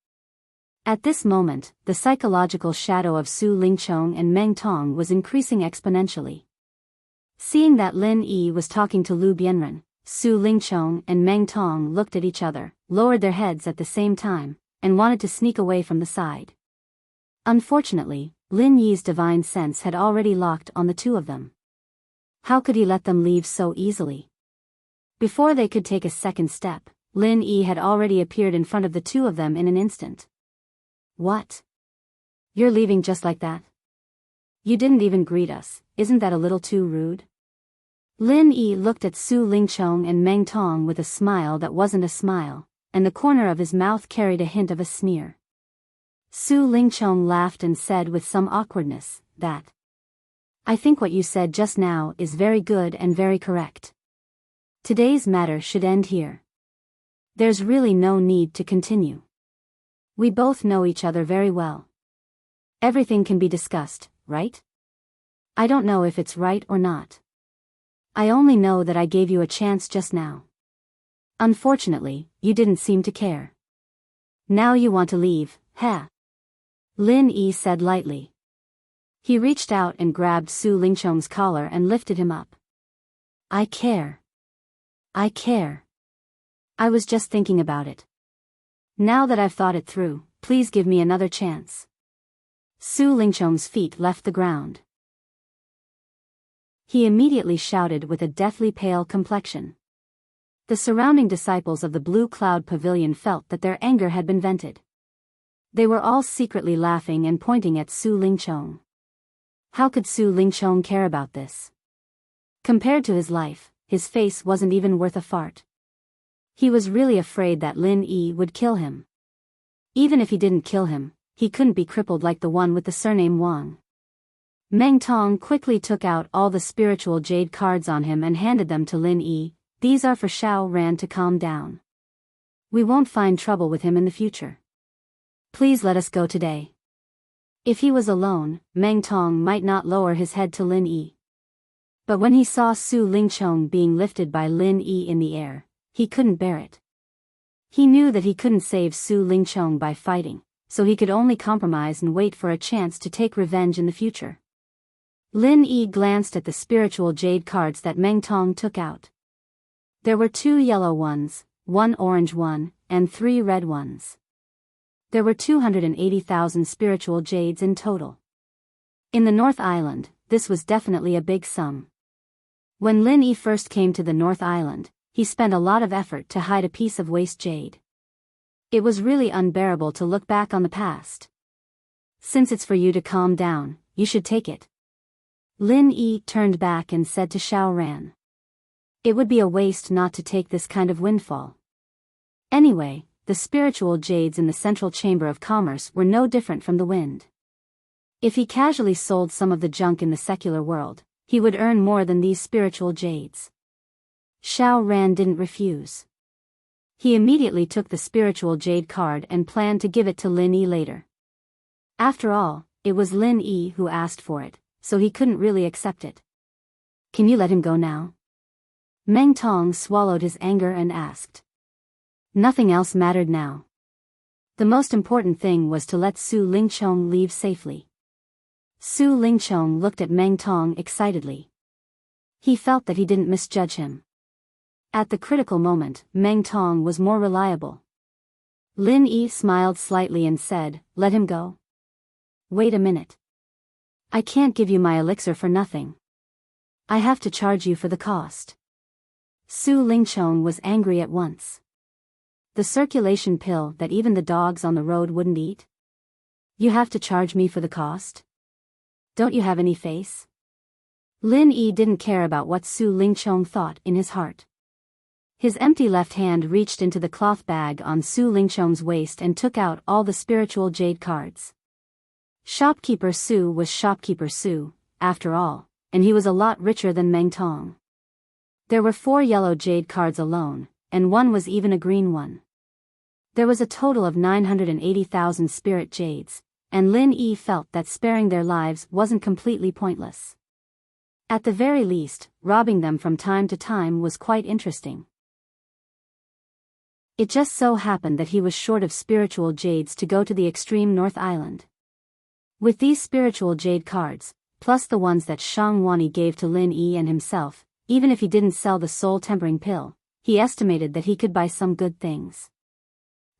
At this moment, the psychological shadow of Su Lingchong and Meng Tong was increasing exponentially. Seeing that Lin Yi was talking to Lu Bianren, Su Lingchong and Meng Tong looked at each other, lowered their heads at the same time, and wanted to sneak away from the side. Unfortunately, Lin Yi's divine sense had already locked on the two of them. How could he let them leave so easily? Before they could take a second step, Lin Yi had already appeared in front of the two of them in an instant. What? You're leaving just like that? You didn't even greet us, isn't that a little too rude? Lin Yi looked at Su Lingchong and Meng Tong with a smile that wasn't a smile, and the corner of his mouth carried a hint of a sneer. Su Lingchong laughed and said with some awkwardness, "That. I think what you said just now is very good and very correct. Today's matter should end here. There's really no need to continue. We both know each other very well. Everything can be discussed, right? I don't know if it's right or not. I only know that I gave you a chance just now. Unfortunately, you didn't seem to care. Now you want to leave, heh?" Lin Yi said lightly. He reached out and grabbed Su Lingchong's collar and lifted him up. "I care. I care. I was just thinking about it. Now that I've thought it through, please give me another chance." Su Lingchong's feet left the ground. He immediately shouted with a deathly pale complexion. The surrounding disciples of the Blue Cloud Pavilion felt that their anger had been vented. They were all secretly laughing and pointing at Su Lingchong. How could Su Lingchong care about this? Compared to his life, his face wasn't even worth a fart. He was really afraid that Lin Yi would kill him. Even if he didn't kill him, he couldn't be crippled like the one with the surname Wang. Meng Tong quickly took out all the spiritual jade cards on him and handed them to Lin Yi. These are for Xiao Ran to calm down. We won't find trouble with him in the future. Please let us go today. If he was alone, Meng Tong might not lower his head to Lin Yi. But when he saw Su Lingchong being lifted by Lin Yi in the air, he couldn't bear it. He knew that he couldn't save Su Lingchong by fighting, so he could only compromise and wait for a chance to take revenge in the future. Lin Yi glanced at the spiritual jade cards that Meng Tong took out. There were 2 yellow ones, 1 orange one, and 3 red ones. There were 280,000 spiritual jades in total. In the North Island, this was definitely a big sum. When Lin Yi first came to the North Island, he spent a lot of effort to hide a piece of waste jade. It was really unbearable to look back on the past. Since it's for you to calm down, you should take it. Lin Yi turned back and said to Xiao Ran. It would be a waste not to take this kind of windfall. Anyway, the spiritual jades in the Central Chamber of Commerce were no different from the wind. If he casually sold some of the junk in the secular world, he would earn more than these spiritual jades. Xiao Ran didn't refuse. He immediately took the spiritual jade card and planned to give it to Lin Yi later. After all, it was Lin Yi who asked for it, so he couldn't really accept it. Can you let him go now? Meng Tong swallowed his anger and asked. Nothing else mattered now. The most important thing was to let Su Lingchong leave safely. Su Lingchong looked at Meng Tong excitedly. He felt that he didn't misjudge him. At the critical moment, Meng Tong was more reliable. Lin Yi smiled slightly and said, "Let him go." Wait a minute. I can't give you my elixir for nothing. I have to charge you for the cost. Su Lingchong was angry at once. The circulation pill that even the dogs on the road wouldn't eat? You have to charge me for the cost? Don't you have any face? Lin Yi didn't care about what Su Lingchong thought in his heart. His empty left hand reached into the cloth bag on Su Lingchong's waist and took out all the spiritual jade cards. Shopkeeper Su was Shopkeeper Su, after all, and he was a lot richer than Meng Tong. There were 4 yellow jade cards alone, and one was even a green one. There was a total of 980,000 spirit jades, and Lin Yi felt that sparing their lives wasn't completely pointless. At the very least, robbing them from time to time was quite interesting. It just so happened that he was short of spiritual jades to go to the extreme North Island. With these spiritual jade cards, plus the ones that Shang Wani gave to Lin Yi and himself, even if he didn't sell the soul-tempering pill, he estimated that he could buy some good things.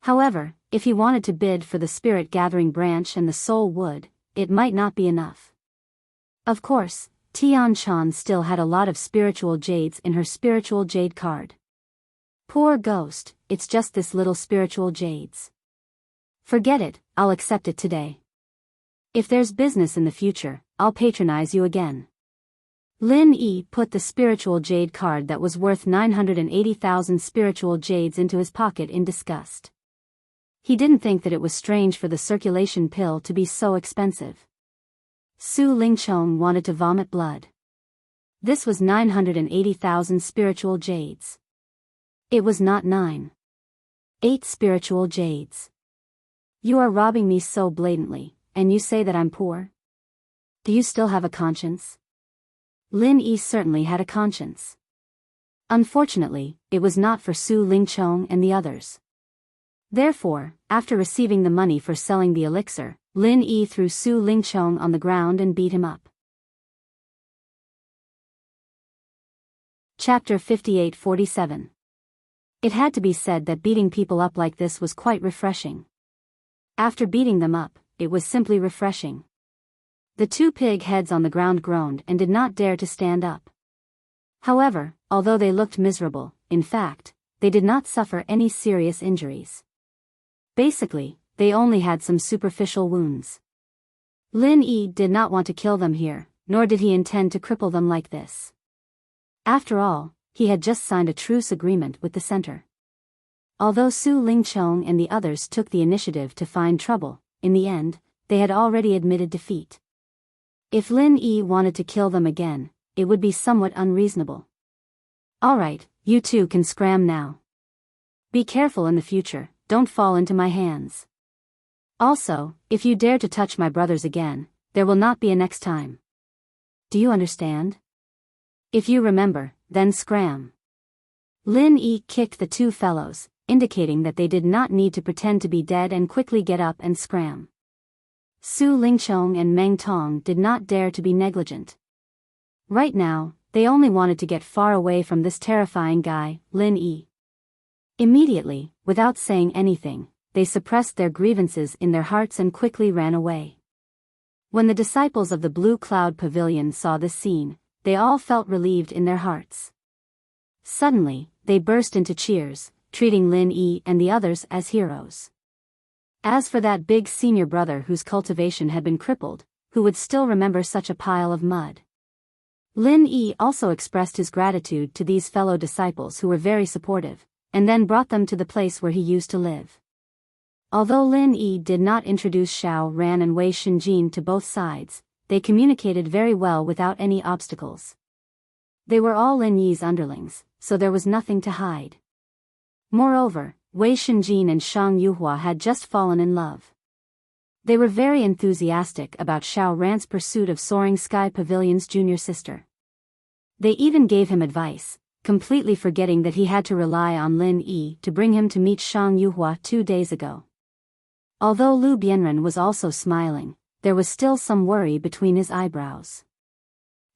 However, if he wanted to bid for the spirit-gathering branch and the soul wood, it might not be enough. Of course, Tian Chan still had a lot of spiritual jades in her spiritual jade card. Poor ghost, it's just this little spiritual jades. Forget it, I'll accept it today. If there's business in the future, I'll patronize you again. Lin Yi put the spiritual jade card that was worth 980,000 spiritual jades into his pocket in disgust. He didn't think that it was strange for the circulation pill to be so expensive. Su Lingchong wanted to vomit blood. This was 980,000 spiritual jades. It was not 8 spiritual jades. You are robbing me so blatantly, and you say that I'm poor? Do you still have a conscience? Lin Yi certainly had a conscience. Unfortunately, it was not for Su Lingchong and the others. Therefore, after receiving the money for selling the elixir, Lin Yi threw Su Lingchong on the ground and beat him up. Chapter 58-47. It had to be said that beating people up like this was quite refreshing. After beating them up, it was simply refreshing. The 2 pig heads on the ground groaned and did not dare to stand up. However, although they looked miserable, in fact, they did not suffer any serious injuries. Basically, they only had some superficial wounds. Lin Yi did not want to kill them here, nor did he intend to cripple them like this. After all, he had just signed a truce agreement with the center. Although Su Lingchong and the others took the initiative to find trouble, in the end, they had already admitted defeat. If Lin Yi wanted to kill them again, it would be somewhat unreasonable. Alright, you two can scram now. Be careful in the future, don't fall into my hands. Also, if you dare to touch my brothers again, there will not be a next time. Do you understand? If you remember, then scram. Lin Yi kicked the two fellows, indicating that they did not need to pretend to be dead and quickly get up and scram. Su Lingchong and Meng Tong did not dare to be negligent. Right now, they only wanted to get far away from this terrifying guy, Lin Yi. Immediately, without saying anything, they suppressed their grievances in their hearts and quickly ran away. When the disciples of the Blue Cloud Pavilion saw this scene, they all felt relieved in their hearts. Suddenly, they burst into cheers, treating Lin Yi and the others as heroes. As for that big senior brother whose cultivation had been crippled, who would still remember such a pile of mud? Lin Yi also expressed his gratitude to these fellow disciples who were very supportive, and then brought them to the place where he used to live. Although Lin Yi did not introduce Xiao Ran and Wei Shinjin to both sides, they communicated very well without any obstacles. They were all Lin Yi's underlings, so there was nothing to hide. Moreover, Wei Shinjin and Shang Yuhua had just fallen in love. They were very enthusiastic about Xiao Ran's pursuit of Soaring Sky Pavilion's junior sister. They even gave him advice, completely forgetting that he had to rely on Lin Yi to bring him to meet Shang Yuhua 2 days ago. Although Lu Bianren was also smiling, there was still some worry between his eyebrows.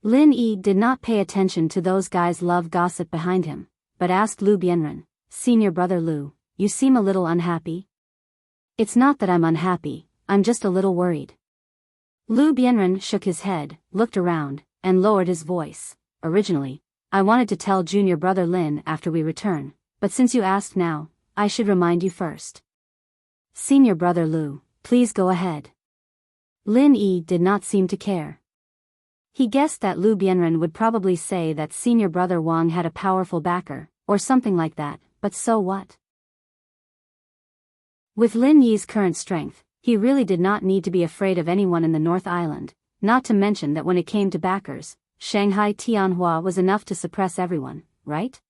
Lin Yi did not pay attention to those guys' love gossip behind him, but asked Lu Bianren, "Senior brother Lu, you seem a little unhappy?" "It's not that I'm unhappy, I'm just a little worried." Lu Bianren shook his head, looked around, and lowered his voice. "Originally, I wanted to tell junior brother Lin after we return, but since you asked now, I should remind you first." "Senior brother Lu, please go ahead." Lin Yi did not seem to care. He guessed that Lu Bianren would probably say that senior brother Wang had a powerful backer, or something like that, but so what? With Lin Yi's current strength, he really did not need to be afraid of anyone in the North Island, not to mention that when it came to backers, Shanghai Tianhua was enough to suppress everyone, right?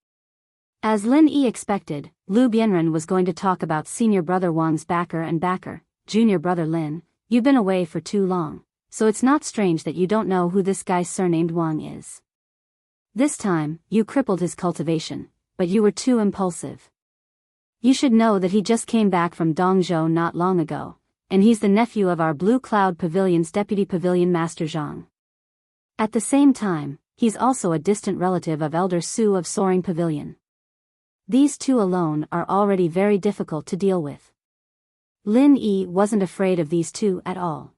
As Lin Yi expected, Lu Bianren was going to talk about senior brother Wang's backer, junior brother Lin. "You've been away for too long, so it's not strange that you don't know who this guy surnamed Wang is. This time, you crippled his cultivation, but you were too impulsive. You should know that he just came back from Dongzhou not long ago, and he's the nephew of our Blue Cloud Pavilion's deputy pavilion master Zhang. At the same time, he's also a distant relative of Elder Su of Soaring Pavilion. These two alone are already very difficult to deal with." Lin Yi wasn't afraid of these two at all.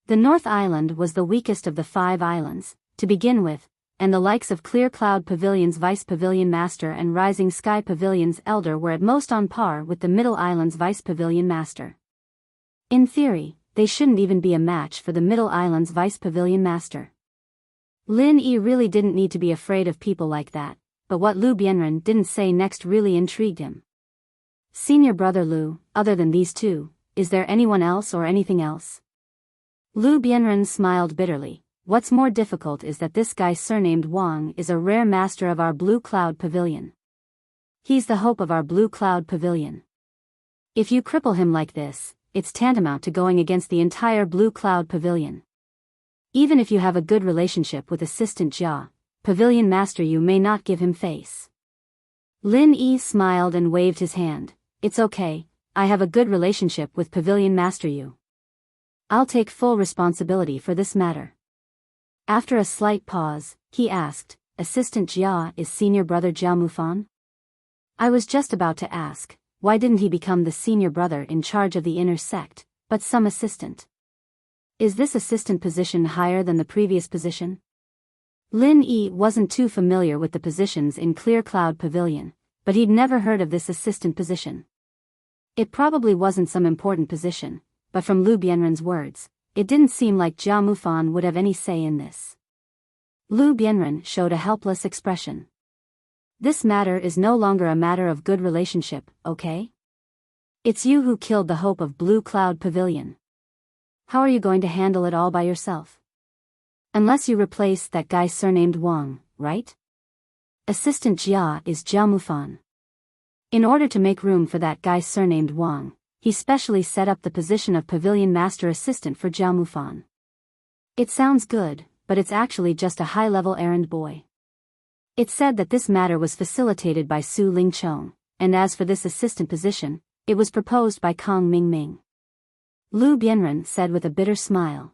The North Island was the weakest of the 5 islands, to begin with, and the likes of Clear Cloud Pavilion's Vice Pavilion Master and Rising Sky Pavilion's Elder were at most on par with the Middle Island's Vice Pavilion Master. In theory, they shouldn't even be a match for the Middle Island's Vice Pavilion Master. Lin Yi really didn't need to be afraid of people like that, but what Lu Bianren didn't say next really intrigued him. "Senior brother Lu, other than these two, is there anyone else or anything else?" Lu Bianren smiled bitterly. "What's more difficult is that this guy surnamed Wang is a rare master of our Blue Cloud Pavilion. He's the hope of our Blue Cloud Pavilion. If you cripple him like this, it's tantamount to going against the entire Blue Cloud Pavilion. Even if you have a good relationship with Assistant Jia, Pavilion Master, you may not give him face." Lin Yi smiled and waved his hand. "It's okay, I have a good relationship with Pavilion Master Yu. I'll take full responsibility for this matter." After a slight pause, he asked, "Assistant Jia is senior brother Jia Mufan?" "I was just about to ask, why didn't he become the senior brother in charge of the inner sect, but some assistant? Is this assistant position higher than the previous position?" Lin Yi wasn't too familiar with the positions in Clear Cloud Pavilion, but he'd never heard of this assistant position. It probably wasn't some important position, but from Lu Bianren's words, it didn't seem like Jia Mufan would have any say in this. Lu Bianren showed a helpless expression. This matter is no longer a matter of good relationship, okay? It's you who killed the hope of Blue Cloud Pavilion. How are you going to handle it all by yourself? Unless you replace that guy surnamed Wang, right? Assistant Jia is Jia Mufan. In order to make room for that guy surnamed Wang, he specially set up the position of Pavilion Master Assistant for Jia Mufan. It sounds good, but it's actually just a high-level errand boy. It's said that this matter was facilitated by Su Lingchong, and as for this assistant position, it was proposed by Kang Mingming. Lu Bianren said with a bitter smile.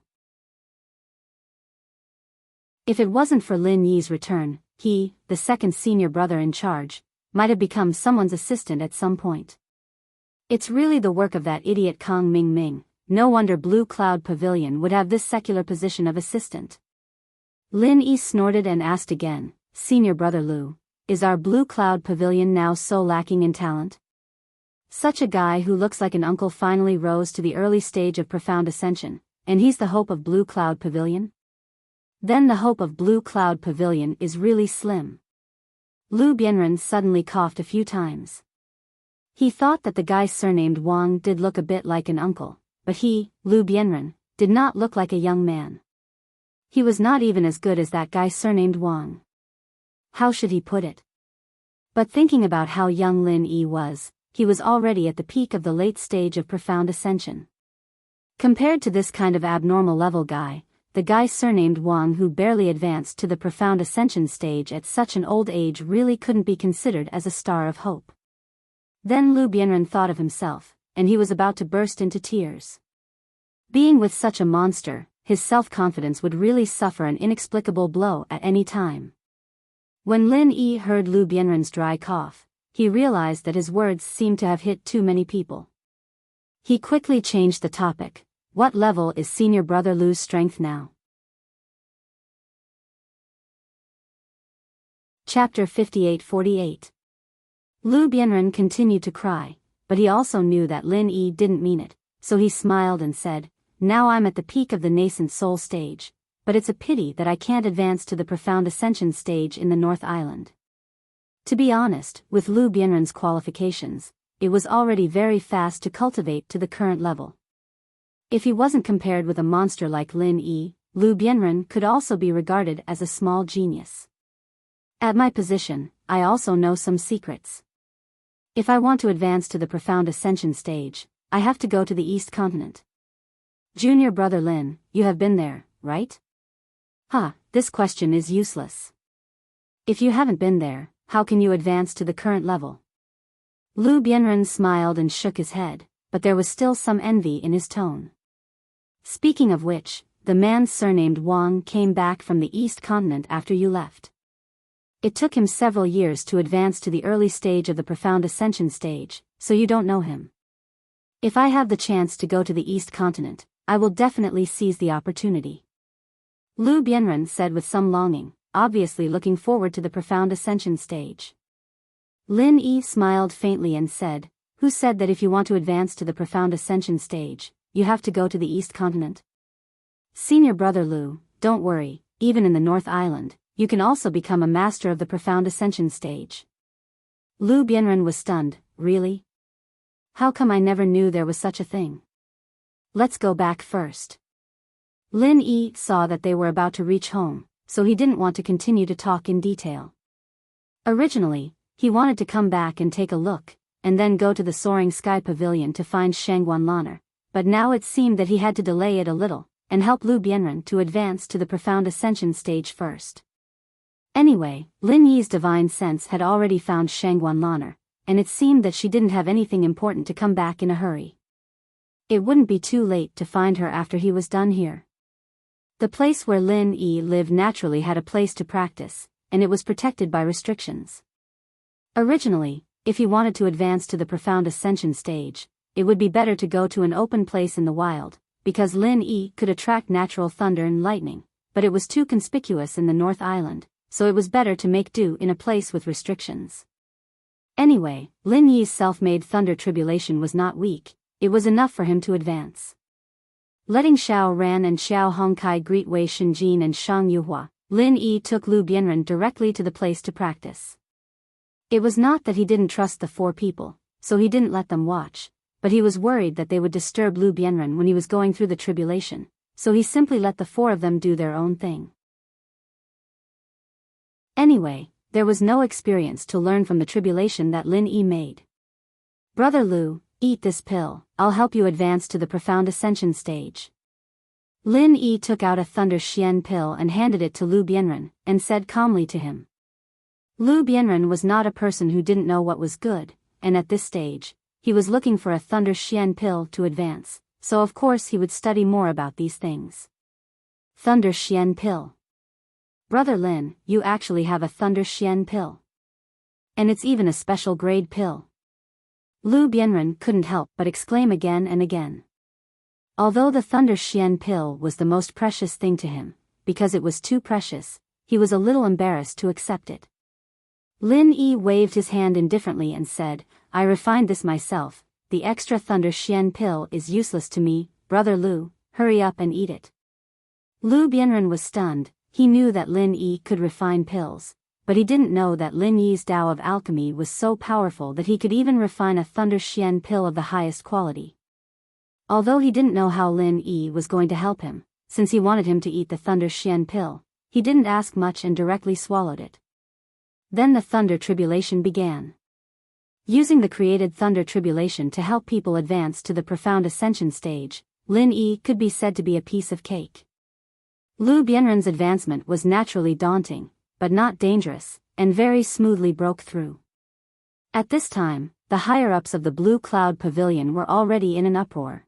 If it wasn't for Lin Yi's return, he, the second senior brother in charge, might have become someone's assistant at some point. It's really the work of that idiot Kang Mingming. No wonder Blue Cloud Pavilion would have this secular position of assistant. Lin Yi snorted and asked again, Senior brother Lu, is our Blue Cloud Pavilion now so lacking in talent? Such a guy who looks like an uncle finally rose to the early stage of profound ascension, and he's the hope of Blue Cloud Pavilion? Then the hope of Blue Cloud Pavilion is really slim. Lu Bianren suddenly coughed a few times. He thought that the guy surnamed Wang did look a bit like an uncle, but he, Lu Bianren, did not look like a young man. He was not even as good as that guy surnamed Wang. How should he put it? But thinking about how young Lin Yi was, he was already at the peak of the late stage of profound ascension. Compared to this kind of abnormal level guy, the guy surnamed Wang who barely advanced to the profound ascension stage at such an old age really couldn't be considered as a star of hope. Then Lu Bianren thought of himself, and he was about to burst into tears. Being with such a monster, his self-confidence would really suffer an inexplicable blow at any time. When Lin Yi heard Lu Bianren's dry cough, he realized that his words seemed to have hit too many people. He quickly changed the topic. What level is senior brother Lu's strength now? Chapter 58-48. Lu Bianren continued to cry, but he also knew that Lin Yi didn't mean it, so he smiled and said, Now I'm at the peak of the nascent soul stage, but it's a pity that I can't advance to the profound ascension stage in the North Island. To be honest, with Lu Bianren's qualifications, it was already very fast to cultivate to the current level. If he wasn't compared with a monster like Lin Yi, Lu Bianren could also be regarded as a small genius. At my position, I also know some secrets. If I want to advance to the profound ascension stage, I have to go to the East Continent. Junior brother Lin, you have been there, right? This question is useless. If you haven't been there, how can you advance to the current level? Lu Bianren smiled and shook his head, but there was still some envy in his tone. Speaking of which, the man surnamed Wang came back from the East Continent after you left. It took him several years to advance to the early stage of the profound ascension stage, so you don't know him. If I have the chance to go to the East Continent, I will definitely seize the opportunity. Lu Bianren said with some longing, obviously looking forward to the profound ascension stage. Lin Yi smiled faintly and said, Who said that if you want to advance to the profound ascension stage, you have to go to the East Continent? Senior brother Lu, don't worry, even in the North Island, you can also become a master of the profound ascension stage. Lu Bianren was stunned, really? How come I never knew there was such a thing? Let's go back first. Lin Yi saw that they were about to reach home, so he didn't want to continue to talk in detail. Originally, he wanted to come back and take a look, and then go to the Soaring Sky Pavilion to find Shangguan Lan'er, but now it seemed that he had to delay it a little, and help Lu Bianren to advance to the profound ascension stage first. Anyway, Lin Yi's divine sense had already found Shangguan Lan'er, and it seemed that she didn't have anything important to come back in a hurry. It wouldn't be too late to find her after he was done here. The place where Lin Yi lived naturally had a place to practice, and it was protected by restrictions. Originally, if he wanted to advance to the profound ascension stage, it would be better to go to an open place in the wild, because Lin Yi could attract natural thunder and lightning, but it was too conspicuous in the North Island, so it was better to make do in a place with restrictions. Anyway, Lin Yi's self-made thunder tribulation was not weak, it was enough for him to advance. Letting Xiao Ran and Xiao Hongkai greet Wei Shenjin and Shang Yuhua, Lin Yi took Lu Bianren directly to the place to practice. It was not that he didn't trust the 4 people, so he didn't let them watch, but he was worried that they would disturb Lu Bianren when he was going through the tribulation, so he simply let the 4 of them do their own thing. Anyway, there was no experience to learn from the tribulation that Lin Yi made. "Brother Lu, eat this pill, I'll help you advance to the profound ascension stage." Lin Yi took out a Thunder Xian pill and handed it to Lu Bianren, and said calmly to him. Lu Bianren was not a person who didn't know what was good, and at this stage, he was looking for a Thunder Xian pill to advance, so of course he would study more about these things. Thunder Xian pill. "Brother Lin, you actually have a Thunder Xian pill. And it's even a special grade pill." Lu Bianren couldn't help but exclaim again and again. Although the Thunder Xian pill was the most precious thing to him, because it was too precious, he was a little embarrassed to accept it. Lin Yi waved his hand indifferently and said, "I refined this myself, the extra Thunder Xian pill is useless to me, Brother Lu, hurry up and eat it." Lu Bianren was stunned. He knew that Lin Yi could refine pills, but he didn't know that Lin Yi's Tao of alchemy was so powerful that he could even refine a Thunder Xian pill of the highest quality. Although he didn't know how Lin Yi was going to help him, since he wanted him to eat the Thunder Xian pill, he didn't ask much and directly swallowed it. Then the Thunder Tribulation began. Using the created Thunder Tribulation to help people advance to the profound ascension stage, Lin Yi could be said to be a piece of cake. Lu Bianren's advancement was naturally daunting, but not dangerous, and very smoothly broke through. At this time, the higher-ups of the Blue Cloud Pavilion were already in an uproar.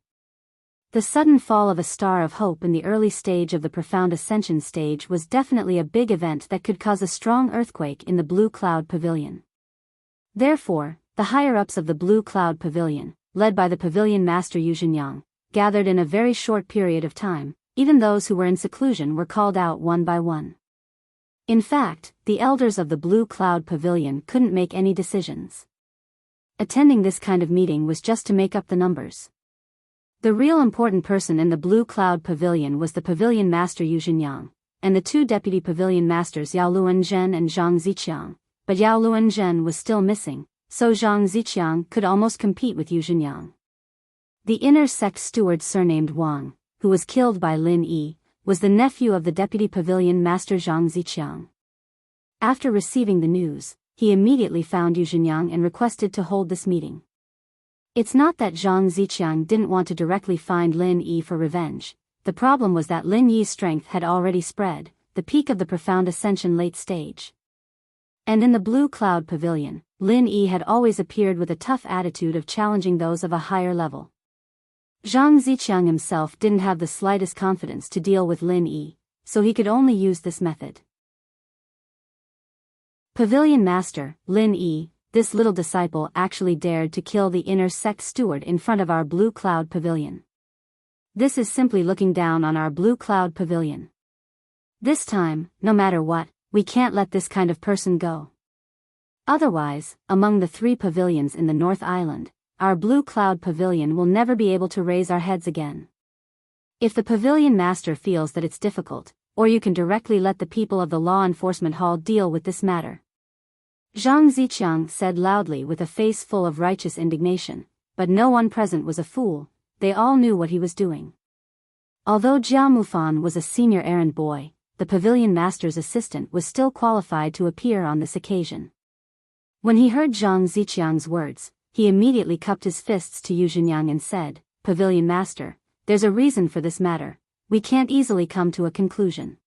The sudden fall of a star of hope in the early stage of the profound ascension stage was definitely a big event that could cause a strong earthquake in the Blue Cloud Pavilion. Therefore, the higher-ups of the Blue Cloud Pavilion, led by the Pavilion Master Yu Zhenyang, gathered in a very short period of time. Even those who were in seclusion were called out one by one. In fact, the elders of the Blue Cloud Pavilion couldn't make any decisions. Attending this kind of meeting was just to make up the numbers. The real important person in the Blue Cloud Pavilion was the Pavilion Master Yu Zhenyang, and the 2 deputy Pavilion Masters Yao Luanzhen and Zhang Ziqiang, but Yao Luanzhen was still missing, so Zhang Ziqiang could almost compete with Yu Zhenyang. The inner sect steward surnamed Wang, who was killed by Lin Yi, was the nephew of the deputy Pavilion Master Zhang Ziqiang. After receiving the news, he immediately found Yu Zhenyang and requested to hold this meeting. It's not that Zhang Ziqiang didn't want to directly find Lin Yi for revenge. The problem was that Lin Yi's strength had already spread, the peak of the profound ascension late stage. And in the Blue Cloud Pavilion, Lin Yi had always appeared with a tough attitude of challenging those of a higher level. Zhang Ziqiang himself didn't have the slightest confidence to deal with Lin Yi, so he could only use this method. Pavilion Master, Lin Yi, this little disciple actually dared to kill the inner sect steward in front of our Blue Cloud Pavilion. This is simply looking down on our Blue Cloud Pavilion. This time, no matter what, we can't let this kind of person go. Otherwise, among the 3 pavilions in the North Island, our Blue Cloud Pavilion will never be able to raise our heads again. If the Pavilion Master feels that it's difficult, or you can directly let the people of the Law Enforcement Hall deal with this matter. Zhang Ziqiang said loudly with a face full of righteous indignation, but no one present was a fool, they all knew what he was doing. Although Jia Mufan was a senior errand boy, the Pavilion Master's assistant was still qualified to appear on this occasion. When he heard Zhang Ziqiang's words, he immediately cupped his fists to Yu Zhenyang and said, "Pavilion Master, there's a reason for this matter, we can't easily come to a conclusion.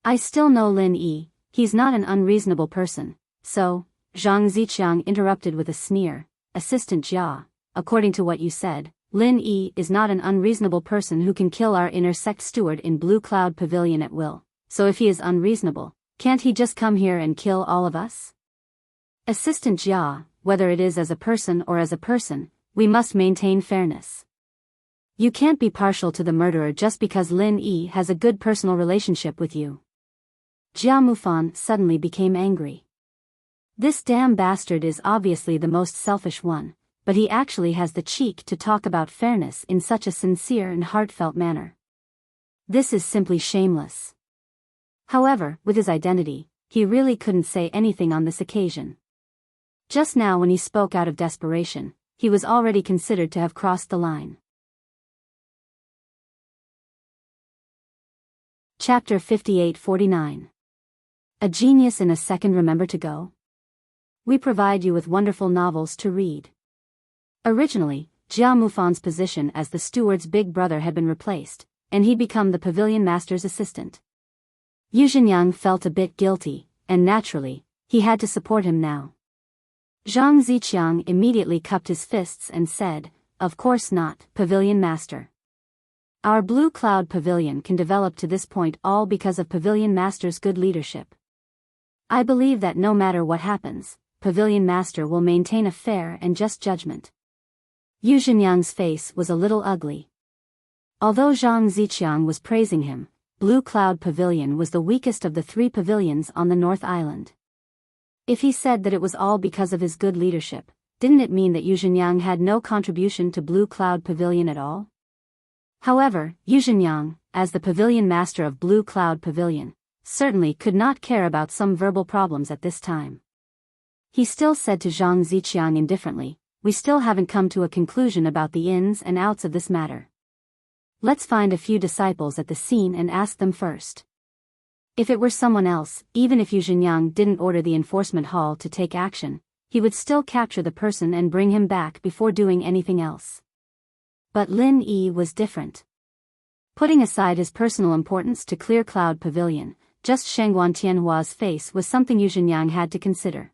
I still know Lin Yi, he's not an unreasonable person. So," Zhang Ziqiang interrupted with a sneer, "Assistant Jia, according to what you said, Lin Yi is not an unreasonable person who can kill our inner sect steward in Blue Cloud Pavilion at will, so if he is unreasonable, can't he just come here and kill all of us?" Assistant Jia, whether it is as a person or as a person, we must maintain fairness. You can't be partial to the murderer just because Lin Yi has a good personal relationship with you. Jia Mufan suddenly became angry. This damn bastard is obviously the most selfish one, but he actually has the cheek to talk about fairness in such a sincere and heartfelt manner. This is simply shameless. However, with his identity, he really couldn't say anything on this occasion. Just now when he spoke out of desperation, he was already considered to have crossed the line. Chapter 58-49. A genius in a second. Remember to go? We provide you with wonderful novels to read. Originally, Jia Mufan's position as the steward's big brother had been replaced, and he'd become the pavilion master's assistant. Yu Zhenyang felt a bit guilty, and naturally, he had to support him now. Zhang Ziqiang immediately cupped his fists and said, "Of course not, pavilion master. Our Blue Cloud Pavilion can develop to this point all because of Pavilion Master's good leadership. I believe that no matter what happens, Pavilion Master will maintain a fair and just judgment." Yu Zhenyang's face was a little ugly. Although Zhang Ziqiang was praising him, Blue Cloud Pavilion was the weakest of the 3 pavilions on the North Island. If he said that it was all because of his good leadership, didn't it mean that Yu Zhenyang had no contribution to Blue Cloud Pavilion at all? However, Yu Zhenyang, as the pavilion master of Blue Cloud Pavilion, certainly could not care about some verbal problems at this time. He still said to Zhang Ziqiang indifferently, "We still haven't come to a conclusion about the ins and outs of this matter. Let's find a few disciples at the scene and ask them first." If it were someone else, even if Yu Zhenyang didn't order the enforcement hall to take action, he would still capture the person and bring him back before doing anything else. But Lin Yi was different. Putting aside his personal importance to Clear Cloud Pavilion, just Shangguan Tianhua's face was something Yu Zhenyang had to consider.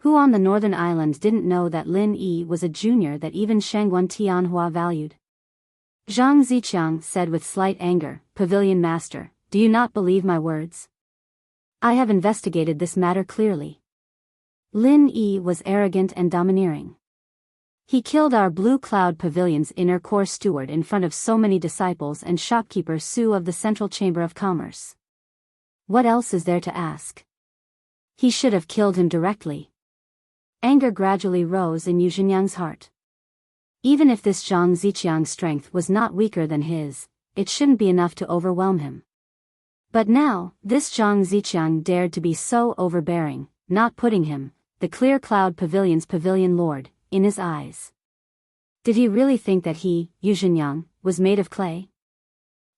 Who on the Northern Island didn't know that Lin Yi was a junior that even Shangguan Tianhua valued? Zhang Ziqiang said with slight anger, "Pavilion Master, do you not believe my words? I have investigated this matter clearly." Lin Yi was arrogant and domineering. He killed our Blue Cloud Pavilion's inner core steward in front of so many disciples and shopkeeper Su of the Central Chamber of Commerce. What else is there to ask? He should have killed him directly. Anger gradually rose in Yu Zhenyang's heart. Even if this Zhang Ziqiang's strength was not weaker than his, it shouldn't be enough to overwhelm him. But now, this Zhang Ziqiang dared to be so overbearing, not putting him, the Clear Cloud Pavilion's pavilion lord, in his eyes. Did he really think that he, Yu Zhenyang, was made of clay?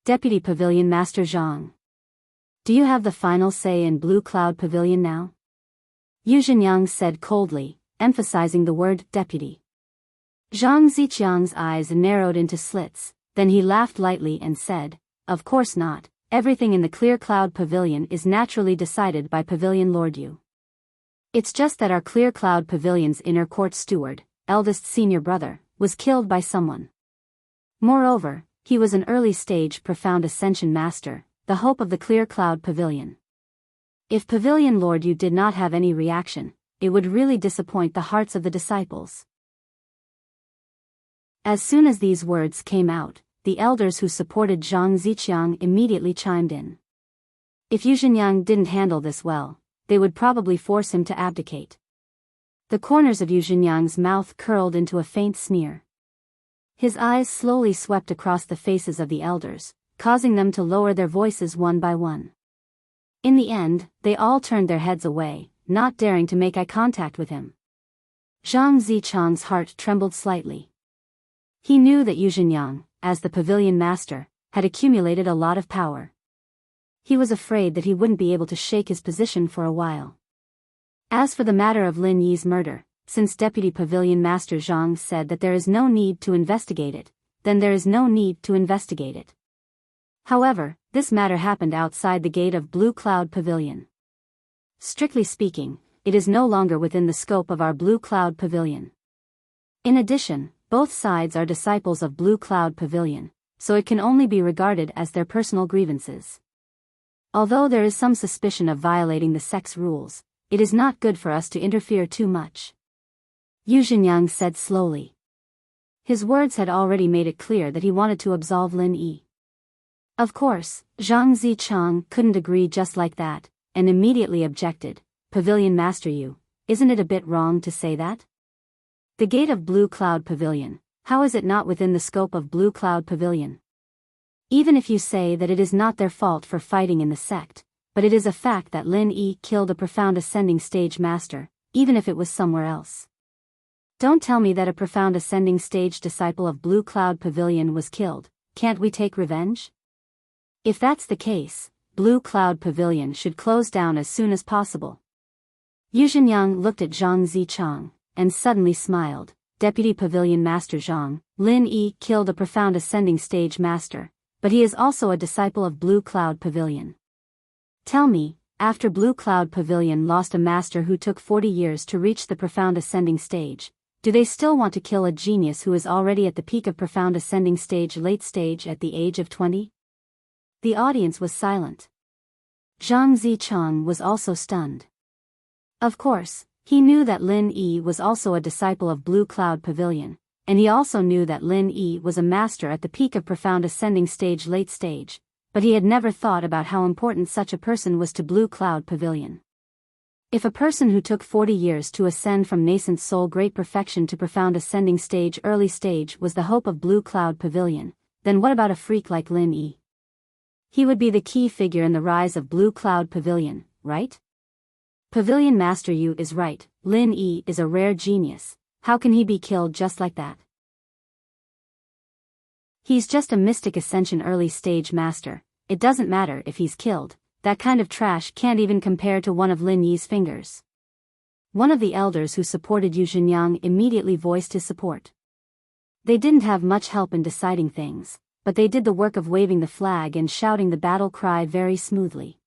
Deputy Pavilion Master Zhang. Do you have the final say in Blue Cloud Pavilion now? Yu Zhenyang said coldly, emphasizing the word deputy. Zhang Ziqiang's eyes narrowed into slits, then he laughed lightly and said, "Of course not, everything in the Clear Cloud Pavilion is naturally decided by Pavilion Lord Yu. It's just that our Clear Cloud Pavilion's inner court steward, eldest senior brother, was killed by someone. Moreover, he was an early-stage profound ascension master, the hope of the Clear Cloud Pavilion. If Pavilion Lord Yu did not have any reaction, it would really disappoint the hearts of the disciples." As soon as these words came out, the elders who supported Zhang Ziqiang immediately chimed in. If Yu Zhenyang didn't handle this well, they would probably force him to abdicate. The corners of Yu Zhenyang's mouth curled into a faint sneer. His eyes slowly swept across the faces of the elders, causing them to lower their voices one by one. In the end, they all turned their heads away, not daring to make eye contact with him. Zhang Ziqiang's heart trembled slightly. He knew that Yu Zhenyang, as the pavilion master, had accumulated a lot of power. He was afraid that he wouldn't be able to shake his position for a while. As for the matter of Lin Yi's murder, since Deputy Pavilion Master Zhang said that there is no need to investigate it, then there is no need to investigate it. However, this matter happened outside the gate of Blue Cloud Pavilion. Strictly speaking, it is no longer within the scope of our Blue Cloud Pavilion. In addition, both sides are disciples of Blue Cloud Pavilion, so it can only be regarded as their personal grievances. Although there is some suspicion of violating the sex rules, it is not good for us to interfere too much. Yu Zhenyang said slowly. His words had already made it clear that he wanted to absolve Lin Yi. Of course, Zhang Ziqiang couldn't agree just like that, and immediately objected. "Pavilion Master Yu, isn't it a bit wrong to say that? The gate of Blue Cloud Pavilion, how is it not within the scope of Blue Cloud Pavilion? Even if you say that it is not their fault for fighting in the sect, but it is a fact that Lin Yi killed a profound ascending stage master, even if it was somewhere else. Don't tell me that a profound ascending stage disciple of Blue Cloud Pavilion was killed. Can't we take revenge? If that's the case, Blue Cloud Pavilion should close down as soon as possible. Yu Zhenyang looked at Zhang Zichang, and suddenly smiled. Deputy Pavilion Master Zhang, Lin Yi killed a profound ascending stage master, but he is also a disciple of Blue Cloud Pavilion. Tell me, after Blue Cloud Pavilion lost a master who took 40 years to reach the profound ascending stage, do they still want to kill a genius who is already at the peak of profound ascending stage late stage at the age of 20? The audience was silent. Zhang Zichang was also stunned. Of course, he knew that Lin Yi was also a disciple of Blue Cloud Pavilion, and he also knew that Lin Yi was a master at the peak of profound ascending stage late stage, but he had never thought about how important such a person was to Blue Cloud Pavilion. If a person who took 40 years to ascend from nascent soul great perfection to profound ascending stage early stage was the hope of Blue Cloud Pavilion, then what about a freak like Lin Yi? He would be the key figure in the rise of Blue Cloud Pavilion, right? Pavilion Master Yu is right, Lin Yi is a rare genius. How can he be killed just like that? He's just a mystic ascension early stage master. It doesn't matter if he's killed. That kind of trash can't even compare to one of Lin Yi's fingers. One of the elders who supported Yu Zhenyang immediately voiced his support. They didn't have much help in deciding things, but they did the work of waving the flag and shouting the battle cry very smoothly.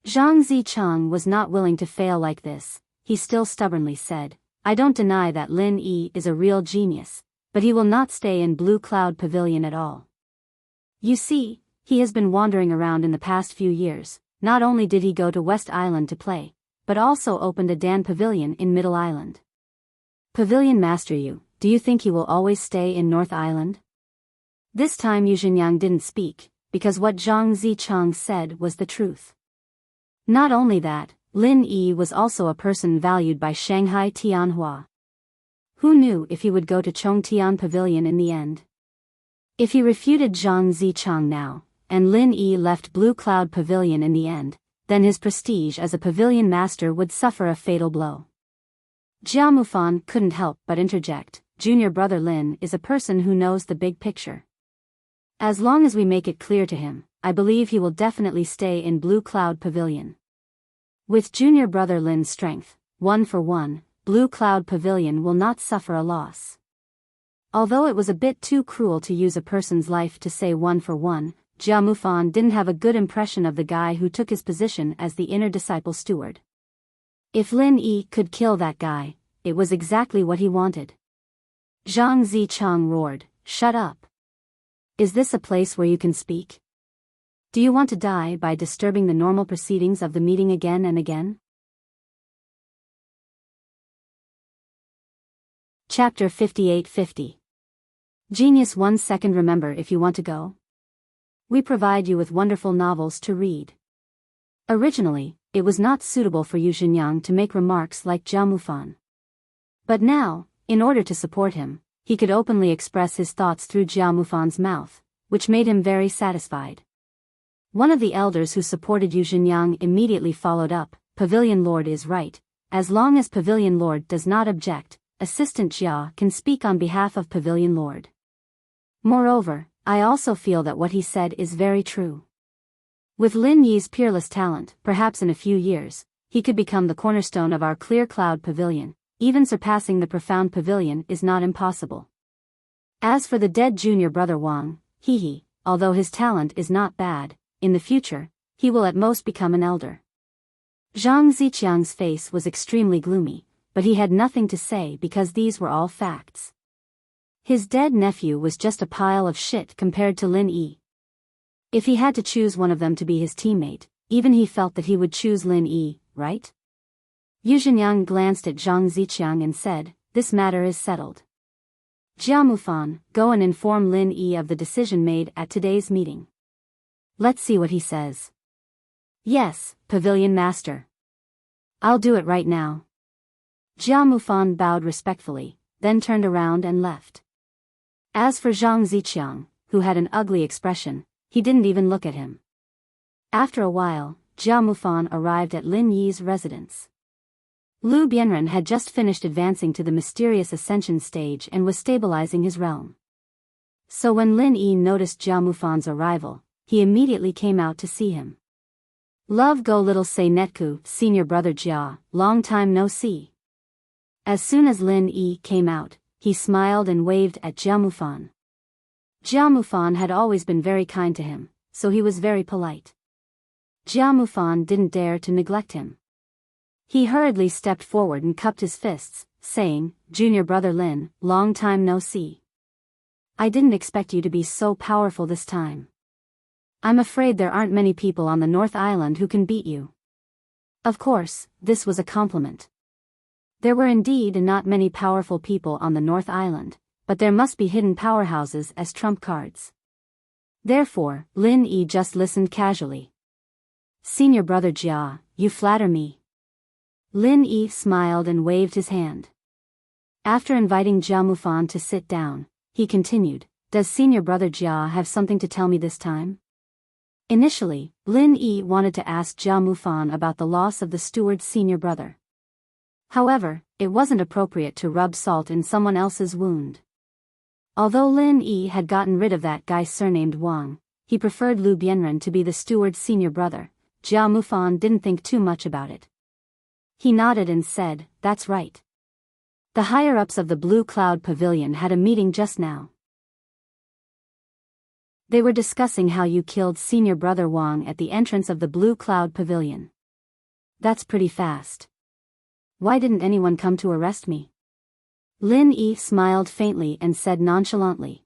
Zhang Zichang was not willing to fail like this. He still stubbornly said, I don't deny that Lin Yi is a real genius, but he will not stay in Blue Cloud Pavilion at all. You see, he has been wandering around in the past few years. Not only did he go to West Island to play, but also opened a Dan Pavilion in Middle Island. Pavilion Master Yu, do you think he will always stay in North Island? This time Yu Zhenyang didn't speak, because what Zhang Zichang said was the truth. Not only that, Lin Yi was also a person valued by Shanghai Tianhua. Who knew if he would go to Chongtian Pavilion in the end? If he refuted Zhang Zichang now, and Lin Yi left Blue Cloud Pavilion in the end, then his prestige as a pavilion master would suffer a fatal blow. Jia Mufan couldn't help but interject, junior brother Lin is a person who knows the big picture. As long as we make it clear to him, I believe he will definitely stay in Blue Cloud Pavilion. With junior brother Lin's strength, 1-for-1, Blue Cloud Pavilion will not suffer a loss. Although it was a bit too cruel to use a person's life to say 1-for-1, Jia Mufan didn't have a good impression of the guy who took his position as the inner disciple steward. If Lin Yi could kill that guy, it was exactly what he wanted. Zhang Zichang roared, shut up. Is this a place where you can speak? Do you want to die by disturbing the normal proceedings of the meeting again and again? Chapter 5850. Genius 1 second. Remember, if you want to go, we provide you with wonderful novels to read. Originally, it was not suitable for Yu Zhenyang to make remarks like Jia Mufan. But now, in order to support him, he could openly express his thoughts through Jia Mufan's mouth, which made him very satisfied. One of the elders who supported Yu Zhenyang immediately followed up, Pavilion Lord is right. As long as Pavilion Lord does not object, Assistant Jia can speak on behalf of Pavilion Lord. Moreover, I also feel that what he said is very true. With Lin Yi's peerless talent, perhaps in a few years, he could become the cornerstone of our Clear Cloud Pavilion. Even surpassing the Profound Pavilion is not impossible. As for the dead junior brother Wang, although his talent is not bad, in the future, he will at most become an elder. Zhang Zichang's face was extremely gloomy, but he had nothing to say because these were all facts. His dead nephew was just a pile of shit compared to Lin Yi. If he had to choose one of them to be his teammate, even he felt that he would choose Lin Yi, right? Yu Zhenyang glanced at Zhang Zichang and said, this matter is settled. Jia Mufan, go and inform Lin Yi of the decision made at today's meeting. Let's see what he says. Yes, Pavilion Master. I'll do it right now. Jia Mufan bowed respectfully, then turned around and left. As for Zhang Zichang, who had an ugly expression, he didn't even look at him. After a while, Jia Mufan arrived at Lin Yi's residence. Lu Bianren had just finished advancing to the mysterious ascension stage and was stabilizing his realm. So when Lin Yi noticed Jia Mufan's arrival, he immediately came out to see him. Love go little say Netku, senior brother Jia, long time no see. As soon as Lin Yi came out, he smiled and waved at Jia Mufan. Jia Mufan had always been very kind to him, so he was very polite. Jia Mufan didn't dare to neglect him. He hurriedly stepped forward and cupped his fists, saying, "Junior brother Lin, long time no see. I didn't expect you to be so powerful this time. I'm afraid there aren't many people on the North Island who can beat you." Of course, this was a compliment. There were indeed not many powerful people on the North Island, but there must be hidden powerhouses as trump cards. Therefore, Lin Yi just listened casually. "Senior brother Jia, you flatter me." Lin Yi smiled and waved his hand. After inviting Jia Mufan to sit down, he continued, "Does senior brother Jia have something to tell me this time?" Initially, Lin Yi wanted to ask Jia Mufan about the loss of the steward's senior brother. However, it wasn't appropriate to rub salt in someone else's wound. Although Lin Yi had gotten rid of that guy surnamed Wang, he preferred Lu Bianren to be the steward's senior brother. Jia Mufan didn't think too much about it. He nodded and said, "That's right. The higher-ups of the Blue Cloud Pavilion had a meeting just now. They were discussing how you killed senior brother Wang at the entrance of the Blue Cloud Pavilion. That's pretty fast. Why didn't anyone come to arrest me?" Lin Yi smiled faintly and said nonchalantly.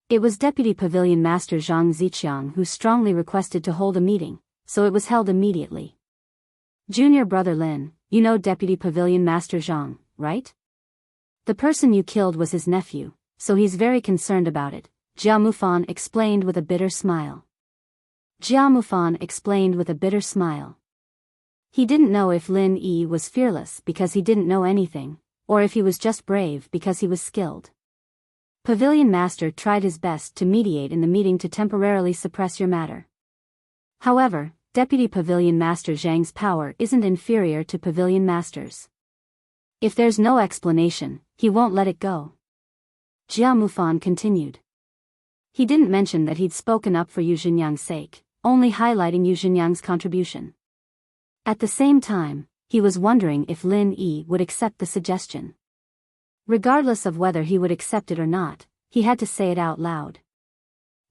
It was Deputy Pavilion Master Zhang Ziqiang who strongly requested to hold a meeting, so it was held immediately. "Junior brother Lin, you know Deputy Pavilion Master Zhang, right? The person you killed was his nephew, so he's very concerned about it," Jia Mufan explained with a bitter smile. Jia Mufan explained with a bitter smile. He didn't know if Lin Yi was fearless because he didn't know anything, or if he was just brave because he was skilled. Pavilion Master tried his best to mediate in the meeting to temporarily suppress your matter. However, Deputy Pavilion Master Zhang's power isn't inferior to Pavilion Master's. If there's no explanation, he won't let it go. Jia Mufan continued. He didn't mention that he'd spoken up for Yu Zhenyang's sake, only highlighting Yu Zhenyang's contribution. At the same time, he was wondering if Lin Yi would accept the suggestion. Regardless of whether he would accept it or not, he had to say it out loud.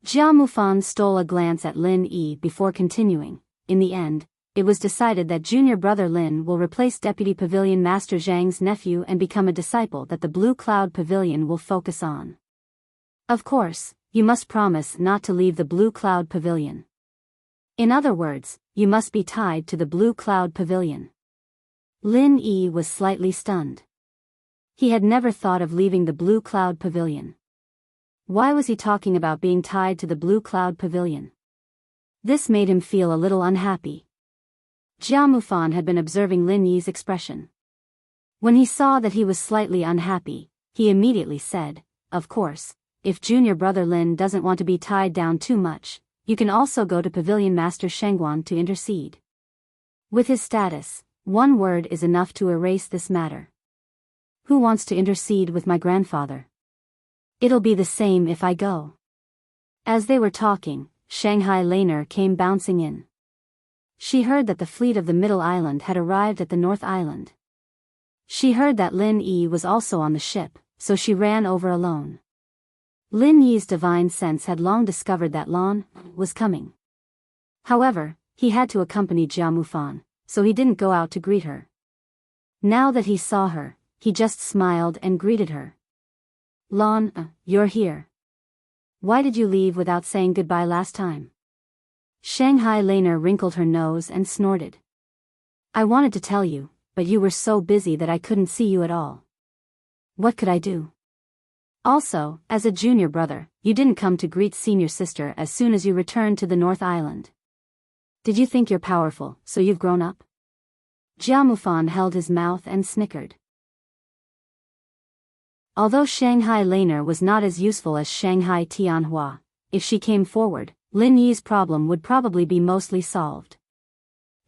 Jia Mufan stole a glance at Lin Yi before continuing. In the end, it was decided that junior brother Lin will replace Deputy Pavilion Master Zhang's nephew and become a disciple that the Blue Cloud Pavilion will focus on. Of course, you must promise not to leave the Blue Cloud Pavilion. In other words, you must be tied to the Blue Cloud Pavilion. Lin Yi was slightly stunned. He had never thought of leaving the Blue Cloud Pavilion. Why was he talking about being tied to the Blue Cloud Pavilion? This made him feel a little unhappy. Jia Mufan had been observing Lin Yi's expression. When he saw that he was slightly unhappy, he immediately said, "Of course, if junior brother Lin doesn't want to be tied down too much, you can also go to Pavilion Master Shengguan to intercede. With his status, one word is enough to erase this matter. Who wants to intercede with my grandfather? It'll be the same if I go." As they were talking, Shanghai Laner came bouncing in. She heard that the fleet of the Middle Island had arrived at the North Island. She heard that Lin Yi was also on the ship, so she ran over alone. Lin Yi's divine sense had long discovered that Lan was coming. However, he had to accompany Jia Mufan, so he didn't go out to greet her. Now that he saw her, he just smiled and greeted her. "Lan, you're here. Why did you leave without saying goodbye last time?" Shanghai Laner wrinkled her nose and snorted. "I wanted to tell you, but you were so busy that I couldn't see you at all. What could I do? Also, as a junior brother, you didn't come to greet senior sister as soon as you returned to the North Island. Did you think you're powerful, so you've grown up?" Jia Mufan held his mouth and snickered. Although Shanghai Laner was not as useful as Shanghai Tianhua, if she came forward, Lin Yi's problem would probably be mostly solved.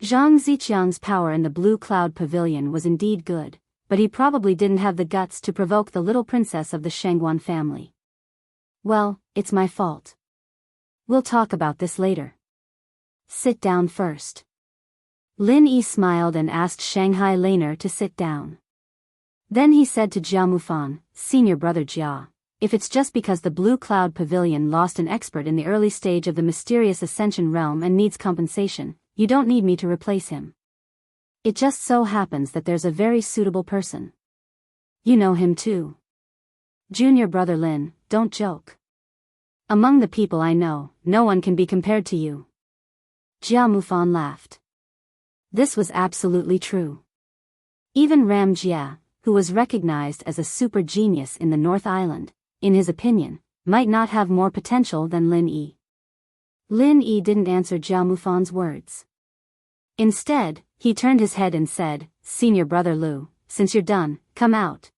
Zhang Ziqiang's power in the Blue Cloud Pavilion was indeed good, but he probably didn't have the guts to provoke the little princess of the Shengguan family. Well, it's my fault. We'll talk about this later. Sit down first. Lin Yi smiled and asked Shanghai Laner to sit down. Then he said to Jia Mufan, "Senior brother Jia, if it's just because the Blue Cloud Pavilion lost an expert in the early stage of the mysterious Ascension realm and needs compensation, you don't need me to replace him. It just so happens that there's a very suitable person. You know him too. Junior brother Lin, don't joke. Among the people I know, no one can be compared to you." Jia Mufan laughed. This was absolutely true. Even Ram Jia, who was recognized as a super genius in the North Island, in his opinion, might not have more potential than Lin Yi. Lin Yi didn't answer Jia Mufan's words. Instead, he turned his head and said, "Senior brother Lu, since you're done, come out."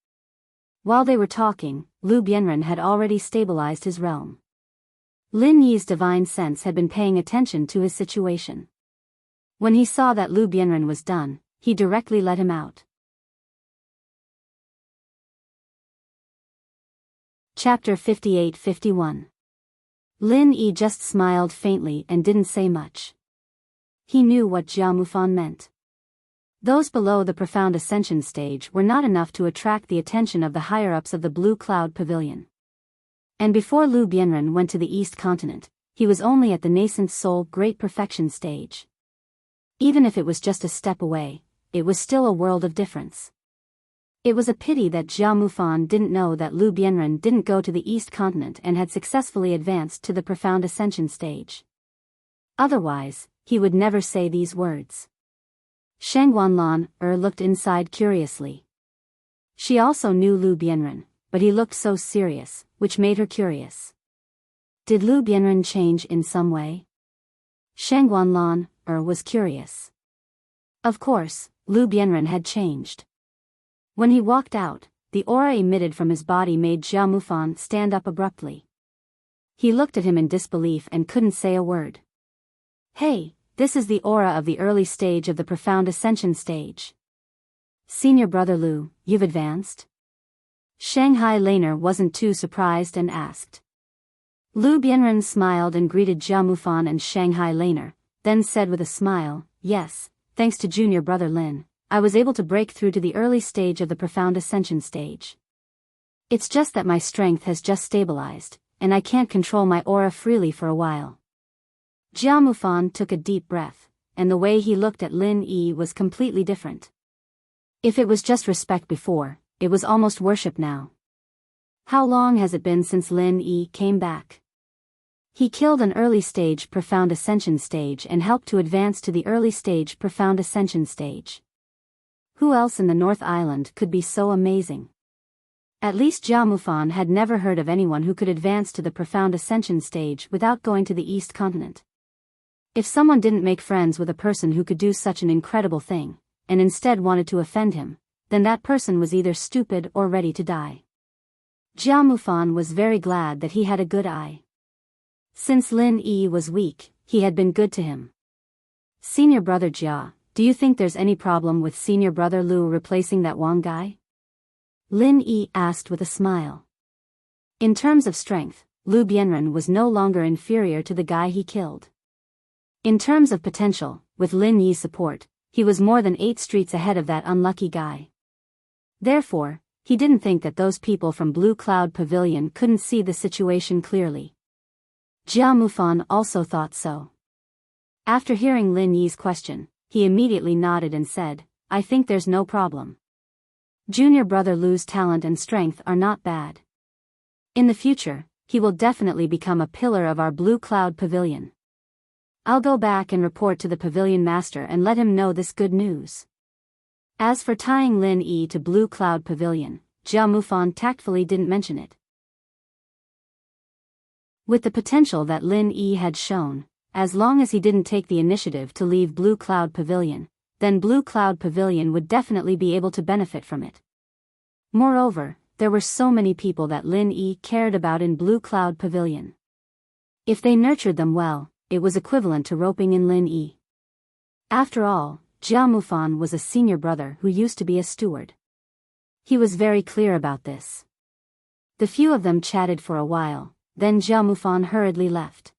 While they were talking, Lu Bianren had already stabilized his realm. Lin Yi's divine sense had been paying attention to his situation. When he saw that Lu Bianren was done, he directly let him out. Chapter 58-51. Lin Yi just smiled faintly and didn't say much. He knew what Jia Mufan meant. Those below the profound ascension stage were not enough to attract the attention of the higher-ups of the Blue Cloud Pavilion. And before Lu Bianren went to the East Continent, he was only at the nascent soul great perfection stage. Even if it was just a step away, it was still a world of difference. It was a pity that Jia Mufan didn't know that Lu Bianren didn't go to the East Continent and had successfully advanced to the profound ascension stage. Otherwise, he would never say these words. Shangguanlan looked inside curiously. She also knew Lu Bianren, but he looked so serious, which made her curious. Did Lu Bianren change in some way? Shangguanlan was curious. Of course, Lu Bianren had changed. When he walked out, the aura emitted from his body made Jia Mufan stand up abruptly. He looked at him in disbelief and couldn't say a word. "Hey, this is the aura of the early stage of the profound ascension stage. Senior brother Lu, you've advanced?" Shanghai Laner wasn't too surprised and asked. Lu Bianren smiled and greeted Jia Mufan and Shanghai Laner, then said with a smile, "Yes, thanks to junior brother Lin, I was able to break through to the early stage of the profound ascension stage. It's just that my strength has just stabilized, and I can't control my aura freely for a while." Jia Mufan took a deep breath, and the way he looked at Lin Yi was completely different. If it was just respect before, it was almost worship now. How long has it been since Lin Yi came back? He killed an early stage profound ascension stage and helped to advance to the early stage profound ascension stage. Who else in the North Island could be so amazing? At least Jia Mufan had never heard of anyone who could advance to the profound ascension stage without going to the East Continent. If someone didn't make friends with a person who could do such an incredible thing, and instead wanted to offend him, then that person was either stupid or ready to die. Jia Mufan was very glad that he had a good eye. Since Lin Yi was weak, he had been good to him. "Senior brother Jia, do you think there's any problem with senior brother Lu replacing that Wang guy?" Lin Yi asked with a smile. In terms of strength, Lu Bianren was no longer inferior to the guy he killed. In terms of potential, with Lin Yi's support, he was more than 8 streets ahead of that unlucky guy. Therefore, he didn't think that those people from Blue Cloud Pavilion couldn't see the situation clearly. Jia Mufan also thought so. After hearing Lin Yi's question, he immediately nodded and said, "I think there's no problem. Junior brother Lu's talent and strength are not bad. In the future, he will definitely become a pillar of our Blue Cloud Pavilion. I'll go back and report to the pavilion master and let him know this good news." As for tying Lin Yi to Blue Cloud Pavilion, Jia Mufan tactfully didn't mention it. With the potential that Lin Yi had shown, as long as he didn't take the initiative to leave Blue Cloud Pavilion, then Blue Cloud Pavilion would definitely be able to benefit from it. Moreover, there were so many people that Lin Yi cared about in Blue Cloud Pavilion. If they nurtured them well, it was equivalent to roping in Lin Yi. After all, Jia Mufan was a senior brother who used to be a steward. He was very clear about this. The few of them chatted for a while, then Jia Mufan hurriedly left.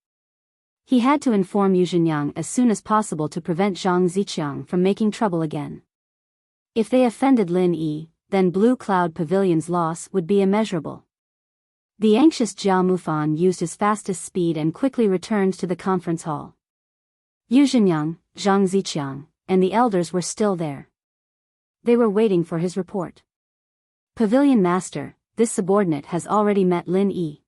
He had to inform Yu Zhenyang as soon as possible to prevent Zhang Ziqiang from making trouble again. If they offended Lin Yi, then Blue Cloud Pavilion's loss would be immeasurable. The anxious Jia Mufan used his fastest speed and quickly returned to the conference hall. Yu Zhenyang, Zhang Ziqiang, and the elders were still there. They were waiting for his report. Pavilion Master, this subordinate has already met Lin Yi.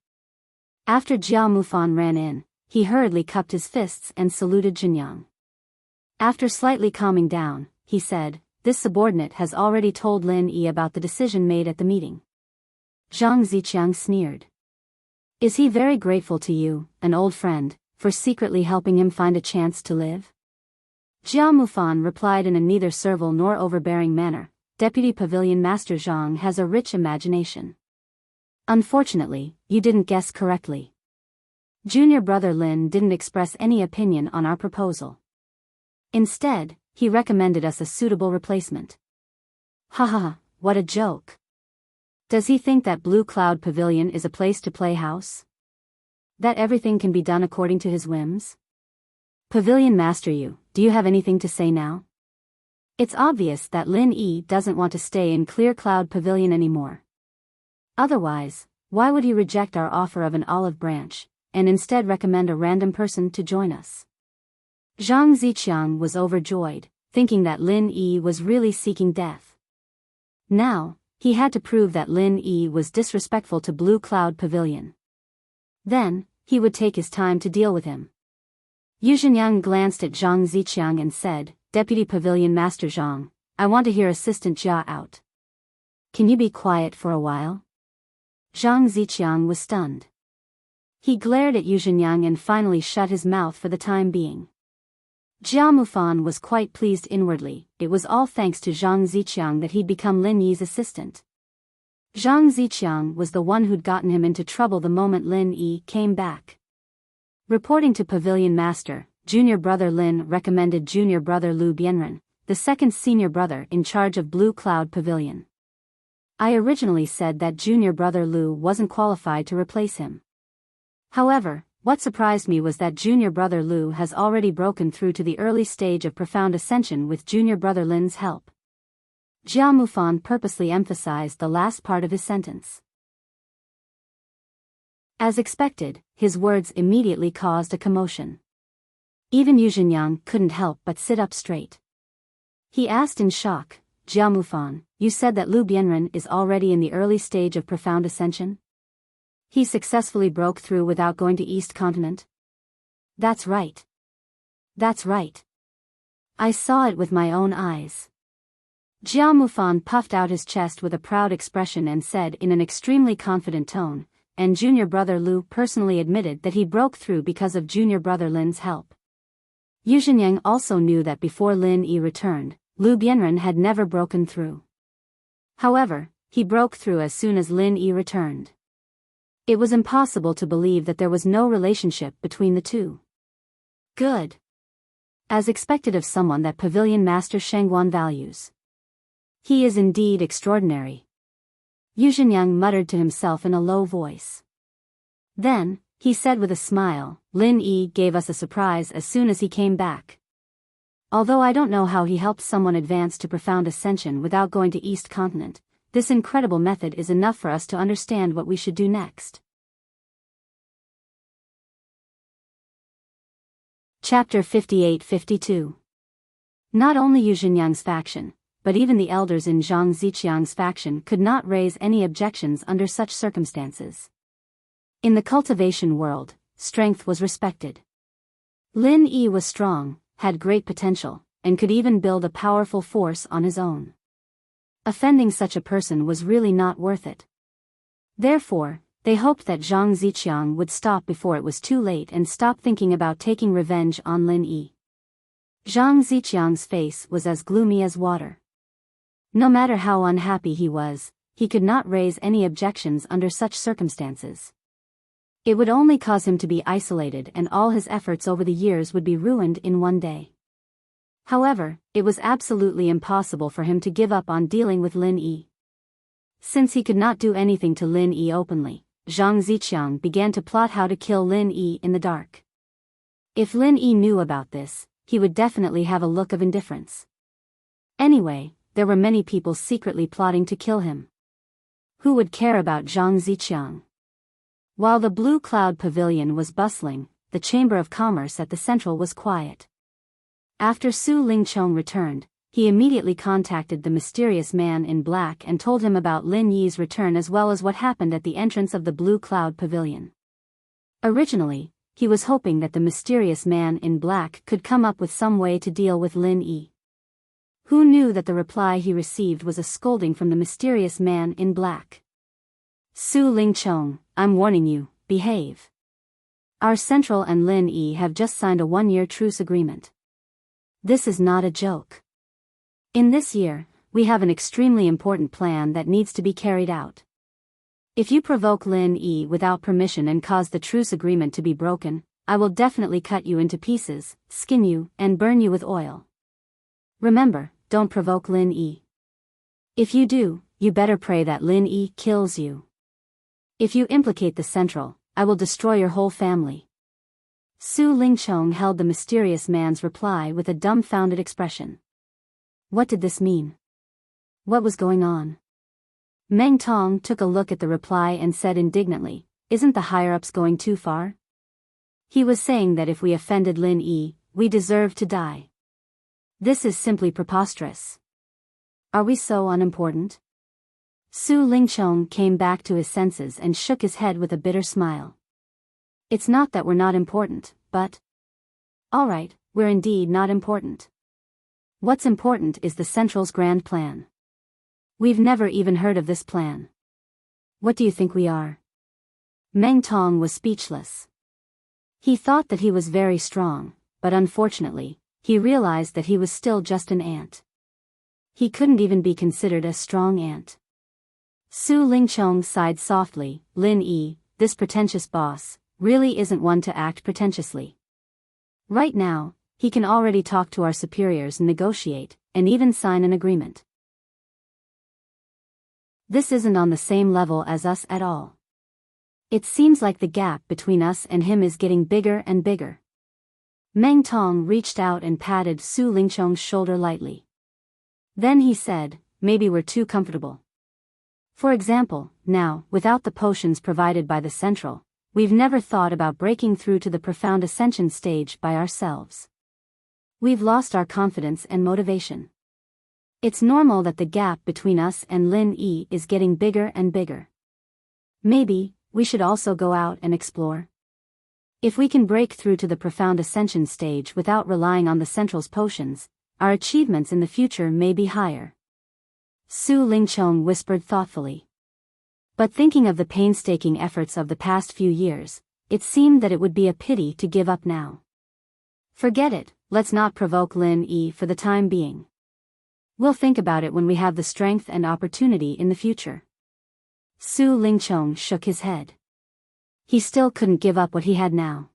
After Jia Mufan ran in, he hurriedly cupped his fists and saluted Zhenyang. After slightly calming down, he said, "This subordinate has already told Lin Yi about the decision made at the meeting." Zhang Ziqiang sneered. "Is he very grateful to you, an old friend, for secretly helping him find a chance to live?" Jia Mufan replied in a neither servile nor overbearing manner, "Deputy Pavilion Master Zhang has a rich imagination. Unfortunately, you didn't guess correctly. Junior brother Lin didn't express any opinion on our proposal. Instead, he recommended us a suitable replacement." "Ha, what a joke. Does he think that Blue Cloud Pavilion is a place to play house? That everything can be done according to his whims? Pavilion Master do you have anything to say now? It's obvious that Lin Yi doesn't want to stay in Clear Cloud Pavilion anymore. Otherwise, why would he reject our offer of an olive branch, and instead recommend a random person to join us?" Zhang Ziqiang was overjoyed, thinking that Lin Yi was really seeking death. Now, he had to prove that Lin Yi was disrespectful to Blue Cloud Pavilion. Then, he would take his time to deal with him. Yu Zhenyang glanced at Zhang Ziqiang and said, "Deputy Pavilion Master Zhang, I want to hear Assistant Jia out. Can you be quiet for a while?" Zhang Ziqiang was stunned. He glared at Yu Zhenyang and finally shut his mouth for the time being. Jia Mufan was quite pleased inwardly. It was all thanks to Zhang Ziqiang that he'd become Lin Yi's assistant. Zhang Ziqiang was the one who'd gotten him into trouble the moment Lin Yi came back. Reporting to Pavilion Master, junior brother Lin recommended junior brother Lu Bianren, the second senior brother in charge of Blue Cloud Pavilion. I originally said that junior brother Lu wasn't qualified to replace him. However, what surprised me was that junior brother Lu has already broken through to the early stage of profound ascension with junior brother Lin's help. Jia Mufan purposely emphasized the last part of his sentence. As expected, his words immediately caused a commotion. Even Yu Zhenyang couldn't help but sit up straight. He asked in shock, "Jia Mufan, you said that Lu Bianren is already in the early stage of profound ascension? He successfully broke through without going to East Continent?" That's right. That's right. I saw it with my own eyes." Jia Mufan puffed out his chest with a proud expression and said in an extremely confident tone, "And junior brother Lu personally admitted that he broke through because of junior brother Lin's help." Yu Zhenyang also knew that before Lin Yi returned, Lu Bianren had never broken through. However, he broke through as soon as Lin Yi returned. It was impossible to believe that there was no relationship between the two. Good. As expected of someone that Pavilion Master Shangguan values. He is indeed extraordinary. Yu Zhenyang muttered to himself in a low voice. Then, he said with a smile, "Lin Yi gave us a surprise as soon as he came back. Although I don't know how he helped someone advance to profound ascension without going to East Continent, this incredible method is enough for us to understand what we should do next." Chapter 58-52. Not only Yu Zhenyang's faction, but even the elders in Zhang Ziqiang's faction could not raise any objections under such circumstances. In the cultivation world, strength was respected. Lin Yi was strong, had great potential, and could even build a powerful force on his own. Offending such a person was really not worth it. Therefore, they hoped that Zhang Ziqiang would stop before it was too late and stop thinking about taking revenge on Lin Yi. Zhang Ziqiang's face was as gloomy as water. No matter how unhappy he was, he could not raise any objections under such circumstances. It would only cause him to be isolated and all his efforts over the years would be ruined in one day. However, it was absolutely impossible for him to give up on dealing with Lin Yi. Since he could not do anything to Lin Yi openly, Zhang Ziqiang began to plot how to kill Lin Yi in the dark. If Lin Yi knew about this, he would definitely have a look of indifference. Anyway, there were many people secretly plotting to kill him. Who would care about Zhang Ziqiang? While the Blue Cloud Pavilion was bustling, the Chamber of Commerce at the Central was quiet. After Su Lingchong returned, he immediately contacted the mysterious man in black and told him about Lin Yi's return as well as what happened at the entrance of the Blue Cloud Pavilion. Originally, he was hoping that the mysterious man in black could come up with some way to deal with Lin Yi. Who knew that the reply he received was a scolding from the mysterious man in black. Su Lingchong, I'm warning you, behave. Our Central and Lin Yi have just signed a 1-year truce agreement. This is not a joke. In this year, we have an extremely important plan that needs to be carried out. If you provoke Lin Yi without permission and cause the truce agreement to be broken, I will definitely cut you into pieces, skin you, and burn you with oil. Remember, don't provoke Lin Yi. If you do, you better pray that Lin Yi kills you. If you implicate the Central, I will destroy your whole family. Su Lingchong held the mysterious man's reply with a dumbfounded expression. What did this mean? What was going on? Meng Tong took a look at the reply and said indignantly, isn't the higher-ups going too far? He was saying that if we offended Lin Yi, we deserve to die. This is simply preposterous. Are we so unimportant? Su Lingchong came back to his senses and shook his head with a bitter smile. It's not that we're not important, but... Alright, we're indeed not important. What's important is the Central's grand plan. We've never even heard of this plan. What do you think we are? Meng Tong was speechless. He thought that he was very strong, but unfortunately, he realized that he was still just an ant. He couldn't even be considered a strong ant. Su Lingchong sighed softly, Lin Yi, this pretentious boss, really isn't one to act pretentiously. Right now, he can already talk to our superiors and negotiate, and even sign an agreement. This isn't on the same level as us at all. It seems like the gap between us and him is getting bigger and bigger. Meng Tong reached out and patted Su Lingchong's shoulder lightly. Then he said, maybe we're too comfortable. For example, now, without the potions provided by the Central, we've never thought about breaking through to the profound ascension stage by ourselves. We've lost our confidence and motivation. It's normal that the gap between us and Lin Yi is getting bigger and bigger. Maybe, we should also go out and explore. If we can break through to the profound ascension stage without relying on the Central's potions, our achievements in the future may be higher. Su Lingchong whispered thoughtfully. But thinking of the painstaking efforts of the past few years, it seemed that it would be a pity to give up now. Forget it, let's not provoke Lin Yi for the time being. We'll think about it when we have the strength and opportunity in the future. Su Lingchong shook his head. He still couldn't give up what he had now.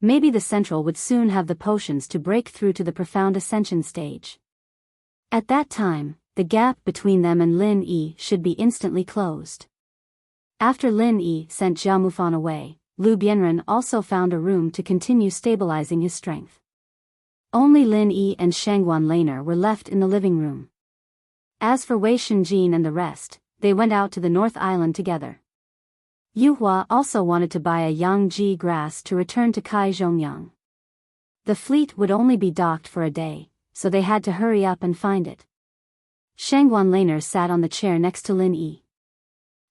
Maybe the Central would soon have the potions to break through to the profound ascension stage. At that time, the gap between them and Lin Yi should be instantly closed. After Lin Yi sent Jia Mufan away, Lu Bianren also found a room to continue stabilizing his strength. Only Lin Yi and Shangguan Laner were left in the living room. As for Wei Shenjin and the rest, they went out to the North Island together. Yu Hua also wanted to buy a Yangji grass to return to Kaizhongyang. The fleet would only be docked for a day, so they had to hurry up and find it. Shangguan Laner sat on the chair next to Lin Yi.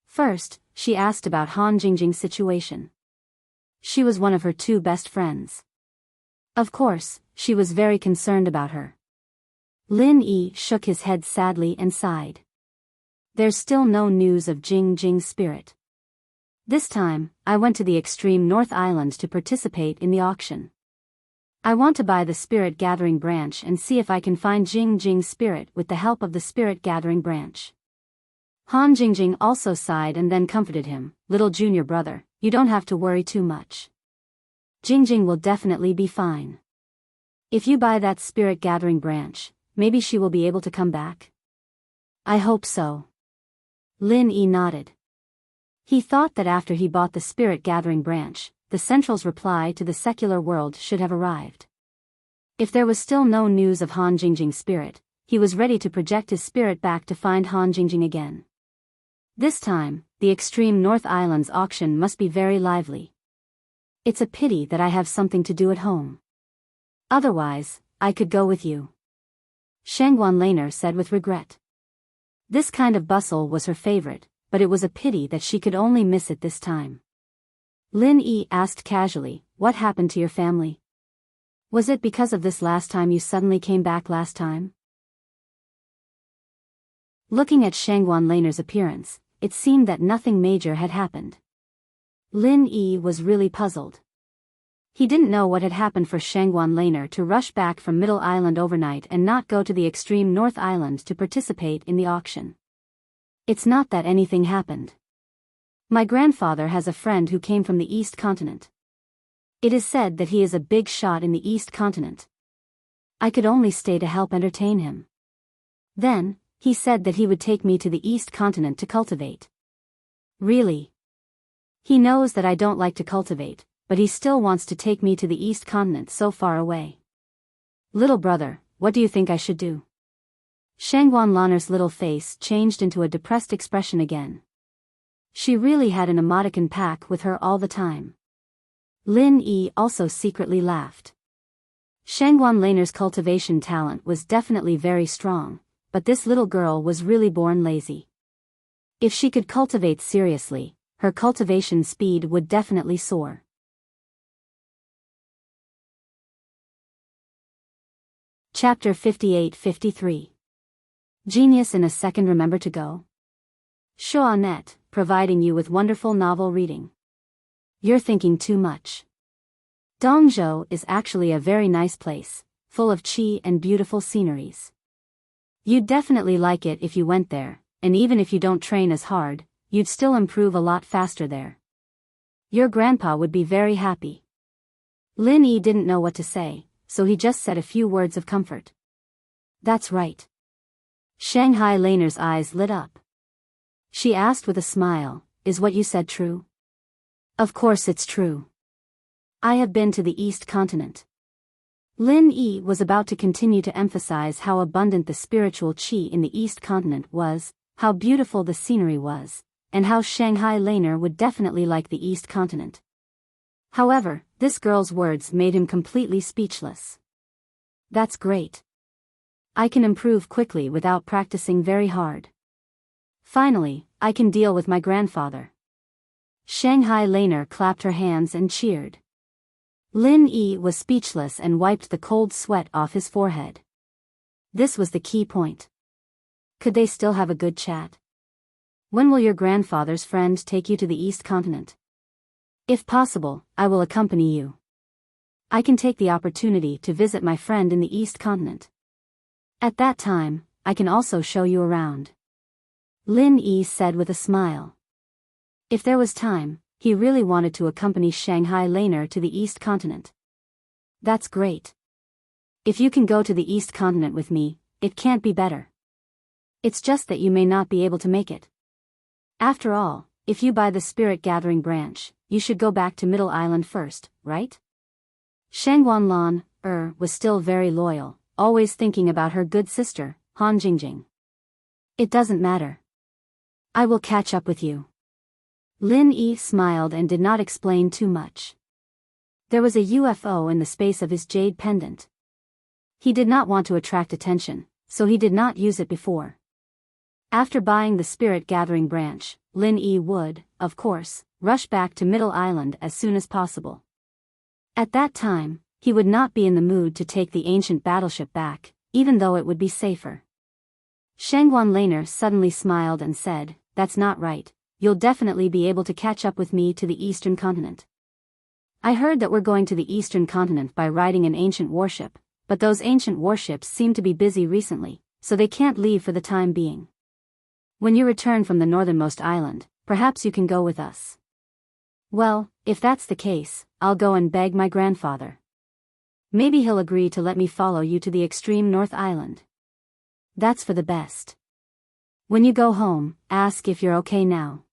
First, she asked about Han Jingjing's situation. She was one of her 2 best friends. Of course, she was very concerned about her. Lin Yi shook his head sadly and sighed. There's still no news of Jingjing's spirit. This time, I went to the extreme North Island to participate in the auction. I want to buy the Spirit Gathering branch and see if I can find Jingjing's spirit with the help of the Spirit Gathering branch. Han Jingjing also sighed and then comforted him, little junior brother, you don't have to worry too much. Jingjing will definitely be fine. If you buy that spirit gathering branch, maybe she will be able to come back? I hope so. Lin Yi nodded. He thought that after he bought the spirit gathering branch, the Central's reply to the secular world should have arrived. If there was still no news of Han Jingjing's spirit, he was ready to project his spirit back to find Han Jingjing again. This time, the extreme North Island's auction must be very lively. It's a pity that I have something to do at home. Otherwise, I could go with you. Shangguan Laner said with regret. This kind of bustle was her favorite, but it was a pity that she could only miss it this time. Lin Yi asked casually, what happened to your family? Was it because of this last time you suddenly came back last time? Looking at Shangguan Laner's appearance, it seemed that nothing major had happened. Lin Yi was really puzzled. He didn't know what had happened for Shangguan Laner to rush back from Middle Island overnight and not go to the extreme North Island to participate in the auction. It's not that anything happened. My grandfather has a friend who came from the East Continent. It is said that he is a big shot in the East Continent. I could only stay to help entertain him. Then, he said that he would take me to the East Continent to cultivate. Really? He knows that I don't like to cultivate, but he still wants to take me to the East Continent so far away. Little brother, what do you think I should do? Shangguan Laner's little face changed into a depressed expression again. She really had an emoticon pack with her all the time. Lin Yi also secretly laughed. Shangguan Laner's cultivation talent was definitely very strong, but this little girl was really born lazy. If she could cultivate seriously, her cultivation speed would definitely soar. Chapter 58-53. Genius in a Second. Remember to go? Shaonet, providing you with wonderful novel reading. You're thinking too much. Dongzhou is actually a very nice place, full of qi and beautiful sceneries. You'd definitely like it if you went there, and even if you don't train as hard, you'd still improve a lot faster there. Your grandpa would be very happy. Lin Yi didn't know what to say, so he just said a few words of comfort. That's right. Shanghai Laner's eyes lit up. She asked with a smile, is what you said true? Of course it's true. I have been to the East Continent. Lin Yi was about to continue to emphasize how abundant the spiritual qi in the East Continent was, how beautiful the scenery was, and how Shanghai Laner would definitely like the East Continent. However, this girl's words made him completely speechless. That's great. I can improve quickly without practicing very hard. Finally, I can deal with my grandfather. Shanghai Laner clapped her hands and cheered. Lin Yi was speechless and wiped the cold sweat off his forehead. This was the key point. Could they still have a good chat? When will your grandfather's friend take you to the East Continent? If possible, I will accompany you. I can take the opportunity to visit my friend in the East Continent. At that time, I can also show you around. Lin Yi said with a smile. If there was time, he really wanted to accompany Shanghai Laner to the East Continent. That's great. If you can go to the East Continent with me, it can't be better. It's just that you may not be able to make it. After all, if you buy the Spirit Gathering branch, you should go back to Middle Island first, right? Shangguan Lan was still very loyal, always thinking about her good sister, Han Jingjing. It doesn't matter. I will catch up with you. Lin Yi smiled and did not explain too much. There was a UFO in the space of his jade pendant. He did not want to attract attention, so he did not use it before. After buying the Spirit Gathering branch, Lin Yi would, of course, rush back to Middle Island as soon as possible. At that time, he would not be in the mood to take the ancient battleship back, even though it would be safer. Shangguan Laner suddenly smiled and said, that's not right, you'll definitely be able to catch up with me to the Eastern Continent. I heard that we're going to the Eastern Continent by riding an ancient warship, but those ancient warships seem to be busy recently, so they can't leave for the time being. When you return from the northernmost island, perhaps you can go with us. Well, if that's the case, I'll go and beg my grandfather. Maybe he'll agree to let me follow you to the extreme North Island. That's for the best. When you go home, ask if you're okay now.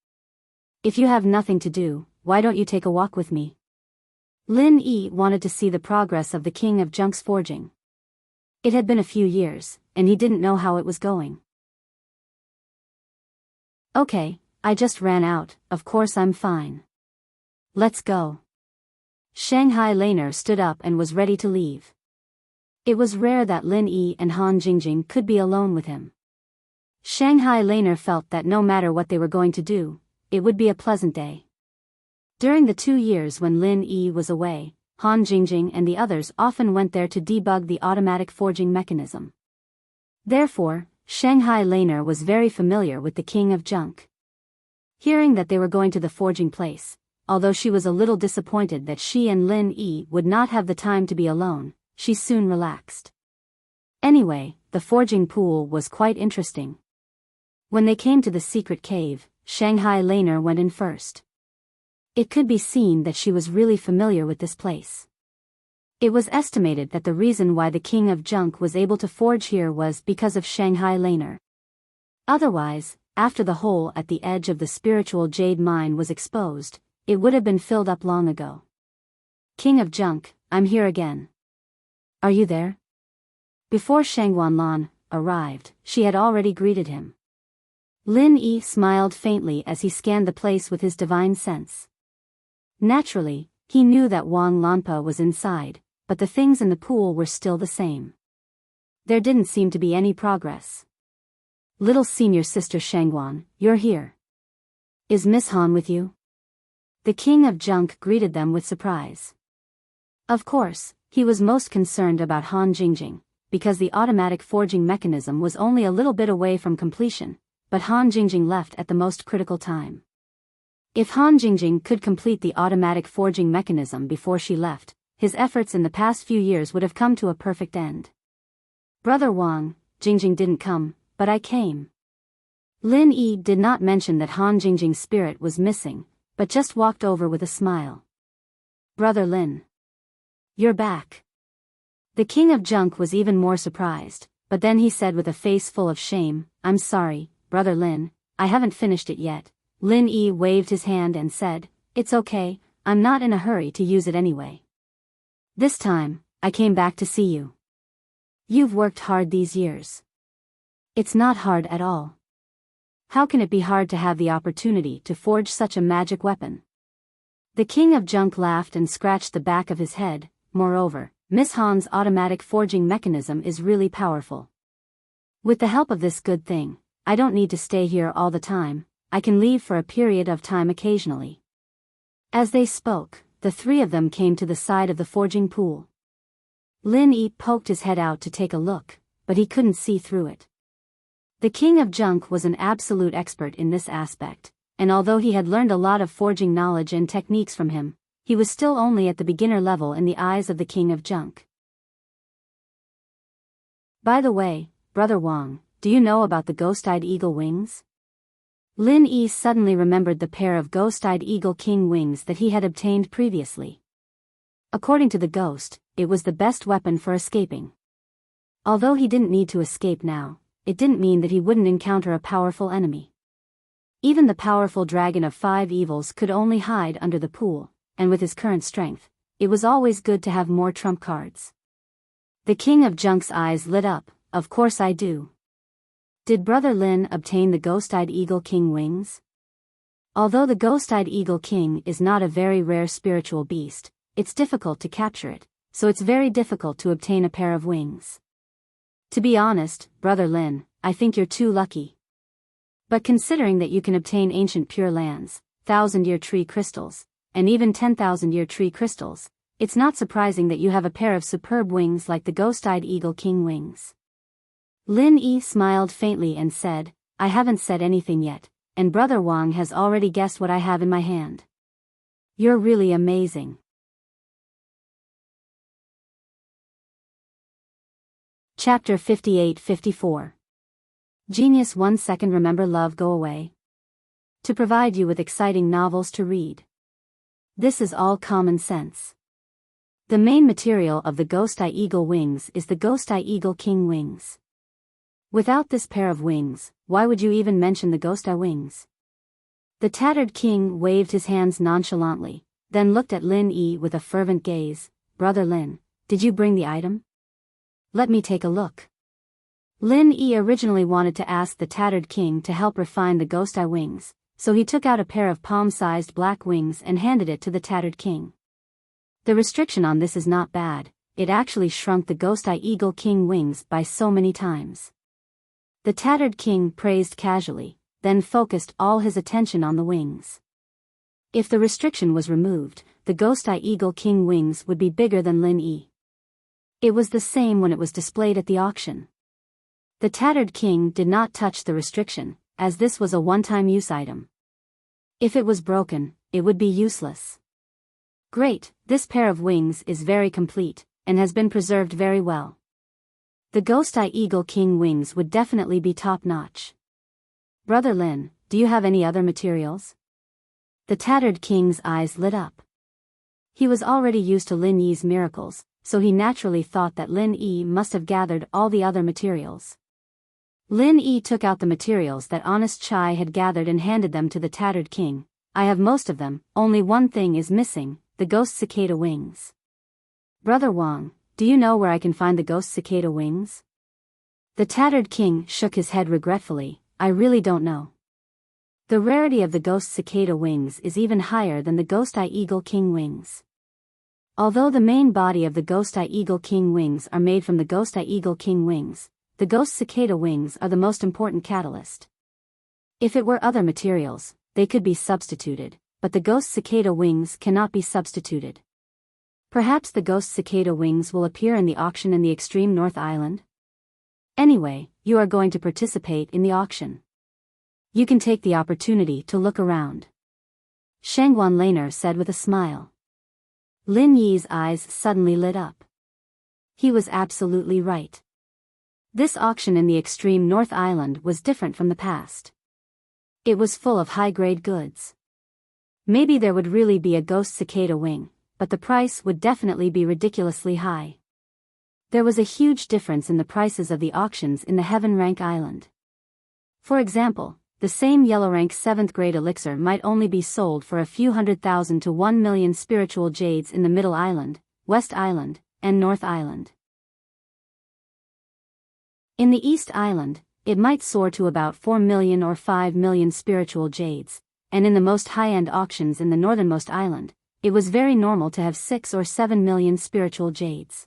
If you have nothing to do, why don't you take a walk with me? Lin Yi wanted to see the progress of the King of Junk's forging. It had been a few years, and he didn't know how it was going. Okay, I just ran out, of course I'm fine. Let's go. Shanghai Laner stood up and was ready to leave. It was rare that Lin Yi and Han Jingjing could be alone with him. Shanghai Laner felt that no matter what they were going to do, it would be a pleasant day. During the 2 years when Lin Yi was away, Han Jingjing and the others often went there to debug the automatic forging mechanism. Therefore, Shanghai Laner was very familiar with the King of Junk. Hearing that they were going to the forging place, although she was a little disappointed that she and Lin Yi would not have the time to be alone, she soon relaxed. Anyway, the forging pool was quite interesting. When they came to the secret cave, Shanghai Laner went in first. It could be seen that she was really familiar with this place. It was estimated that the reason why the King of Junk was able to forge here was because of Shanghai Laner. Otherwise, after the hole at the edge of the spiritual jade mine was exposed, it would have been filled up long ago. King of Junk, I'm here again. Are you there? Before Shang Wanlan arrived, she had already greeted him. Lin Yi smiled faintly as he scanned the place with his divine sense. Naturally, he knew that Wang Lanpa was inside, but the things in the pool were still the same. There didn't seem to be any progress. Little senior sister Shangwan, you're here. Is Miss Han with you? The King of Junk greeted them with surprise. Of course, he was most concerned about Han Jingjing, because the automatic forging mechanism was only a little bit away from completion, but Han Jingjing left at the most critical time. If Han Jingjing could complete the automatic forging mechanism before she left, his efforts in the past few years would have come to a perfect end. Brother Wang, Jingjing didn't come, but I came. Lin Yi did not mention that Han Jingjing's spirit was missing, but just walked over with a smile. Brother Lin. You're back. The King of Junk was even more surprised, but then he said with a face full of shame, I'm sorry, Brother Lin, I haven't finished it yet. Lin Yi waved his hand and said, it's okay, I'm not in a hurry to use it anyway. This time, I came back to see you. You've worked hard these years. It's not hard at all. How can it be hard to have the opportunity to forge such a magic weapon? The King of Junk laughed and scratched the back of his head. Moreover, Miss Han's automatic forging mechanism is really powerful. With the help of this good thing, I don't need to stay here all the time, I can leave for a period of time occasionally. As they spoke, the three of them came to the side of the forging pool. Lin Yi poked his head out to take a look, but he couldn't see through it. The King of Junk was an absolute expert in this aspect, and although he had learned a lot of forging knowledge and techniques from him, he was still only at the beginner level in the eyes of the King of Junk. By the way, Brother Wang, do you know about the ghost-eyed eagle wings? Lin Yi suddenly remembered the pair of ghost-eyed eagle king wings that he had obtained previously. According to the ghost, it was the best weapon for escaping. Although he didn't need to escape now, it didn't mean that he wouldn't encounter a powerful enemy. Even the powerful dragon of 5 evils could only hide under the pool, and with his current strength, it was always good to have more trump cards. The King of Junk's eyes lit up, of course I do. Did Brother Lin obtain the ghost-eyed eagle king wings? Although the ghost-eyed eagle king is not a very rare spiritual beast, it's difficult to capture it, so it's very difficult to obtain a pair of wings. To be honest, Brother Lin, I think you're too lucky. But considering that you can obtain ancient pure lands, 1,000-year tree crystals, and even 10,000-year tree crystals, it's not surprising that you have a pair of superb wings like the ghost-eyed eagle king wings. Lin Yi smiled faintly and said, I haven't said anything yet, and Brother Wang has already guessed what I have in my hand. You're really amazing. Chapter 58-54. Genius 1 second. Remember love go away. To provide you with exciting novels to read. This is all common sense. The main material of the Ghost Eye Eagle wings is the Ghost Eye Eagle King wings. Without this pair of wings, why would you even mention the Ghost Eye wings? The tattered king waved his hands nonchalantly, then looked at Lin Yi with a fervent gaze. Brother Lin, did you bring the item? Let me take a look. Lin Yi originally wanted to ask the tattered king to help refine the Ghost Eye wings, so he took out a pair of palm-sized black wings and handed it to the tattered king. The restriction on this is not bad, it actually shrunk the Ghost Eye Eagle King wings by so many times. The tattered king praised casually, then focused all his attention on the wings. If the restriction was removed, the Ghost Eye Eagle King wings would be bigger than Lin Yi. It was the same when it was displayed at the auction. The tattered king did not touch the restriction, as this was a one-time use item. If it was broken, it would be useless. Great, this pair of wings is very complete, and has been preserved very well. The Ghost Eye Eagle King wings would definitely be top-notch. Brother Lin, do you have any other materials? The tattered king's eyes lit up. He was already used to Lin Yi's miracles, so he naturally thought that Lin Yi must have gathered all the other materials. Lin Yi took out the materials that Honest Chai had gathered and handed them to the tattered king. I have most of them, only one thing is missing, the ghost cicada wings. Brother Wang, do you know where I can find the ghost cicada wings? The tattered king shook his head regretfully. I really don't know. The rarity of the ghost cicada wings is even higher than the Ghost Eye Eagle King wings. Although the main body of the Ghost Eye Eagle King wings are made from the Ghost Eye Eagle King wings, the ghost cicada wings are the most important catalyst. If it were other materials, they could be substituted, but the ghost cicada wings cannot be substituted. Perhaps the ghost cicada wings will appear in the auction in the extreme North Island? Anyway, you are going to participate in the auction. You can take the opportunity to look around. Shangguan Laner said with a smile. Lin Yi's eyes suddenly lit up. He was absolutely right. This auction in the extreme North Island was different from the past. It was full of high-grade goods. Maybe there would really be a ghost cicada wing, but the price would definitely be ridiculously high. There was a huge difference in the prices of the auctions in the Heaven Rank Island. For example, the same yellow rank 7th grade elixir might only be sold for a few 100,000 to 1 million spiritual jades in the Middle Island, West Island, and North Island. In the East Island, it might soar to about 4 million or 5 million spiritual jades, and in the most high-end auctions in the northernmost island, it was very normal to have 6 or 7 million spiritual jades.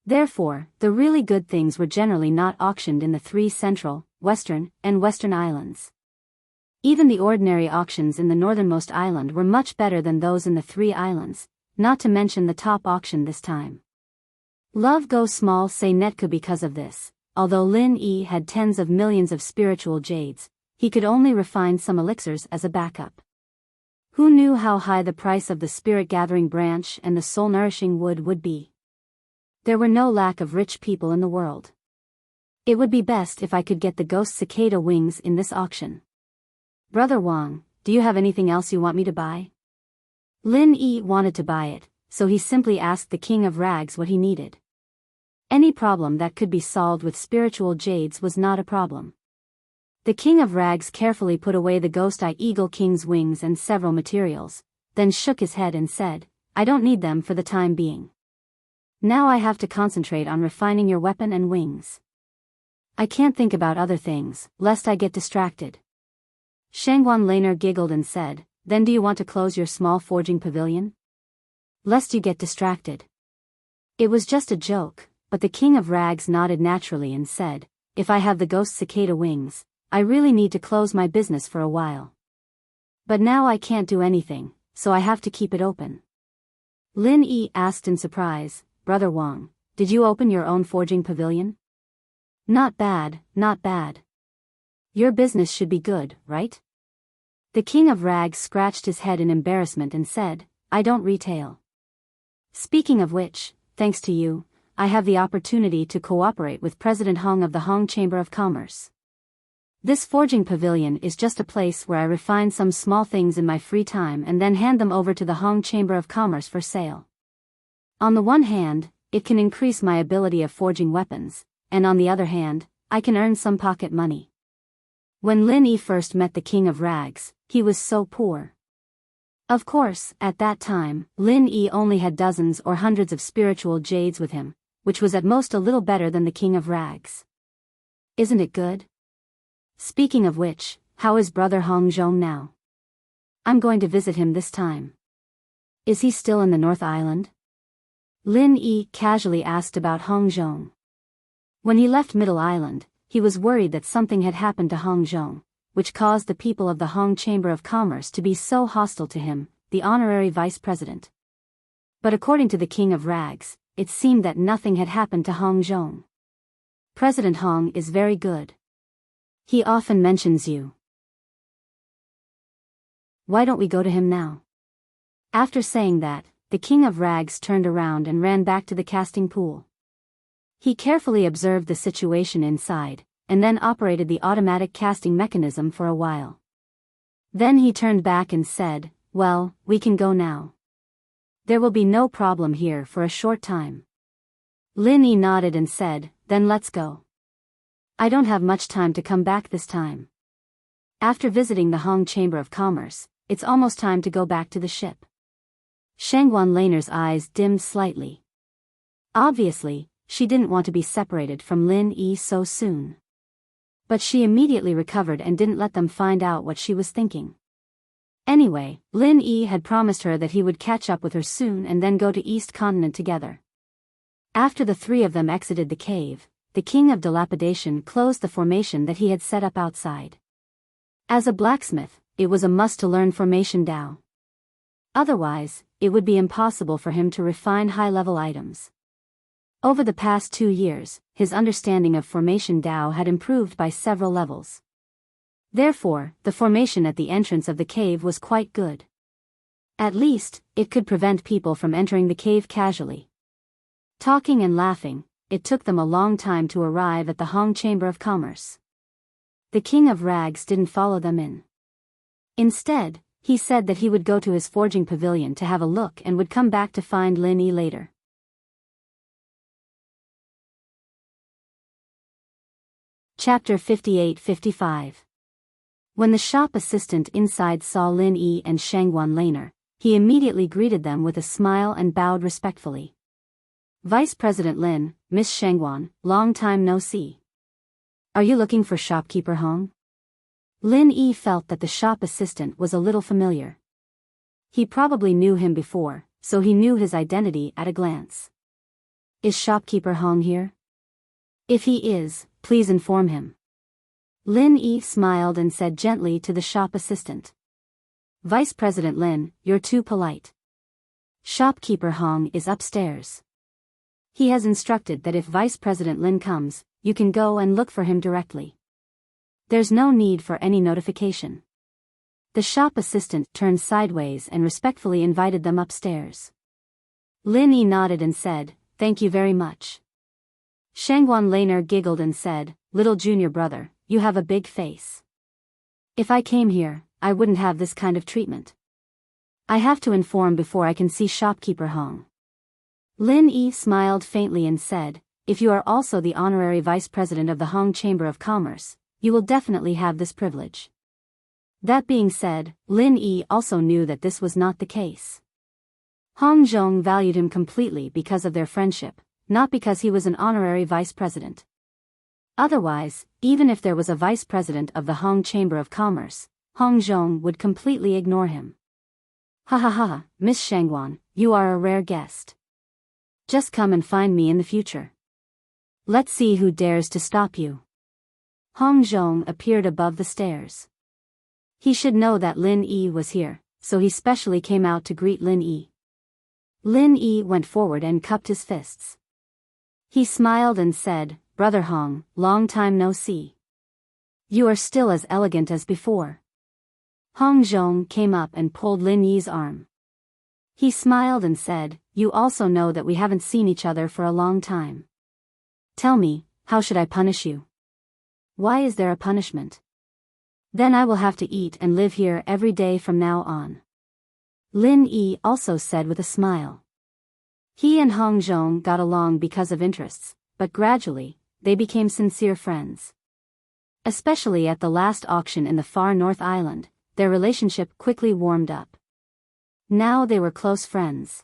Therefore, the really good things were generally not auctioned in the 3 central, western, and western islands. Even the ordinary auctions in the northernmost island were much better than those in the 3 islands, not to mention the top auction this time. Love Go Small say Netka because of this, although Lin Yi had tens of millions of spiritual jades, he could only refine some elixirs as a backup. Who knew how high the price of the spirit-gathering branch and the soul-nourishing wood would be? There were no lack of rich people in the world. It would be best if I could get the ghost cicada wings in this auction. Brother Wang, do you have anything else you want me to buy? Lin Yi wanted to buy it, so he simply asked the King of Rags what he needed. Any problem that could be solved with spiritual jades was not a problem. The King of Rags carefully put away the Ghost Eye Eagle King's wings and several materials, then shook his head and said, I don't need them for the time being. Now I have to concentrate on refining your weapon and wings. I can't think about other things, lest I get distracted. Shangguan Laner giggled and said, Then do you want to close your small forging pavilion? Lest you get distracted. It was just a joke, but the King of Rags nodded naturally and said, If I have the ghost cicada wings, I really need to close my business for a while. But now I can't do anything, so I have to keep it open. Lin Yi asked in surprise, Brother Wang, did you open your own forging pavilion? Not bad, not bad. Your business should be good, right? The King of Rags scratched his head in embarrassment and said, I don't retail. Speaking of which, thanks to you, I have the opportunity to cooperate with President Hong of the Hong Chamber of Commerce. This forging pavilion is just a place where I refine some small things in my free time and then hand them over to the Hong Chamber of Commerce for sale. On the one hand, it can increase my ability of forging weapons, and on the other hand, I can earn some pocket money. When Lin Yi first met the King of Rags, he was so poor. Of course, at that time, Lin Yi only had dozens or hundreds of spiritual jades with him, which was at most a little better than the King of Rags. Isn't it good? Speaking of which, how is brother Hong Zhong now? I'm going to visit him this time. Is he still in the North Island? Lin Yi casually asked about Hong Zhong. When he left Middle Island, he was worried that something had happened to Hong Zhong, which caused the people of the Hong Chamber of Commerce to be so hostile to him, the honorary vice president. But according to the King of Rags, it seemed that nothing had happened to Hong Zhong. President Hong is very good. He often mentions you. Why don't we go to him now? After saying that, the King of Rags turned around and ran back to the casting pool. He carefully observed the situation inside, and then operated the automatic casting mechanism for a while. Then he turned back and said, "Well, we can go now. There will be no problem here for a short time." Lin Yi nodded and said, "Then let's go. I don't have much time to come back this time. After visiting the Hong Chamber of Commerce, it's almost time to go back to the ship." Shangguan Laner's eyes dimmed slightly. Obviously, she didn't want to be separated from Lin Yi so soon. But she immediately recovered and didn't let them find out what she was thinking. Anyway, Lin Yi had promised her that he would catch up with her soon and then go to East Continent together. After the three of them exited the cave, the King of Dilapidation closed the formation that he had set up outside. As a blacksmith, it was a must to learn Formation Dao. Otherwise, it would be impossible for him to refine high-level items. Over the past 2 years, his understanding of Formation Dao had improved by several levels. Therefore, the formation at the entrance of the cave was quite good. At least, it could prevent people from entering the cave casually. Talking and laughing, it took them a long time to arrive at the Hong Chamber of Commerce. The King of Rags didn't follow them in. Instead, he said that he would go to his forging pavilion to have a look and would come back to find Lin Yi later. Chapter 58-55. When the shop assistant inside saw Lin Yi and Shangguan Laner, he immediately greeted them with a smile and bowed respectfully. "Vice President Lin, Miss Shangguan, long time no see. Are you looking for shopkeeper Hong?" Lin Yi felt that the shop assistant was a little familiar. He probably knew him before, so he knew his identity at a glance. "Is shopkeeper Hong here? If he is, please inform him." Lin Yi smiled and said gently to the shop assistant. "Vice President Lin, you're too polite. Shopkeeper Hong is upstairs. He has instructed that if Vice President Lin comes, you can go and look for him directly. There's no need for any notification." The shop assistant turned sideways and respectfully invited them upstairs. Lin Yi nodded and said, "Thank you very much." Shangguan Laner giggled and said, "Little junior brother, you have a big face. If I came here, I wouldn't have this kind of treatment. I have to inform before I can see shopkeeper Hong." Lin Yi smiled faintly and said, "If you are also the honorary vice president of the Hong Chamber of Commerce, you will definitely have this privilege." That being said, Lin Yi also knew that this was not the case. Hong Zhong valued him completely because of their friendship, not because he was an honorary vice president. Otherwise, even if there was a vice president of the Hong Chamber of Commerce, Hong Zhong would completely ignore him. "Ha ha ha, Miss Shangguan, you are a rare guest. Just come and find me in the future. Let's see who dares to stop you." Hong Zhong appeared above the stairs. He should know that Lin Yi was here, so he specially came out to greet Lin Yi. Lin Yi went forward and cupped his fists. He smiled and said, "Brother Hong, long time no see. You are still as elegant as before." Hong Zhong came up and pulled Lin Yi's arm. He smiled and said, "You also know that we haven't seen each other for a long time. Tell me, how should I punish you?" "Why is there a punishment? Then I will have to eat and live here every day from now on." Lin Yi also said with a smile. He and Hong Zhong got along because of interests, but gradually, they became sincere friends. Especially at the last auction in the far North Island, their relationship quickly warmed up. Now they were close friends.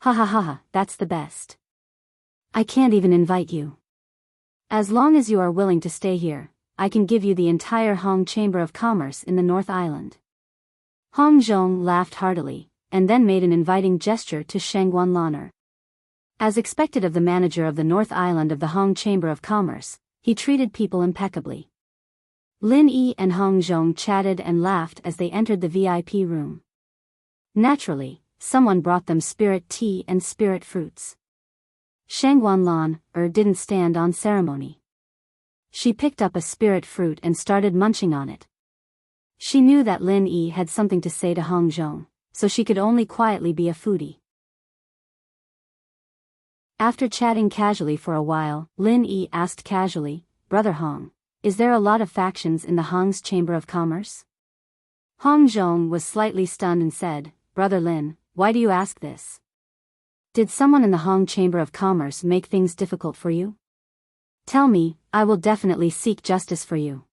Ha ha ha ha, that's the best. I can't even invite you. As long as you are willing to stay here, I can give you the entire Hong Chamber of Commerce in the North Island. Hong Zhong laughed heartily, and then made an inviting gesture to Shangguan Lan'er. As expected of the manager of the North Island of the Hong Chamber of Commerce, he treated people impeccably. Lin Yi and Hong Zhong chatted and laughed as they entered the VIP room. Naturally, someone brought them spirit tea and spirit fruits. Shangguan Lan'er didn't stand on ceremony. She picked up a spirit fruit and started munching on it. She knew that Lin Yi had something to say to Hong Zhong, so she could only quietly be a foodie. After chatting casually for a while, Lin Yi asked casually, "Brother Hong, is there a lot of factions in the Hong's Chamber of Commerce?" Hong Zhong was slightly stunned and said, "Brother Lin, why do you ask this? Did someone in the Hong Chamber of Commerce make things difficult for you? Tell me, I will definitely seek justice for you."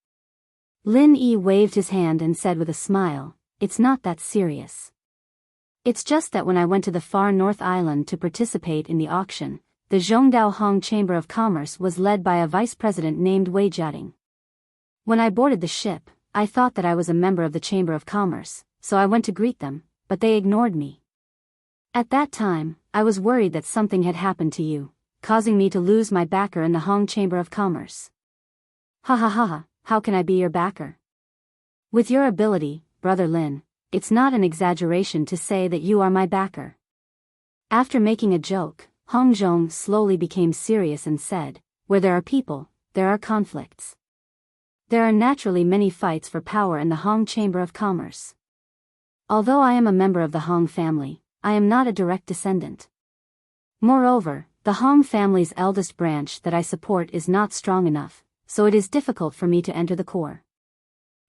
Lin Yi waved his hand and said with a smile, "It's not that serious. It's just that when I went to the far North Island to participate in the auction, the Zhongdao Hong Chamber of Commerce was led by a vice president named Wei Jiating. When I boarded the ship, I thought that I was a member of the Chamber of Commerce, so I went to greet them, but they ignored me. At that time, I was worried that something had happened to you, causing me to lose my backer in the Hong Chamber of Commerce." "Ha ha ha ha, how can I be your backer? With your ability, Brother Lin, it's not an exaggeration to say that you are my backer." After making a joke, Hong Zhong slowly became serious and said, "Where there are people, there are conflicts. There are naturally many fights for power in the Hong Chamber of Commerce. Although I am a member of the Hong family, I am not a direct descendant. Moreover, the Hong family's eldest branch that I support is not strong enough, so it is difficult for me to enter the core."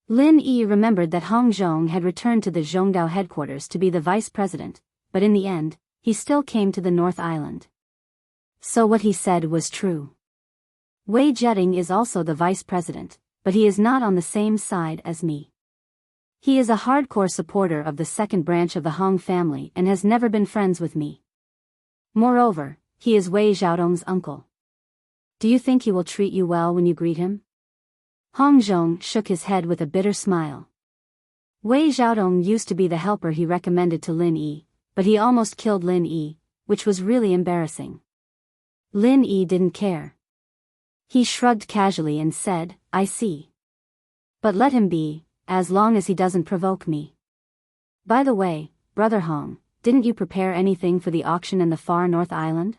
Lin Yi remembered that Hong Zhong had returned to the Zhongdao headquarters to be the vice president, but in the end, he still came to the North Island. So what he said was true. Wei Jiating is also the vice president, but he is not on the same side as me. He is a hardcore supporter of the second branch of the Hong family and has never been friends with me. Moreover, he is Wei Xiaodong's uncle. Do you think he will treat you well when you greet him?" Hong Zhong shook his head with a bitter smile. Wei Xiaodong used to be the helper he recommended to Lin Yi, but he almost killed Lin Yi, which was really embarrassing. Lin Yi didn't care. He shrugged casually and said, "I see. But let him be, as long as he doesn't provoke me. By the way, Brother Hong, didn't you prepare anything for the auction in the far North Island?"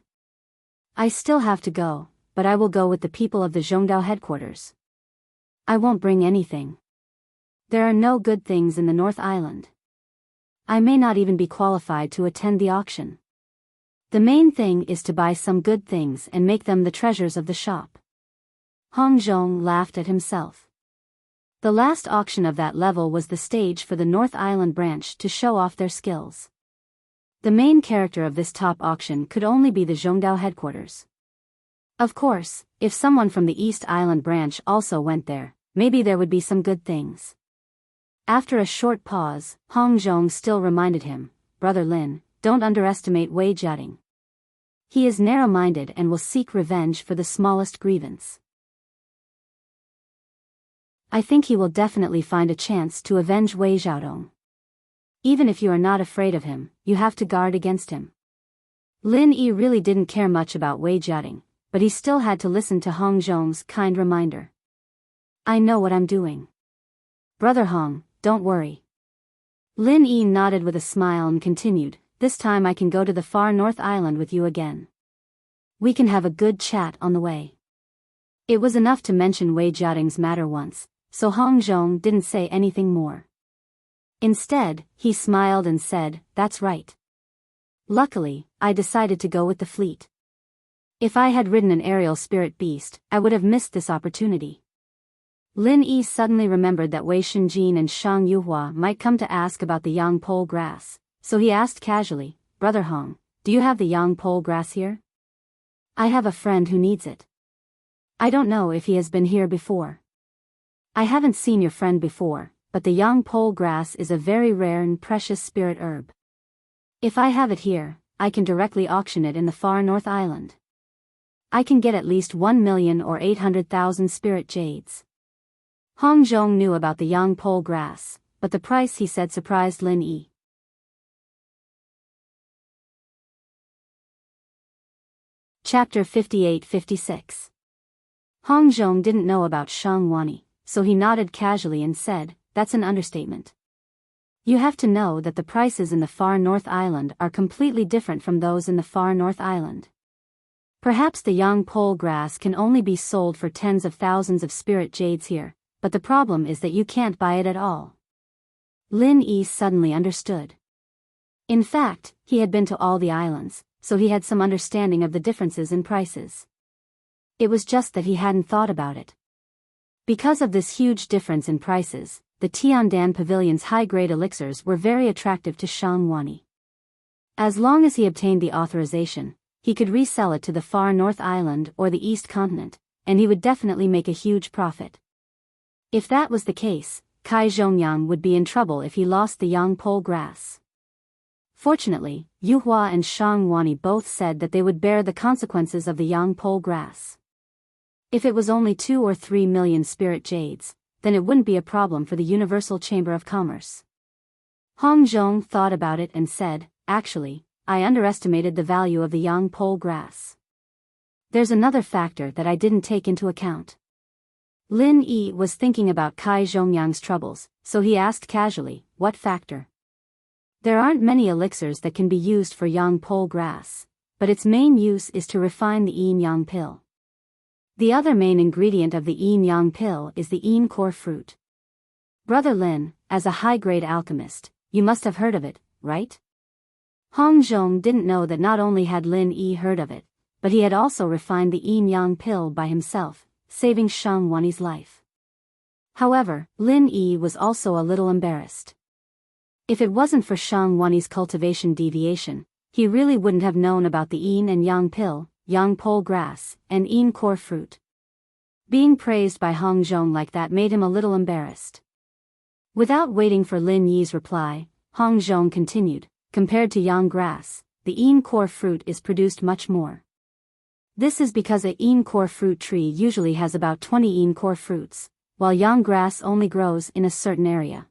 "I still have to go, but I will go with the people of the Zhongdao headquarters. I won't bring anything. There are no good things in the North Island. I may not even be qualified to attend the auction. The main thing is to buy some good things and make them the treasures of the shop." Hong Zhong laughed at himself. The last auction of that level was the stage for the North Island branch to show off their skills. The main character of this top auction could only be the Zhongdao headquarters. Of course, if someone from the East Island branch also went there, maybe there would be some good things. After a short pause, Hong Zhong still reminded him, "Brother Lin, don't underestimate Wei Jiating. He is narrow-minded and will seek revenge for the smallest grievance. I think he will definitely find a chance to avenge Wei Xiaodong. Even if you are not afraid of him, you have to guard against him." Lin Yi really didn't care much about Wei Jiating, but he still had to listen to Hong Zhong's kind reminder. "I know what I'm doing. Brother Hong, don't worry." Lin Yi nodded with a smile and continued, "This time I can go to the far North Island with you again. We can have a good chat on the way." It was enough to mention Wei Jiating's matter once, so Hong Zhong didn't say anything more. Instead, he smiled and said, "That's right. Luckily, I decided to go with the fleet. If I had ridden an aerial spirit beast, I would have missed this opportunity." Lin Yi suddenly remembered that Wei Shenjin and Shang Yuhua might come to ask about the Yangpole grass, so he asked casually, "Brother Hong, do you have the yang pole grass here? I have a friend who needs it. I don't know if he has been here before. I haven't seen your friend before, but the yang pole grass is a very rare and precious spirit herb. If I have it here, I can directly auction it in the far north island. I can get at least 1,000,000 or 800,000 spirit jades. Hong Zhong knew about the yang pole grass, but the price he said surprised Lin Yi. Chapter 58-56. Hong Zhong didn't know about Shang Wani, so he nodded casually and said, "That's an understatement. You have to know that the prices in the far north island are completely different from those in the far north island. Perhaps the yang pole grass can only be sold for tens of thousands of spirit jades here, but the problem is that you can't buy it at all." Lin Yi suddenly understood. In fact, he had been to all the islands, so he had some understanding of the differences in prices. It was just that he hadn't thought about it. Because of this huge difference in prices, the Tiandan Pavilion's high-grade elixirs were very attractive to Shang Wani. As long as he obtained the authorization, he could resell it to the far north island or the east continent, and he would definitely make a huge profit. If that was the case, Kai Zhongyang would be in trouble if he lost the yang pole grass. Fortunately, Yu Hua and Shang Wani both said that they would bear the consequences of the yang pole grass. If it was only 2 or 3 million spirit jades, then it wouldn't be a problem for the Universal Chamber of Commerce. Hong Zhong thought about it and said, "Actually, I underestimated the value of the yang pole grass. There's another factor that I didn't take into account." Lin Yi was thinking about Kai Zhongyang's troubles, so he asked casually, "What factor?" There aren't many elixirs that can be used for yang pole grass, but its main use is to refine the yin yang pill. The other main ingredient of the yin yang pill is the yin core fruit. Brother Lin, as a high-grade alchemist, you must have heard of it, right? Hong Zhong didn't know that not only had Lin Yi heard of it, but he had also refined the yin yang pill by himself, saving Shang Wani's life. However, Lin Yi was also a little embarrassed. If it wasn't for Shang Wani's cultivation deviation, he really wouldn't have known about the yin and yang pill, yang pole grass, and yin core fruit. Being praised by Hong Zhong like that made him a little embarrassed. Without waiting for Lin Yi's reply, Hong Zhong continued, "Compared to yang grass, the yin core fruit is produced much more. This is because a yin core fruit tree usually has about 20 yin core fruits, while yang grass only grows in a certain area.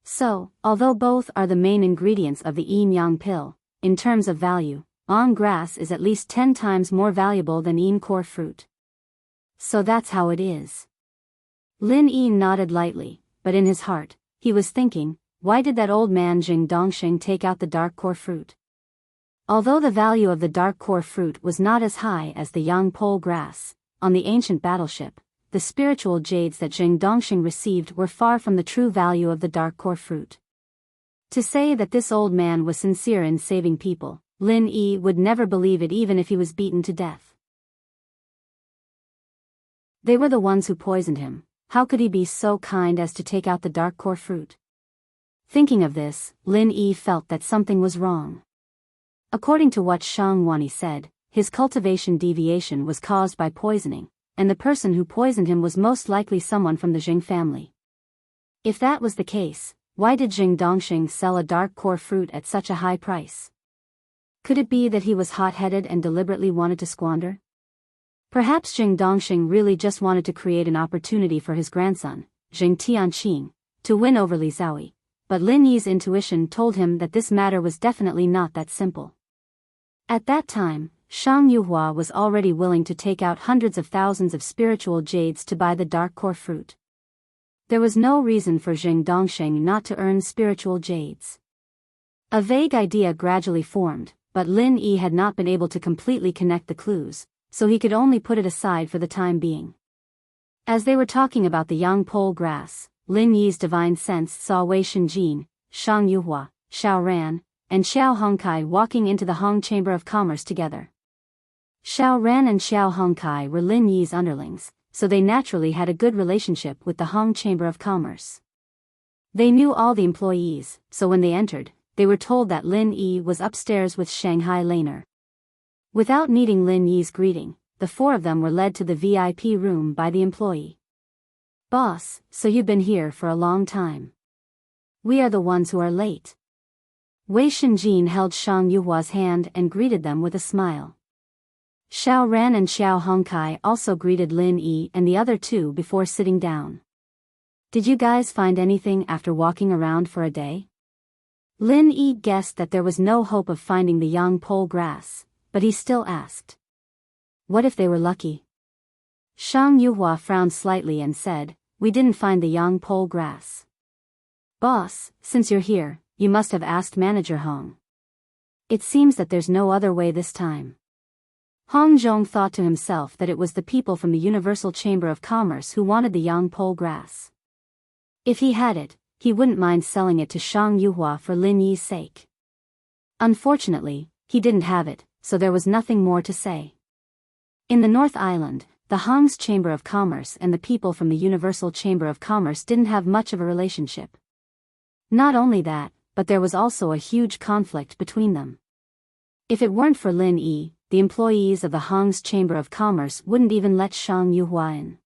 So, although both are the main ingredients of the yin yang pill, in terms of value, yang grass is at least 10 times more valuable than yin core fruit. So that's how it is." Lin Yi nodded lightly, but in his heart, he was thinking, why did that old man Jing Dongxing take out the dark core fruit? Although the value of the dark core fruit was not as high as the yang pole grass, on the ancient battleship, the spiritual jades that Jing Dongxing received were far from the true value of the dark core fruit. To say that this old man was sincere in saving people, Lin Yi would never believe it even if he was beaten to death. They were the ones who poisoned him. How could he be so kind as to take out the dark core fruit? Thinking of this, Lin Yi felt that something was wrong. According to what Shang Wani said, his cultivation deviation was caused by poisoning, and the person who poisoned him was most likely someone from the Jing family. If that was the case, why did Jing Dongxing sell a dark core fruit at such a high price? Could it be that he was hot-headed and deliberately wanted to squander? Perhaps Jing Dongxing really just wanted to create an opportunity for his grandson, Jing Tianqing, to win over Li Xiaoyi, but Lin Yi's intuition told him that this matter was definitely not that simple. At that time, Shang Yuhua was already willing to take out hundreds of thousands of spiritual jades to buy the dark core fruit. There was no reason for Jing Dongxing not to earn spiritual jades. A vague idea gradually formed, but Lin Yi had not been able to completely connect the clues, so he could only put it aside for the time being. As they were talking about the yang pole grass, Lin Yi's divine sense saw Wei Shenjin, Shang Yuhua, Xiao Ran, and Xiao Hongkai walking into the Hong Chamber of Commerce together. Xiao Ran and Xiao Hongkai were Lin Yi's underlings, so they naturally had a good relationship with the Hong Chamber of Commerce. They knew all the employees, so when they entered, they were told that Lin Yi was upstairs with Shanghai Laner. Without needing Lin Yi's greeting, the four of them were led to the VIP room by the employee. "Boss, so you've been here for a long time. We are the ones who are late." Wei Shenjin held Shang Yuhua's hand and greeted them with a smile. Xiao Ran and Xiao Hongkai also greeted Lin Yi and the other two before sitting down. "Did you guys find anything after walking around for a day?" Lin Yi guessed that there was no hope of finding the young pole grass, but he still asked. "What if they were lucky?" Shang Yuhua frowned slightly and said, "We didn't find the yang pole grass." "Boss, since you're here, you must have asked Manager Hong. It seems that there's no other way this time." Hong Zhong thought to himself that it was the people from the Universal Chamber of Commerce who wanted the yang pole grass. If he had it, he wouldn't mind selling it to Shang Yuhua for Lin Yi's sake. Unfortunately, he didn't have it, so there was nothing more to say. In the North Island, the Hong's Chamber of Commerce and the people from the Universal Chamber of Commerce didn't have much of a relationship. Not only that, but there was also a huge conflict between them. If it weren't for Lin Yi, the employees of the Hong's Chamber of Commerce wouldn't even let Shang Yuhua in.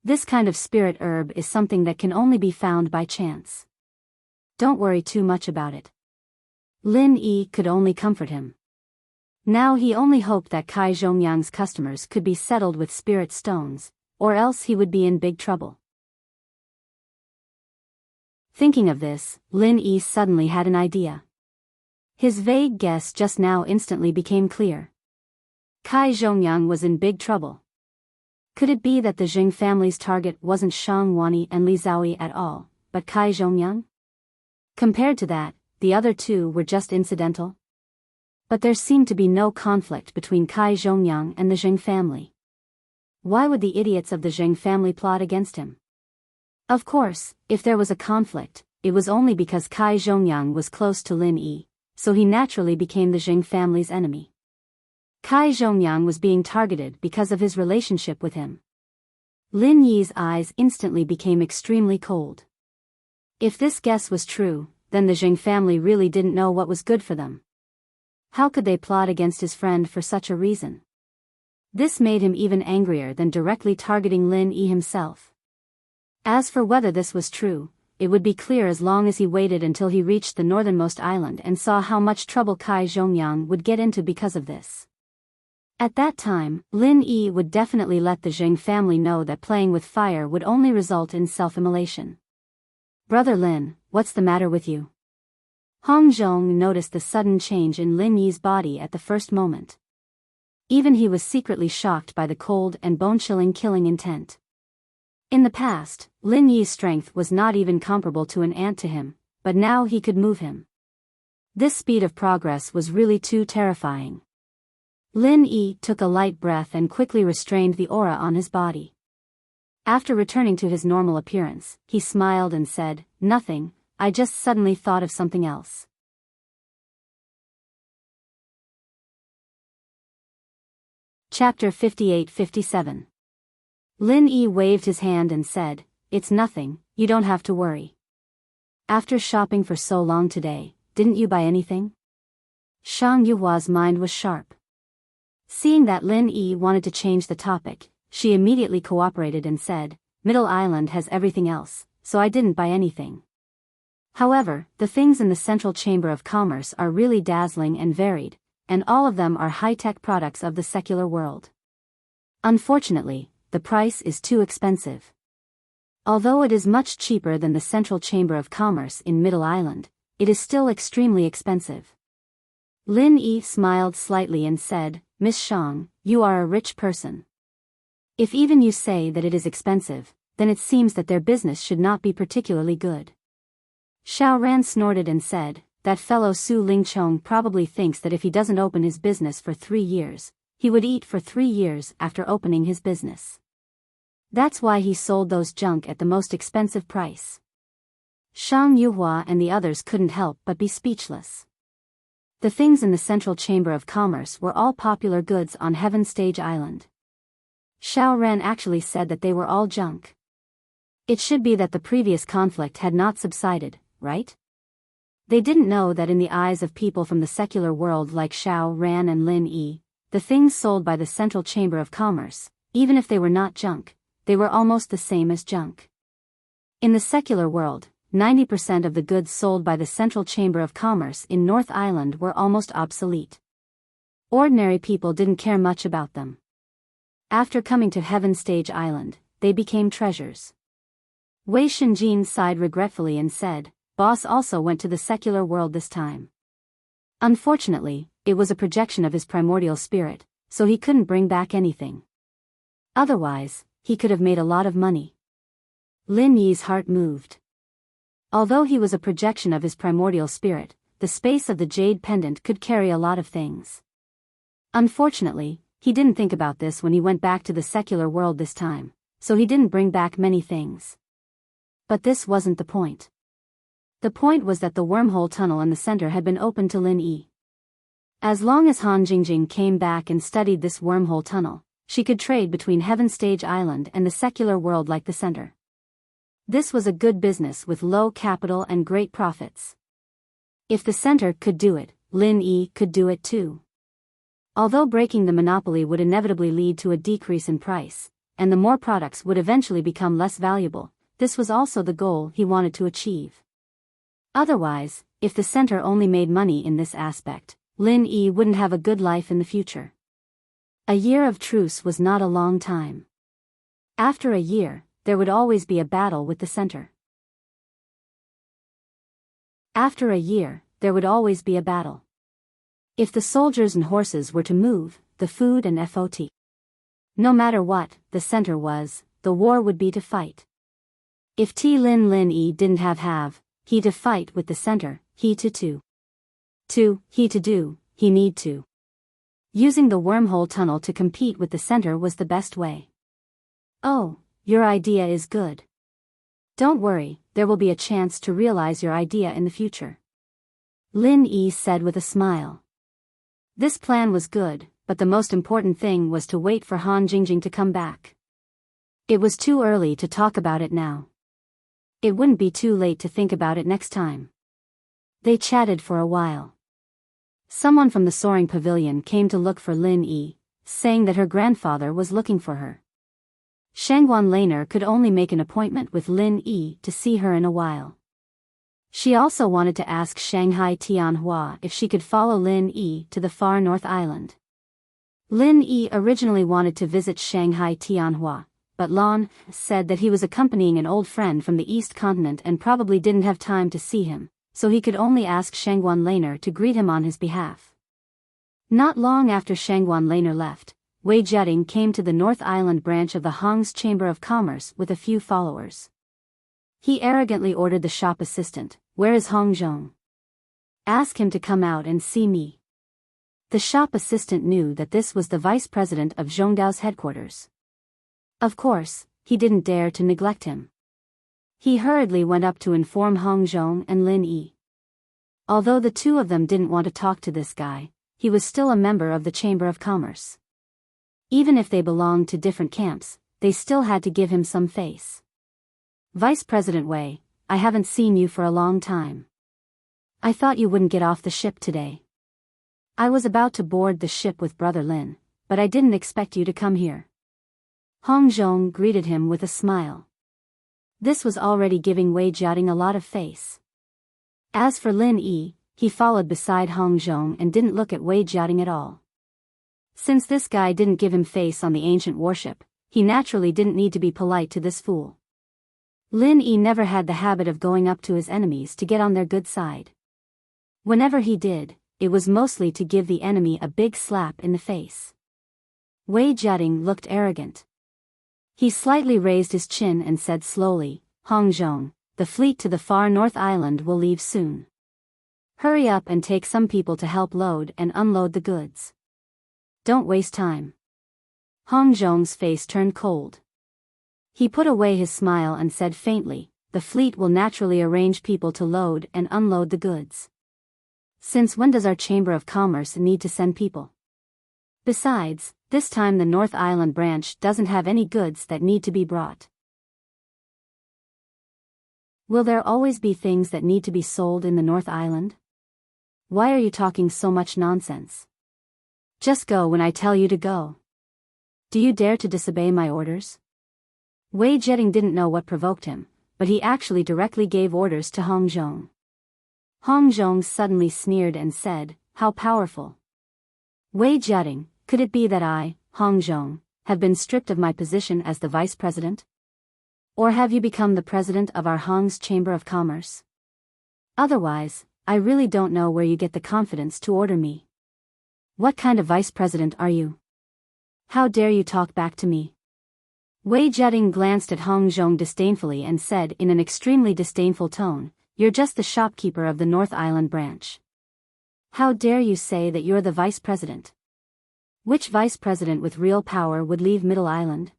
This kind of spirit herb is something that can only be found by chance. Don't worry too much about it. Lin Yi could only comfort him. Now he only hoped that Kai Zhongyang's customers could be settled with spirit stones, or else he would be in big trouble. Thinking of this, Lin Yi suddenly had an idea. His vague guess just now instantly became clear. Kai Zhongyang was in big trouble. Could it be that the Jing family's target wasn't Shang Wani and Li Zhaoyi at all, but Kai Zhongyang? Compared to that, the other two were just incidental. But there seemed to be no conflict between Kai Zhongyang and the Jing family. Why would the idiots of the Jing family plot against him? Of course, if there was a conflict, it was only because Kai Zhongyang was close to Lin Yi, so he naturally became the Jing family's enemy. Kai Zhongyang was being targeted because of his relationship with him. Lin Yi's eyes instantly became extremely cold. If this guess was true, then the Jing family really didn't know what was good for them. How could they plot against his friend for such a reason? This made him even angrier than directly targeting Lin Yi himself. As for whether this was true, it would be clear as long as he waited until he reached the northernmost island and saw how much trouble Kai Zhongyang would get into because of this. At that time, Lin Yi would definitely let the Jing family know that playing with fire would only result in self-immolation. "Brother Lin, what's the matter with you?" Hong Zhong noticed the sudden change in Lin Yi's body at the first moment. Even he was secretly shocked by the cold and bone-chilling killing intent. In the past, Lin Yi's strength was not even comparable to an ant to him, but now he could move him. This speed of progress was really too terrifying. Lin Yi took a light breath and quickly restrained the aura on his body. After returning to his normal appearance, he smiled and said, "Nothing, I just suddenly thought of something else." Chapter 58-57. Lin Yi waved his hand and said, "It's nothing, you don't have to worry. After shopping for so long today, didn't you buy anything?" Shang Yuhua's mind was sharp. Seeing that Lin Yi wanted to change the topic, she immediately cooperated and said, "Middle Island has everything else, so I didn't buy anything. However, the things in the Central Chamber of Commerce are really dazzling and varied, and all of them are high-tech products of the secular world. Unfortunately, the price is too expensive. Although it is much cheaper than the Central Chamber of Commerce in Middle Island, it is still extremely expensive." Lin Yi smiled slightly and said, "Miss Shang, you are a rich person. If even you say that it is expensive, then it seems that their business should not be particularly good." Xiao Ran snorted and said, "That fellow Su Lingchong probably thinks that if he doesn't open his business for 3 years, he would eat for 3 years after opening his business. That's why he sold those junk at the most expensive price." Shang Yuhua and the others couldn't help but be speechless. The things in the Central Chamber of Commerce were all popular goods on Heaven Stage Island. Xiao Ran actually said that they were all junk. It should be that the previous conflict had not subsided, right? They didn't know that in the eyes of people from the secular world like Xiao Ran and Lin Yi, the things sold by the Central Chamber of Commerce, even if they were not junk, they were almost the same as junk. In the secular world, 90% of the goods sold by the Central Chamber of Commerce in North Island were almost obsolete. Ordinary people didn't care much about them. After coming to Heaven Stage Island, they became treasures. Wei Shenjin sighed regretfully and said, "Boss also went to the secular world this time. Unfortunately, it was a projection of his primordial spirit, so he couldn't bring back anything. Otherwise, he could have made a lot of money." Lin Yi's heart moved. Although he was a projection of his primordial spirit, the space of the jade pendant could carry a lot of things. Unfortunately, he didn't think about this when he went back to the secular world this time, so he didn't bring back many things. But this wasn't the point. The point was that the wormhole tunnel in the center had been opened to Lin Yi. As long as Han Jingjing came back and studied this wormhole tunnel, she could trade between Heaven Stage Island and the secular world like the center. This was a good business with low capital and great profits. If the center could do it, Lin Yi could do it too. Although breaking the monopoly would inevitably lead to a decrease in price, and the more products would eventually become less valuable, this was also the goal he wanted to achieve. Otherwise, if the center only made money in this aspect, Lin Yi wouldn't have a good life in the future. A year of truce was not a long time. After a year, there would always be a battle with the center. After a year, there would always be a battle. If the soldiers and horses were to move, the food and FOT. No matter what the center was, the war would be to fight. If Lin Yi didn't have, he to fight with the center, he to do, he need to. Using the wormhole tunnel to compete with the center was the best way. "Oh, your idea is good. Don't worry, there will be a chance to realize your idea in the future," Lin Yi said with a smile. This plan was good, but the most important thing was to wait for Han Jingjing to come back. It was too early to talk about it now. It wouldn't be too late to think about it next time. They chatted for a while. Someone from the soaring pavilion came to look for Lin Yi, saying that her grandfather was looking for her. Shangguan Laner could only make an appointment with Lin Yi to see her in a while. She also wanted to ask Shanghai Tianhua if she could follow Lin Yi to the far North Island. Lin Yi originally wanted to visit Shanghai Tianhua, but Lon said that he was accompanying an old friend from the East Continent and probably didn't have time to see him, so he could only ask Shangguan Laner to greet him on his behalf. Not long after Shangguan Laner left, Wei Jiating came to the North Island branch of the Hong's Chamber of Commerce with a few followers. He arrogantly ordered the shop assistant, "Where is Hong Zhong? Ask him to come out and see me." The shop assistant knew that this was the vice president of Zhongdao's headquarters. Of course, he didn't dare to neglect him. He hurriedly went up to inform Hong Zhong and Lin Yi. Although the two of them didn't want to talk to this guy, he was still a member of the Chamber of Commerce. Even if they belonged to different camps, they still had to give him some face. "Vice President Wei, I haven't seen you for a long time. I thought you wouldn't get off the ship today. I was about to board the ship with Brother Lin, but I didn't expect you to come here." Hong Zhong greeted him with a smile. This was already giving Wei Jiating a lot of face. As for Lin Yi, he followed beside Hong Zhong and didn't look at Wei Jiating at all. Since this guy didn't give him face on the ancient warship, he naturally didn't need to be polite to this fool. Lin Yi never had the habit of going up to his enemies to get on their good side. Whenever he did, it was mostly to give the enemy a big slap in the face. Wei Jiating looked arrogant. He slightly raised his chin and said slowly, "Hong Zhong, the fleet to the far North Island will leave soon. Hurry up and take some people to help load and unload the goods. Don't waste time." Hong Zhong's face turned cold. He put away his smile and said faintly, "The fleet will naturally arrange people to load and unload the goods. Since when does our Chamber of Commerce need to send people? Besides, this time the North Island branch doesn't have any goods that need to be brought." Will there always be things that need to be sold in the North Island? Why are you talking so much nonsense? Just go when I tell you to go. Do you dare to disobey my orders? Wei Jiang didn't know what provoked him, but he actually directly gave orders to Hong Zhong. Hong Zhong suddenly sneered and said, "How powerful. Wei Jiang, could it be that I, Hong Zhong, have been stripped of my position as the vice president? Or have you become the president of our Hong's Chamber of Commerce? Otherwise, I really don't know where you get the confidence to order me. What kind of vice president are you? How dare you talk back to me?" Wei Jiang glanced at Hong Zhong disdainfully and said in an extremely disdainful tone, "You're just the shopkeeper of the North Island branch. How dare you say that you're the vice president? Which vice president with real power would leave Middle Island?"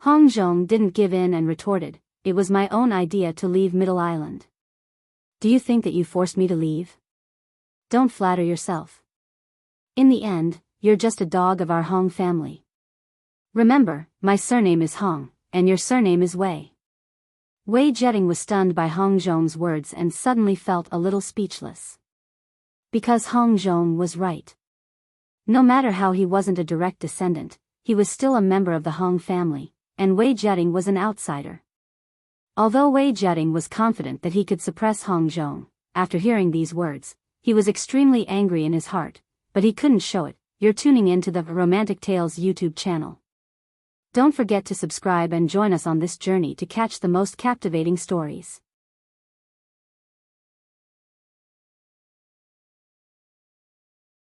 Hong Zhong didn't give in and retorted, "It was my own idea to leave Middle Island. Do you think that you forced me to leave? Don't flatter yourself. In the end, you're just a dog of our Hong family. Remember, my surname is Hong, and your surname is Wei." Wei Jiang was stunned by Hong Zhong's words and suddenly felt a little speechless. Because Hong Zhong was right. No matter how he wasn't a direct descendant, he was still a member of the Hong family, and Wei Jiang was an outsider. Although Wei Jiang was confident that he could suppress Hong Zhong, after hearing these words, he was extremely angry in his heart, but he couldn't show it. You're tuning in to the Romantic Tales YouTube channel. Don't forget to subscribe and join us on this journey to catch the most captivating stories.